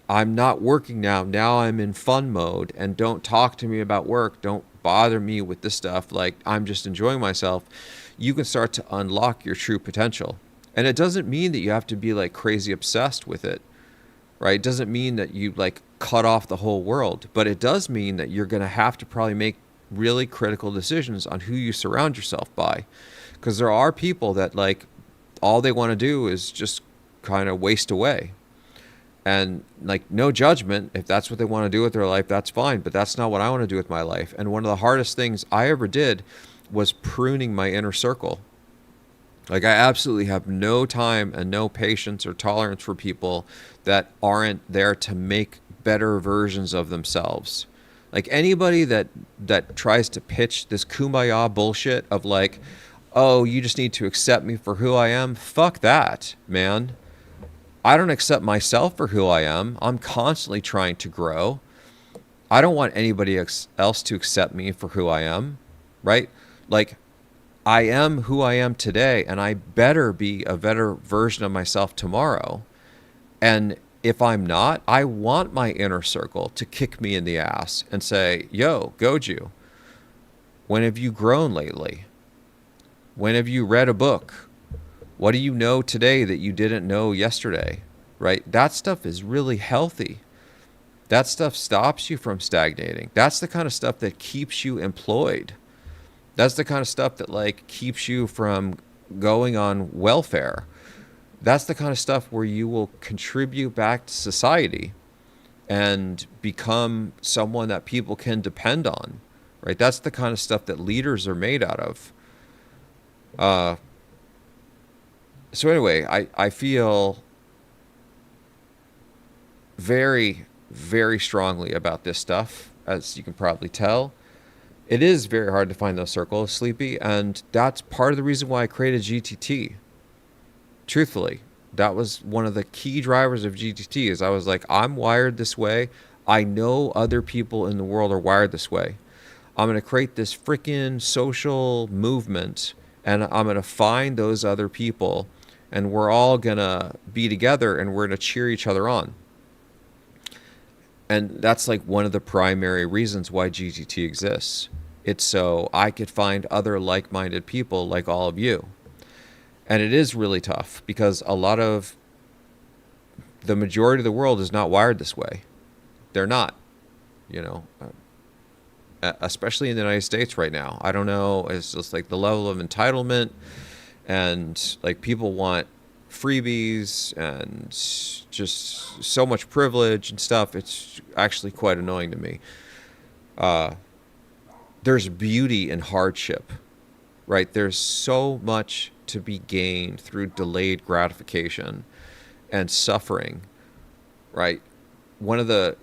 I'm not working now. Now I'm in fun mode, and don't talk to me about work. Don't bother me with this stuff. Like, I'm just enjoying myself. You can start to unlock your true potential. And it doesn't mean that you have to be like crazy obsessed with it, right? It doesn't mean that you like cut off the whole world, but it does mean that you're going to have to probably make really critical decisions on who you surround yourself by. Because there are people that like all they want to do is just kind of waste away. And like, no judgment. If that's what they want to do with their life, that's fine. But that's not what I want to do with my life. And one of the hardest things I ever did was pruning my inner circle. Like, I absolutely have no time and no patience or tolerance for people that aren't there to make better versions of themselves. Like, anybody that tries to pitch this kumbaya bullshit of like, oh, you just need to accept me for who I am. Fuck that, man. I don't accept myself for who I am. I'm constantly trying to grow. I don't want anybody else to accept me for who I am, right? Like, I am who I am today, and I better be a better version of myself tomorrow. And if I'm not, I want my inner circle to kick me in the ass and say, yo, Goju, when have you grown lately? When have you read a book? What do you know today that you didn't know yesterday? Right? That stuff is really healthy. That stuff stops you from stagnating. That's the kind of stuff that keeps you employed. That's the kind of stuff that like keeps you from going on welfare. That's the kind of stuff where you will contribute back to society and become someone that people can depend on, right? That's the kind of stuff that leaders are made out of. So anyway, I feel very, very strongly about this stuff, as you can probably tell. It is very hard to find those circles, Sleepy, and that's part of the reason why I created GTT. Truthfully, that was one of the key drivers of GTT. Is I was like, I'm wired this way. I know other people in the world are wired this way. I'm going to create this freaking social movement, and I'm going to find those other people, and we're all going to be together, and we're going to cheer each other on. And that's like one of the primary reasons why GTT exists. It's so I could find other like-minded people like all of you. And it is really tough because the majority of the world is not wired this way. They're not, especially in the United States right now. I don't know. It's just like the level of entitlement, and like people want freebies and just so much privilege and stuff. It's actually quite annoying to me. There's beauty in hardship, right? There's so much to be gained through delayed gratification and suffering, right? One of the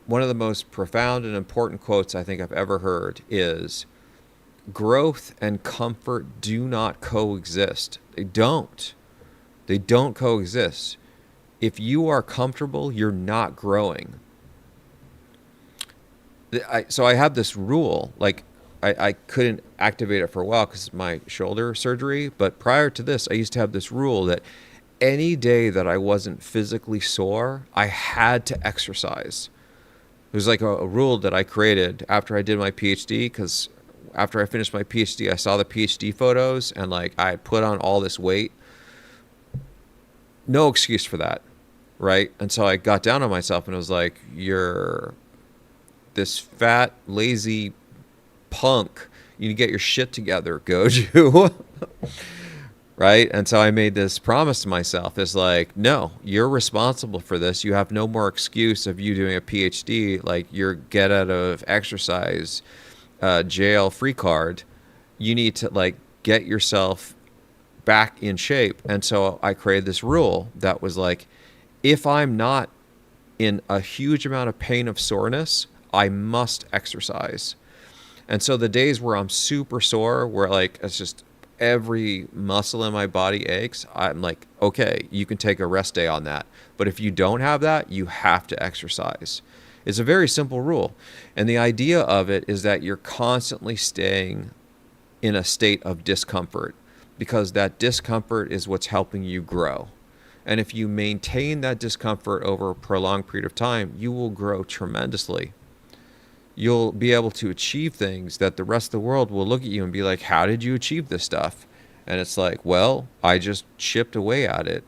most profound and important quotes I think I've ever heard is, growth and comfort do not coexist. They don't coexist. If you are comfortable, you're not growing. So I have this rule, like I couldn't activate it for a while because of my shoulder surgery. But prior to this, I used to have this rule that any day that I wasn't physically sore, I had to exercise. It was like a rule that I created after I did my PhD, because after I finished my PhD, I saw the PhD photos and like I had put on all this weight. No excuse for that, right? And so I got down on myself and I was like, you're this fat, lazy punk. You need to get your shit together, Goju. Right? And so I made this promise to myself. It's like, no, you're responsible for this. You have no more excuse of you doing a PhD, like your get out of exercise jail free card. You need to like get yourself back in shape. And so I created this rule that was like, if I'm not in a huge amount of pain of soreness, I must exercise. And so the days where I'm super sore, where like it's just every muscle in my body aches, I'm like, okay, you can take a rest day on that. But if you don't have that, you have to exercise. It's a very simple rule. And the idea of it is that you're constantly staying in a state of discomfort, because that discomfort is what's helping you grow. And if you maintain that discomfort over a prolonged period of time, you will grow tremendously. You'll be able to achieve things that the rest of the world will look at you and be like, how did you achieve this stuff? And it's like, well, I just chipped away at it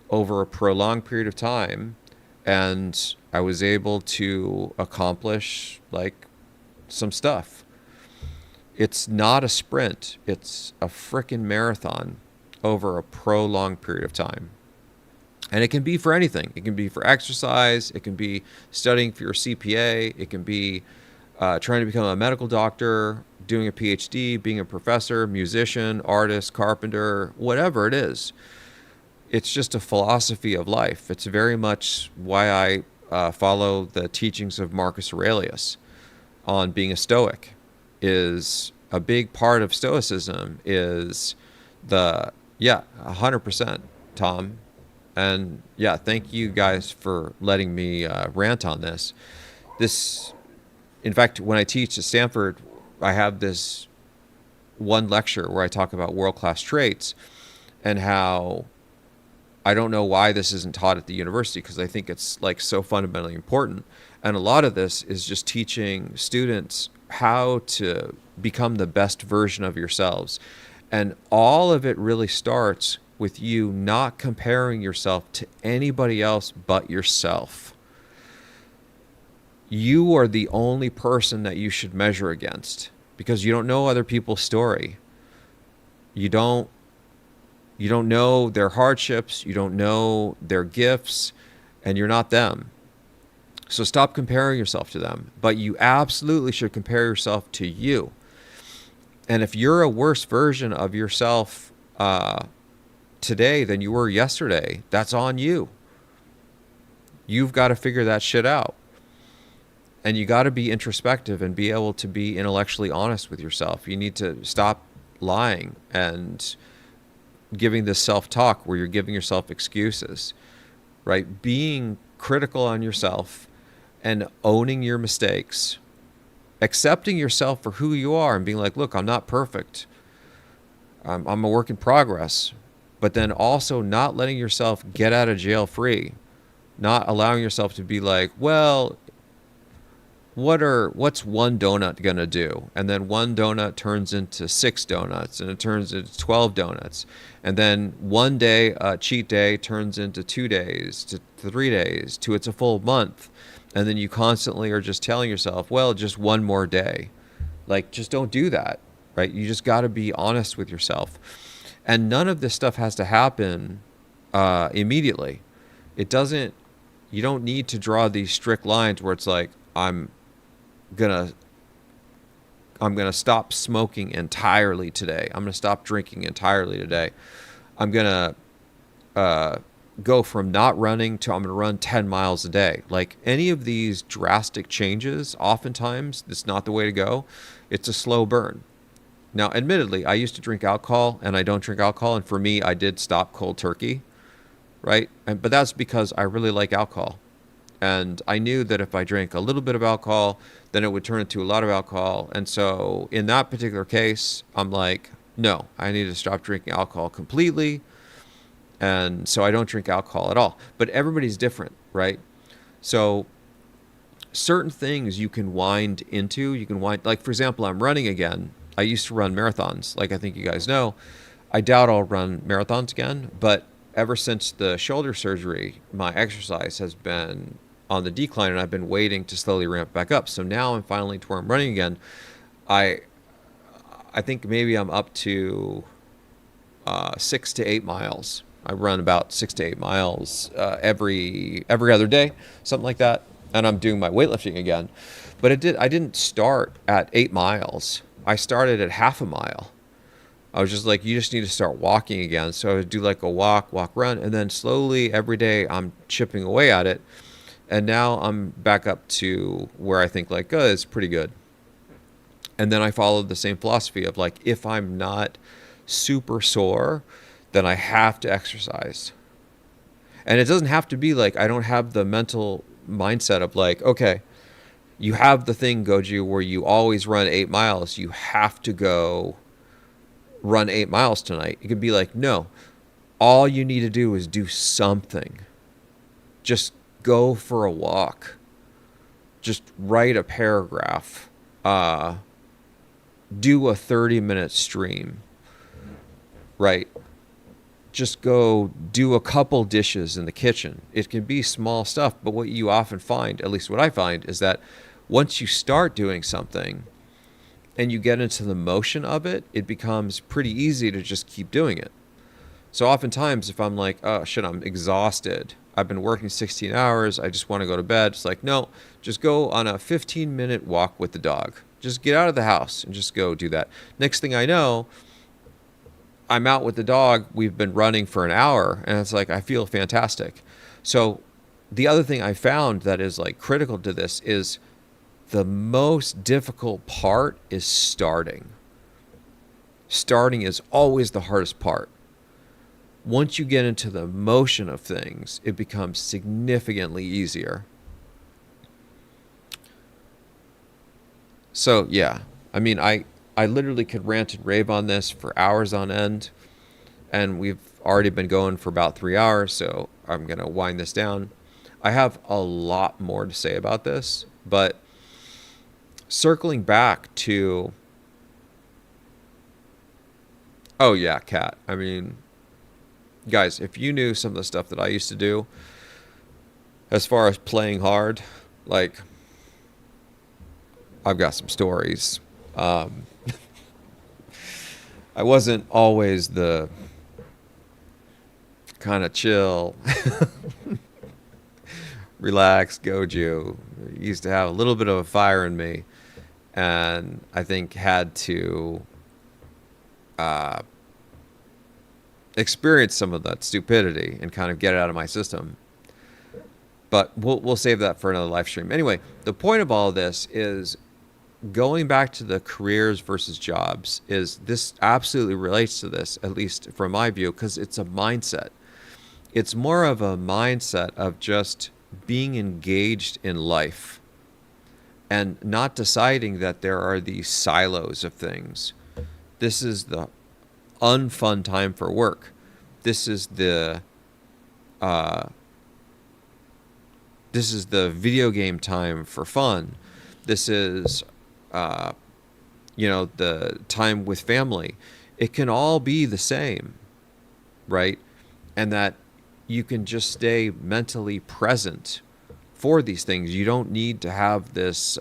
over a prolonged period of time, and I was able to accomplish like some stuff. It's not a sprint, it's a frickin' marathon over a prolonged period of time. And it can be for anything. It can be for exercise. It can be studying for your CPA. It can be trying to become a medical doctor, doing a PhD, being a professor, musician, artist, carpenter, whatever it is. It's just a philosophy of life. It's very much why I follow the teachings of Marcus Aurelius on being a Stoic. Is a big part of Stoicism is 100%, Tom. And yeah, thank you guys for letting me rant on this. In fact, when I teach at Stanford, I have this one lecture where I talk about world-class traits and how I don't know why this isn't taught at the university, because I think it's like so fundamentally important. And a lot of this is just teaching students how to become the best version of yourselves. And all of it really starts with you not comparing yourself to anybody else but yourself. You are the only person that you should measure against, because you don't know other people's story. You don't know their hardships, you don't know their gifts, and you're not them. So stop comparing yourself to them. But you absolutely should compare yourself to you. And if you're a worse version of yourself today than you were yesterday, that's on you. You've got to figure that shit out. And you got to be introspective and be able to be intellectually honest with yourself. You need to stop lying and giving this self-talk where you're giving yourself excuses, right? Being critical on yourself and owning your mistakes, accepting yourself for who you are and being like, look, I'm not perfect. I'm a work in progress. But then also not letting yourself get out of jail free, not allowing yourself to be like, well, what's one donut going to do? And then one donut turns into 6 donuts, and it turns into 12 donuts. And then one day, cheat day, turns into 2 days, to 3 days, to it's a full month. And then you constantly are just telling yourself, well, just one more day. Like, just don't do that, right? You just got to be honest with yourself. And none of this stuff has to happen immediately. You don't need to draw these strict lines where it's like, I'm gonna stop smoking entirely today. I'm gonna stop drinking entirely today. I'm gonna go from not running to I'm gonna run 10 miles a day. Like, any of these drastic changes, oftentimes it's not the way to go. It's a slow burn. Now, admittedly, I used to drink alcohol, and I don't drink alcohol. And for me, I did stop cold turkey, right? But that's because I really like alcohol. And I knew that if I drank a little bit of alcohol, then it would turn into a lot of alcohol. And so in that particular case, I'm like, no, I need to stop drinking alcohol completely. And so I don't drink alcohol at all. But everybody's different, right? So certain things you can wind into. Like, for example, I'm running again. I used to run marathons, like I think you guys know. I doubt I'll run marathons again, but ever since the shoulder surgery, my exercise has been on the decline, and I've been waiting to slowly ramp back up. So now I'm finally to where I'm running again. I think maybe I'm up to 6 to 8 miles. I run about 6 to 8 miles every other day, something like that. And I'm doing my weightlifting again. But I didn't start at 8 miles. I started at half a mile. I was just like, you just need to start walking again. So I would do like a walk, run. And then slowly every day I'm chipping away at it. And now I'm back up to where I think like, oh, it's pretty good. And then I followed the same philosophy of like, if I'm not super sore, then I have to exercise. And it doesn't have to be like, I don't have the mental mindset of like, okay, you have the thing, Goju, where you always run 8 miles. You have to go run 8 miles tonight. It could be like, no, all you need to do is do something. Just go for a walk. Just write a paragraph. Do a 30-minute stream, right? Just go do a couple dishes in the kitchen. It can be small stuff, but what you often find, at least what I find, is that once you start doing something and you get into the motion of it, it becomes pretty easy to just keep doing it. So oftentimes if I'm like, oh shit, I'm exhausted, I've been working 16 hours, I just want to go to bed, it's like, no, just go on a 15-minute walk with the dog. Just get out of the house and just go do that. Next thing I know, I'm out with the dog, we've been running for an hour, and it's like, I feel fantastic. So the other thing I found that is like critical to this is the most difficult part is starting. Starting is always the hardest part. Once you get into the motion of things, it becomes significantly easier. So yeah, I mean, I literally could rant and rave on this for hours on end, and we've already been going for about 3 hours, so I'm going to wind this down. I have a lot more to say about this, but circling back to, oh yeah, Kat, I mean, guys, if you knew some of the stuff that I used to do as far as playing hard, like, I've got some stories. I wasn't always the kind of chill, relaxed Goju. Used to have a little bit of a fire in me, and I think had to experience some of that stupidity and kind of get it out of my system. But we'll save that for another live stream. Anyway, the point of all of this is going back to the careers versus jobs. Is this absolutely relates to this, at least from my view, because it's a mindset. It's more of a mindset of just being engaged in life and not deciding that there are these silos of things. This is the unfun time for work. This is the video game time for fun. This is the time with family. It can all be the same, right? And that you can just stay mentally present for these things. You don't need to have this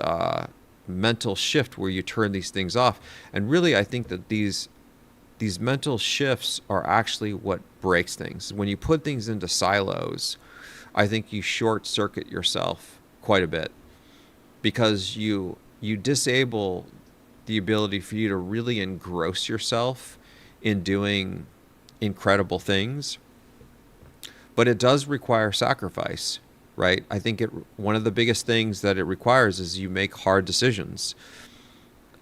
mental shift where you turn these things off. And really, I think that these mental shifts are actually what breaks things. When you put things into silos, I think you short circuit yourself quite a bit, because you disable the ability for you to really engross yourself in doing incredible things. But it does require sacrifice, right? I think one of the biggest things that it requires is you make hard decisions.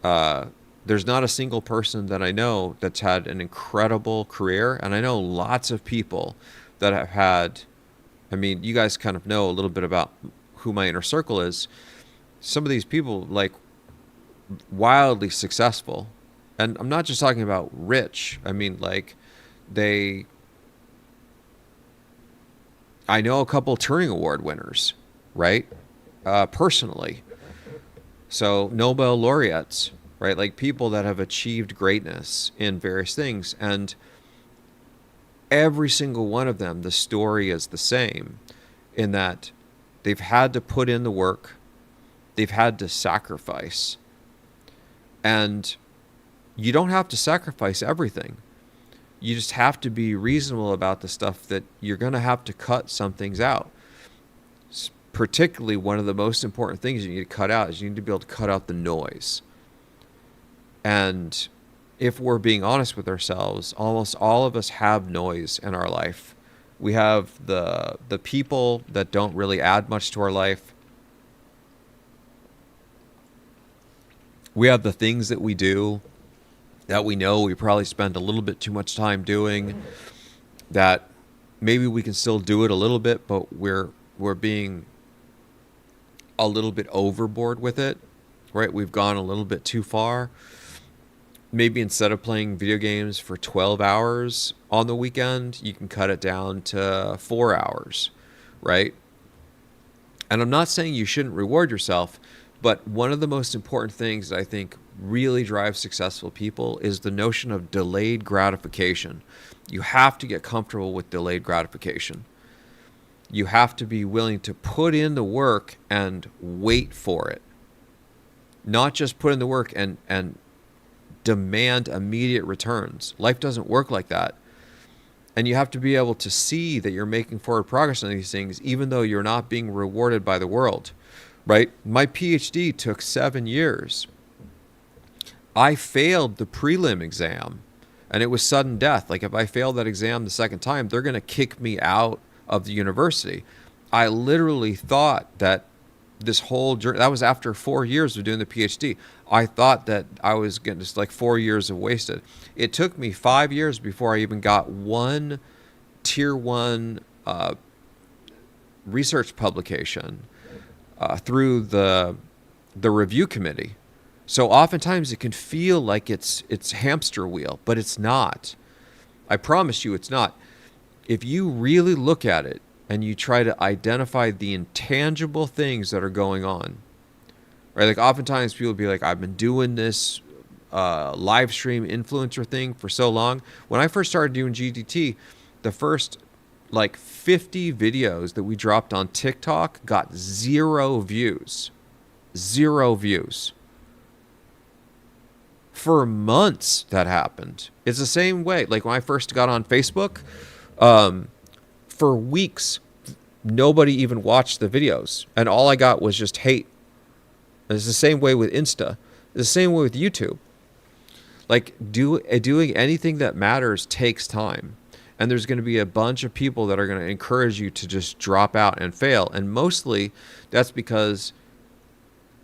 There's not a single person that I know that's had an incredible career, and I know lots of people that have had, I mean, you guys kind of know a little bit about who my inner circle is. Some of these people, like, wildly successful. And I'm not just talking about rich. I mean, like, I know a couple Turing Award winners, right? Personally. So Nobel laureates, right? Like, people that have achieved greatness in various things. And every single one of them, the story is the same, in that they've had to put in the work, they've had to sacrifice. And you don't have to sacrifice everything. You just have to be reasonable about the stuff that you're going to have to cut some things out. Particularly, one of the most important things you need to cut out is you need to be able to cut out the noise. And if we're being honest with ourselves, almost all of us have noise in our life. We have the people that don't really add much to our life. We have the things that we do that we know we probably spend a little bit too much time doing, that maybe we can still do it a little bit, but we're being a little bit overboard with it, right? We've gone a little bit too far. maybe instead of playing video games for 12 hours on the weekend, you can cut it down to 4 hours, right? And I'm not saying you shouldn't reward yourself, but one of the most important things that I think really drives successful people is the notion of delayed gratification. You have to get comfortable with delayed gratification. You have to be willing to put in the work and wait for it. Not just put in the work and demand immediate returns. Life doesn't work like that. And you have to be able to see that you're making forward progress on these things, even though you're not being rewarded by the world, right? My PhD took 7 years. I failed the prelim exam, and it was sudden death. Like, if I failed that exam the second time, they're going to kick me out of the university. I literally thought that this whole journey, that was after 4 years of doing the PhD. I thought that I was getting just like 4 years of wasted. It took me 5 years before I even got one tier one research publication through the review committee. So oftentimes it can feel like it's hamster wheel, but it's not. I promise you it's not. If you really look at it and you try to identify the intangible things that are going on, right? Like, oftentimes people be like, I've been doing this live stream influencer thing for so long. When I first started doing GDT, the first like 50 videos that we dropped on TikTok got 0 views. 0 views. For months that happened. It's the same way. Like, when I first got on Facebook, for weeks, nobody even watched the videos. And all I got was just hate. It's the same way with Insta. It's the same way with YouTube. Like, doing anything that matters takes time. And there's going to be a bunch of people that are going to encourage you to just drop out and fail. And mostly that's because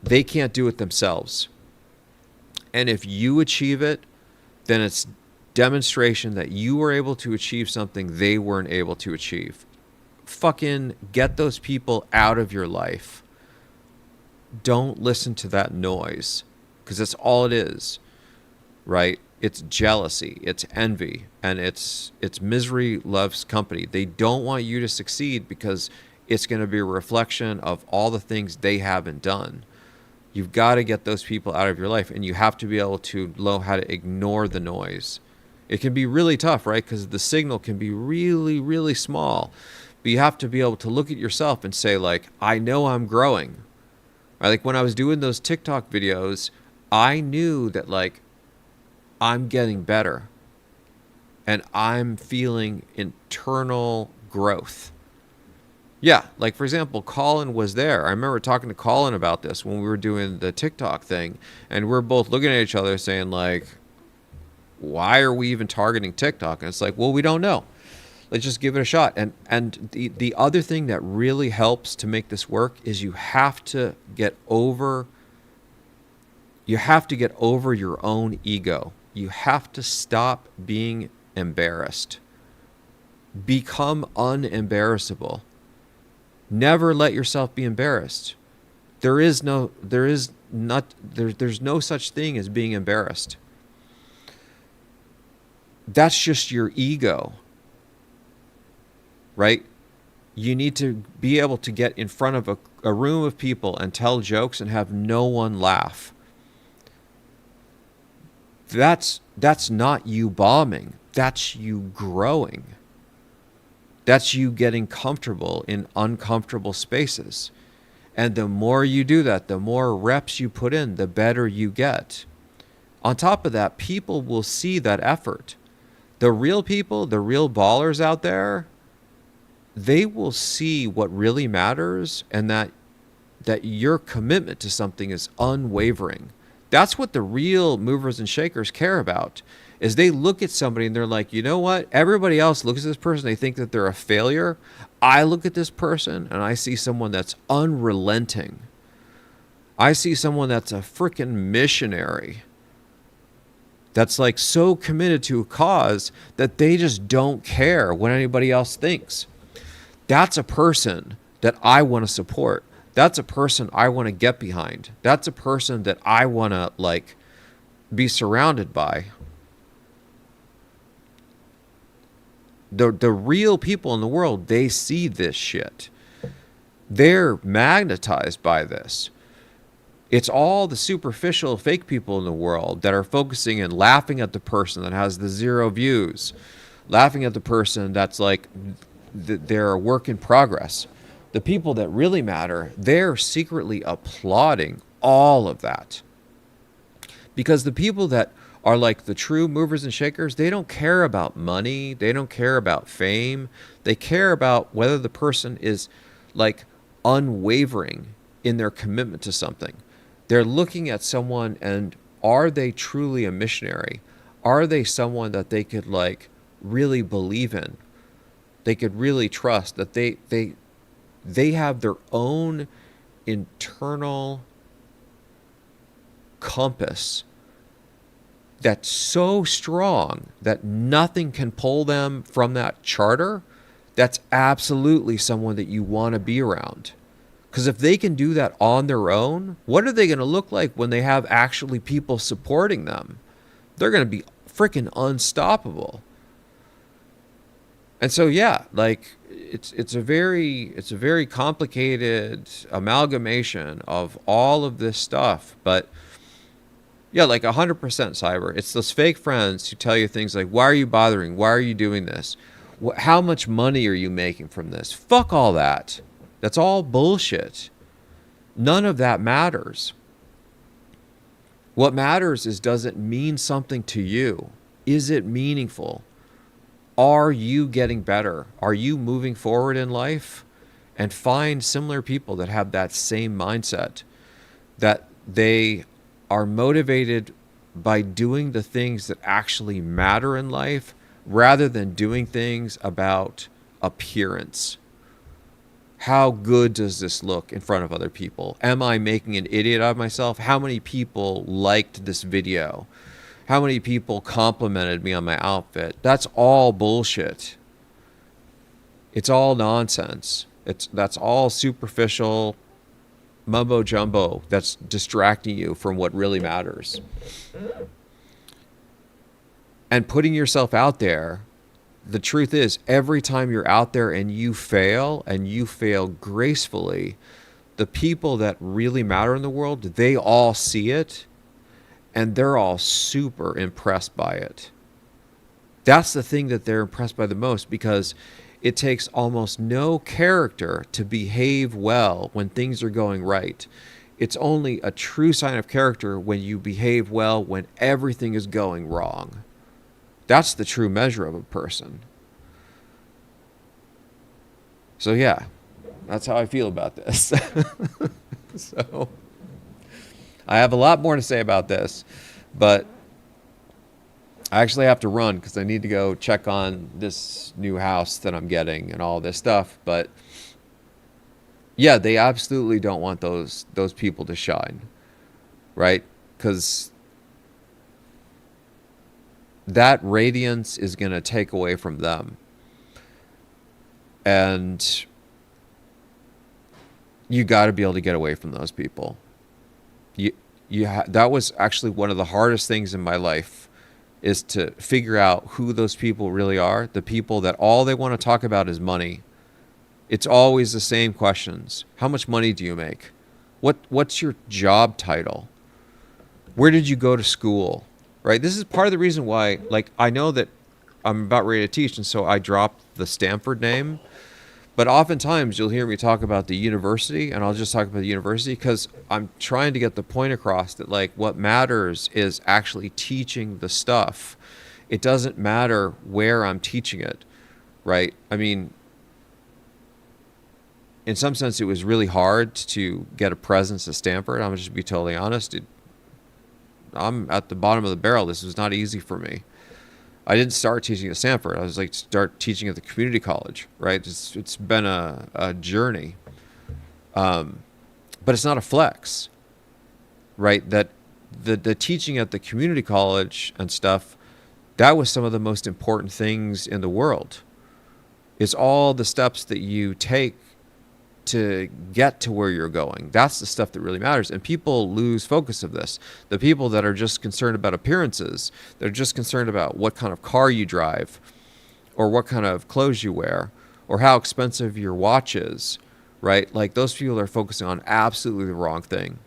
they can't do it themselves. And if you achieve it, then it's demonstration that you were able to achieve something they weren't able to achieve. Fucking get those people out of your life. Don't listen to that noise, because that's all it is, right? It's jealousy, it's envy, and it's misery loves company. They don't want you to succeed because it's going to be a reflection of all the things they haven't done. You've got to get those people out of your life, and you have to be able to know how to ignore the noise. It can be really tough, right? Because the signal can be really, really small. But you have to be able to look at yourself and say, like, I know I'm growing. Right? Like, when I was doing those TikTok videos, I knew that, like, I'm getting better. And I'm feeling internal growth. Yeah, like, for example, Colin was there. I remember talking to Colin about this when we were doing the TikTok thing. And we're both looking at each other saying, like, why are we even targeting TikTok? And it's like, well, we don't know. Let's just give it a shot. And the other thing that really helps to make this work is you have to get over your own ego. You have to stop being embarrassed. Become unembarrassable. Never let yourself be embarrassed. There's no such thing as being embarrassed. That's just your ego, right? You need to be able to get in front of a room of people and tell jokes and have no one laugh. That's not you bombing. That's you growing. That's you getting comfortable in uncomfortable spaces. And the more you do that, the more reps you put in, the better you get. On top of that, people will see that effort. The real people, the real ballers out there, they will see what really matters, and that your commitment to something is unwavering. That's what the real movers and shakers care about, is they look at somebody and they're like, you know what? Everybody else looks at this person, they think that they're a failure. I look at this person and I see someone that's unrelenting. I see someone that's a freaking missionary. That's like so committed to a cause that they just don't care what anybody else thinks. That's a person that I want to support. That's a person I want to get behind. That's a person that I want to, like, be surrounded by. The real people in the world, they see this shit. They're magnetized by this. It's all the superficial fake people in the world that are focusing and laughing at the person that has the 0 views, laughing at the person that's like they're a work in progress. The people that really matter, they're secretly applauding all of that. Because the people that are like the true movers and shakers, they don't care about money. They don't care about fame. They care about whether the person is like unwavering in their commitment to something. They're looking at someone and are they truly a missionary? Are they someone that they could like really believe in? They could really trust that they have their own internal compass that's so strong that nothing can pull them from that charter. That's absolutely someone that you want to be around. Because if they can do that on their own, what are they going to look like when they have actually people supporting them? They're going to be freaking unstoppable. And so, yeah, like it's a very complicated amalgamation of all of this stuff. But yeah, like 100% cyber. It's those fake friends who tell you things like, why are you bothering? Why are you doing this? How much money are you making from this? Fuck all that. That's all bullshit. None of that matters. What matters is, does it mean something to you? Is it meaningful? Are you getting better? Are you moving forward in life? And find similar people that have that same mindset, that they are motivated by doing the things that actually matter in life rather than doing things about appearance. How good does this look in front of other people? Am I making an idiot out of myself? How many people liked this video? How many people complimented me on my outfit? That's all bullshit. It's all nonsense. That's all superficial mumbo jumbo that's distracting you from what really matters. And putting yourself out there, the truth is, every time you're out there and you fail gracefully, the people that really matter in the world, they all see it and they're all super impressed by it. That's the thing that they're impressed by the most, because it takes almost no character to behave well when things are going right. It's only a true sign of character when you behave well when everything is going wrong. That's the true measure of a person. So yeah, that's how I feel about this. So I have a lot more to say about this, but I actually have to run because I need to go check on this new house that I'm getting and all this stuff. But yeah, they absolutely don't want those people to shine, right? Because that radiance is going to take away from them. And you got to be able to get away from those people. That was actually one of the hardest things in my life, is to figure out who those people really are. The people that all they want to talk about is money. It's always the same questions. How much money do you make? What's your job title? Where did you go to school? Right? This is part of the reason why, like, I know that I'm about ready to teach, and so I dropped the Stanford name. But oftentimes you'll hear me talk about the university, and I'll just talk about the university because I'm trying to get the point across that, like, what matters is actually teaching the stuff. It doesn't matter where I'm teaching it, right? I mean, in some sense, it was really hard to get a presence at Stanford. I'm just be totally honest. I'm at the bottom of the barrel. This was not easy for me. I didn't start teaching at Stanford. I was like, start teaching at the community college, right? It's been a journey. But it's not a flex, right? That the teaching at the community college and stuff, that was some of the most important things in the world. It's all the steps that you take to get to where you're going. That's the stuff that really matters. And people lose focus of this. The people that are just concerned about appearances, they're just concerned about what kind of car you drive, or what kind of clothes you wear, or how expensive your watch is, right? Like, those people are focusing on absolutely the wrong thing.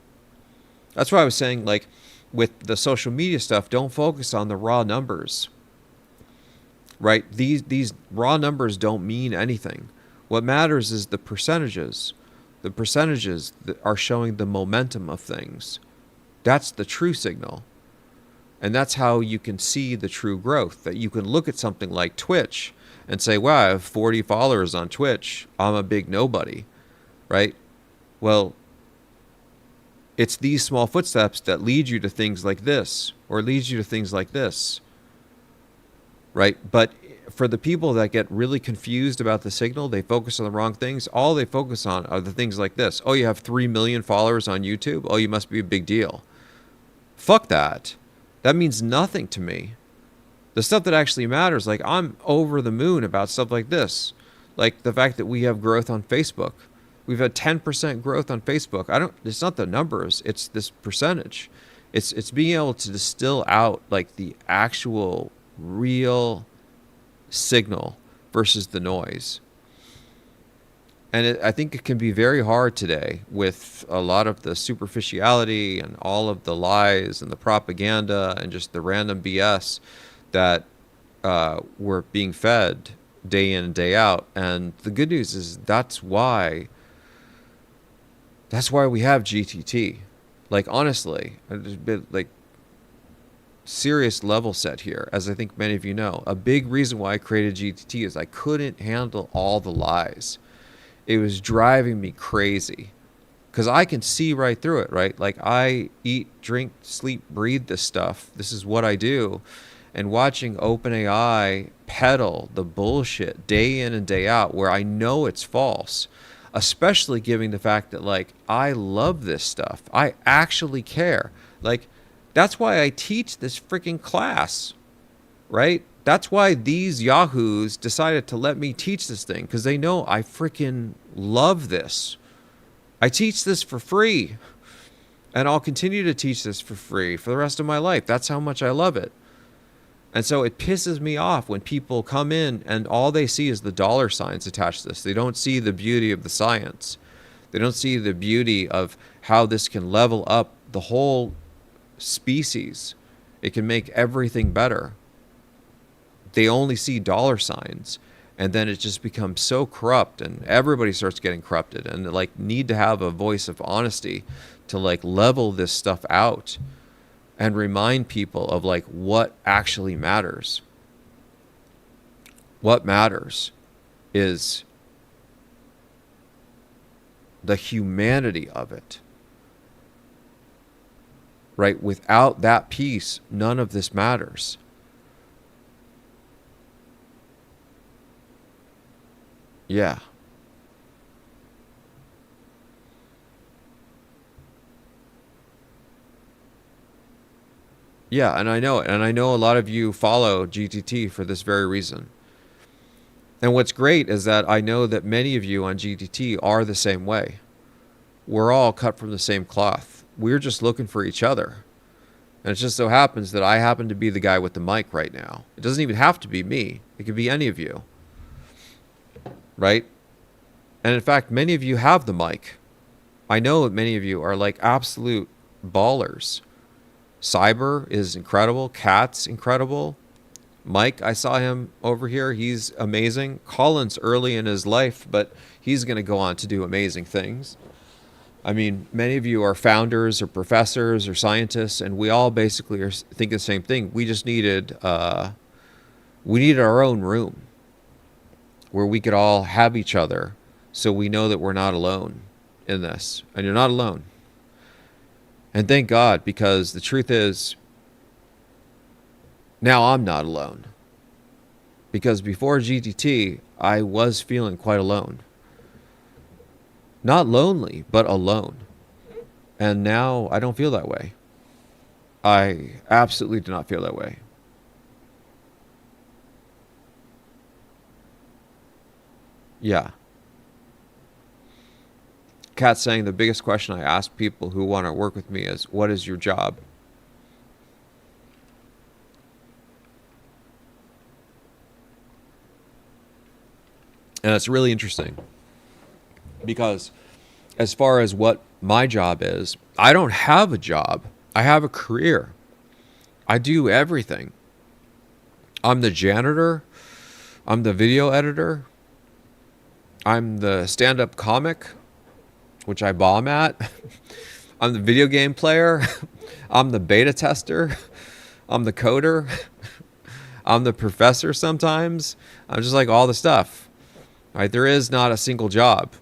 That's why I was saying, like, with the social media stuff, don't focus on the raw numbers, right? These raw numbers don't mean anything. What matters is the percentages. The percentages that are showing the momentum of things. That's the true signal. And that's how you can see the true growth. That you can look at something like Twitch and say, wow, I have 40 followers on Twitch. I'm a big nobody, right? Well, it's these small footsteps that lead you to things like this, or leads you to things like this, right? But for the people that get really confused about the signal, they focus on the wrong things. All they focus on are the things like this. Oh, you have 3 million followers on YouTube? Oh, you must be a big deal. Fuck that. That means nothing to me. The stuff that actually matters, like, I'm over the moon about stuff like this. Like the fact that we have growth on Facebook. We've had 10% growth on Facebook. It's not the numbers, it's this percentage. It's being able to distill out like the actual real signal versus the noise. And I think it can be very hard today with a lot of the superficiality and all of the lies and the propaganda and just the random BS that we're being fed day in and day out. And the good news is that's why we have GTT. Like, honestly, there's been like serious level set here, as I think many of you know. A big reason why I created GTT is I couldn't handle all the lies. It was driving me crazy because I can see right through it, right? Like, I eat, drink, sleep, breathe this stuff. This is what I do. And watching OpenAI peddle the bullshit day in and day out where I know it's false, especially given the fact that, like, I love this stuff. I actually care. Like, that's why I teach this freaking class, right? That's why these yahoos decided to let me teach this thing, because they know I freaking love this. I teach this for free, and I'll continue to teach this for free for the rest of my life. That's how much I love it. And so it pisses me off when people come in and all they see is the dollar signs attached to this. They don't see the beauty of the science. They don't see the beauty of how this can level up the whole species. It can make everything better. They only see dollar signs, and then it just becomes so corrupt, and everybody starts getting corrupted, and they, like, need to have a voice of honesty to, like, level this stuff out and remind people of, like, what actually matters. What matters is the humanity of it. Right? Without that piece, none of this matters. Yeah. Yeah, and I know it. And I know a lot of you follow GTT for this very reason. And what's great is that I know that many of you on GTT are the same way. We're all cut from the same cloth. We're just looking for each other. And it just so happens that I happen to be the guy with the mic right now. It doesn't even have to be me. It could be any of you. Right? And in fact, many of you have the mic. I know that many of you are like absolute ballers. Cyber is incredible. Cat's incredible. Mike, I saw him over here. He's amazing. Colin's early in his life, but he's going to go on to do amazing things. I mean, many of you are founders or professors or scientists, and we all basically are thinking the same thing. We just needed our own room where we could all have each other, so we know that we're not alone in this, and you're not alone. And thank God, because the truth is, now I'm not alone. Because before GTT, I was feeling quite alone. Not lonely, but alone. And now I don't feel that way. I absolutely do not feel that way. Yeah. Kat's saying the biggest question I ask people who want to work with me is, what is your job? And it's really interesting because as far as what my job is, I don't have a job. I have a career. I do everything. I'm the janitor. I'm the video editor. I'm the stand-up comic, which I bomb at. I'm the video game player. I'm the beta tester. I'm the coder. I'm the professor sometimes. I'm just like all the stuff. Right? There is not a single job.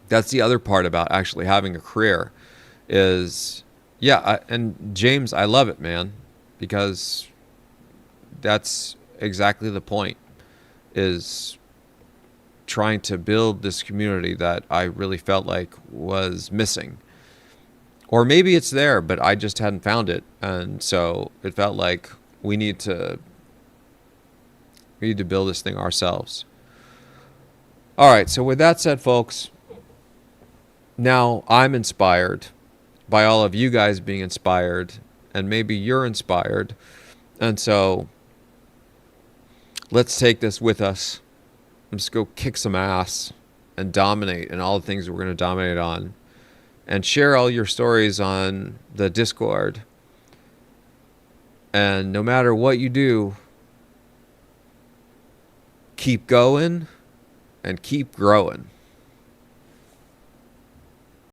That's the other part about actually having a career is, yeah, and James, I love it, man, because that's exactly the point, is trying to build this community that I really felt like was missing. Or maybe it's there, but I just hadn't found it. And so it felt like we need to build this thing ourselves. All right, so with that said, folks, now I'm inspired by all of you guys being inspired, and maybe you're inspired. And so let's take this with us. Let's go kick some ass and dominate in all the things we're going to dominate on. And share all your stories on the Discord. And no matter what you do, keep going and keep growing.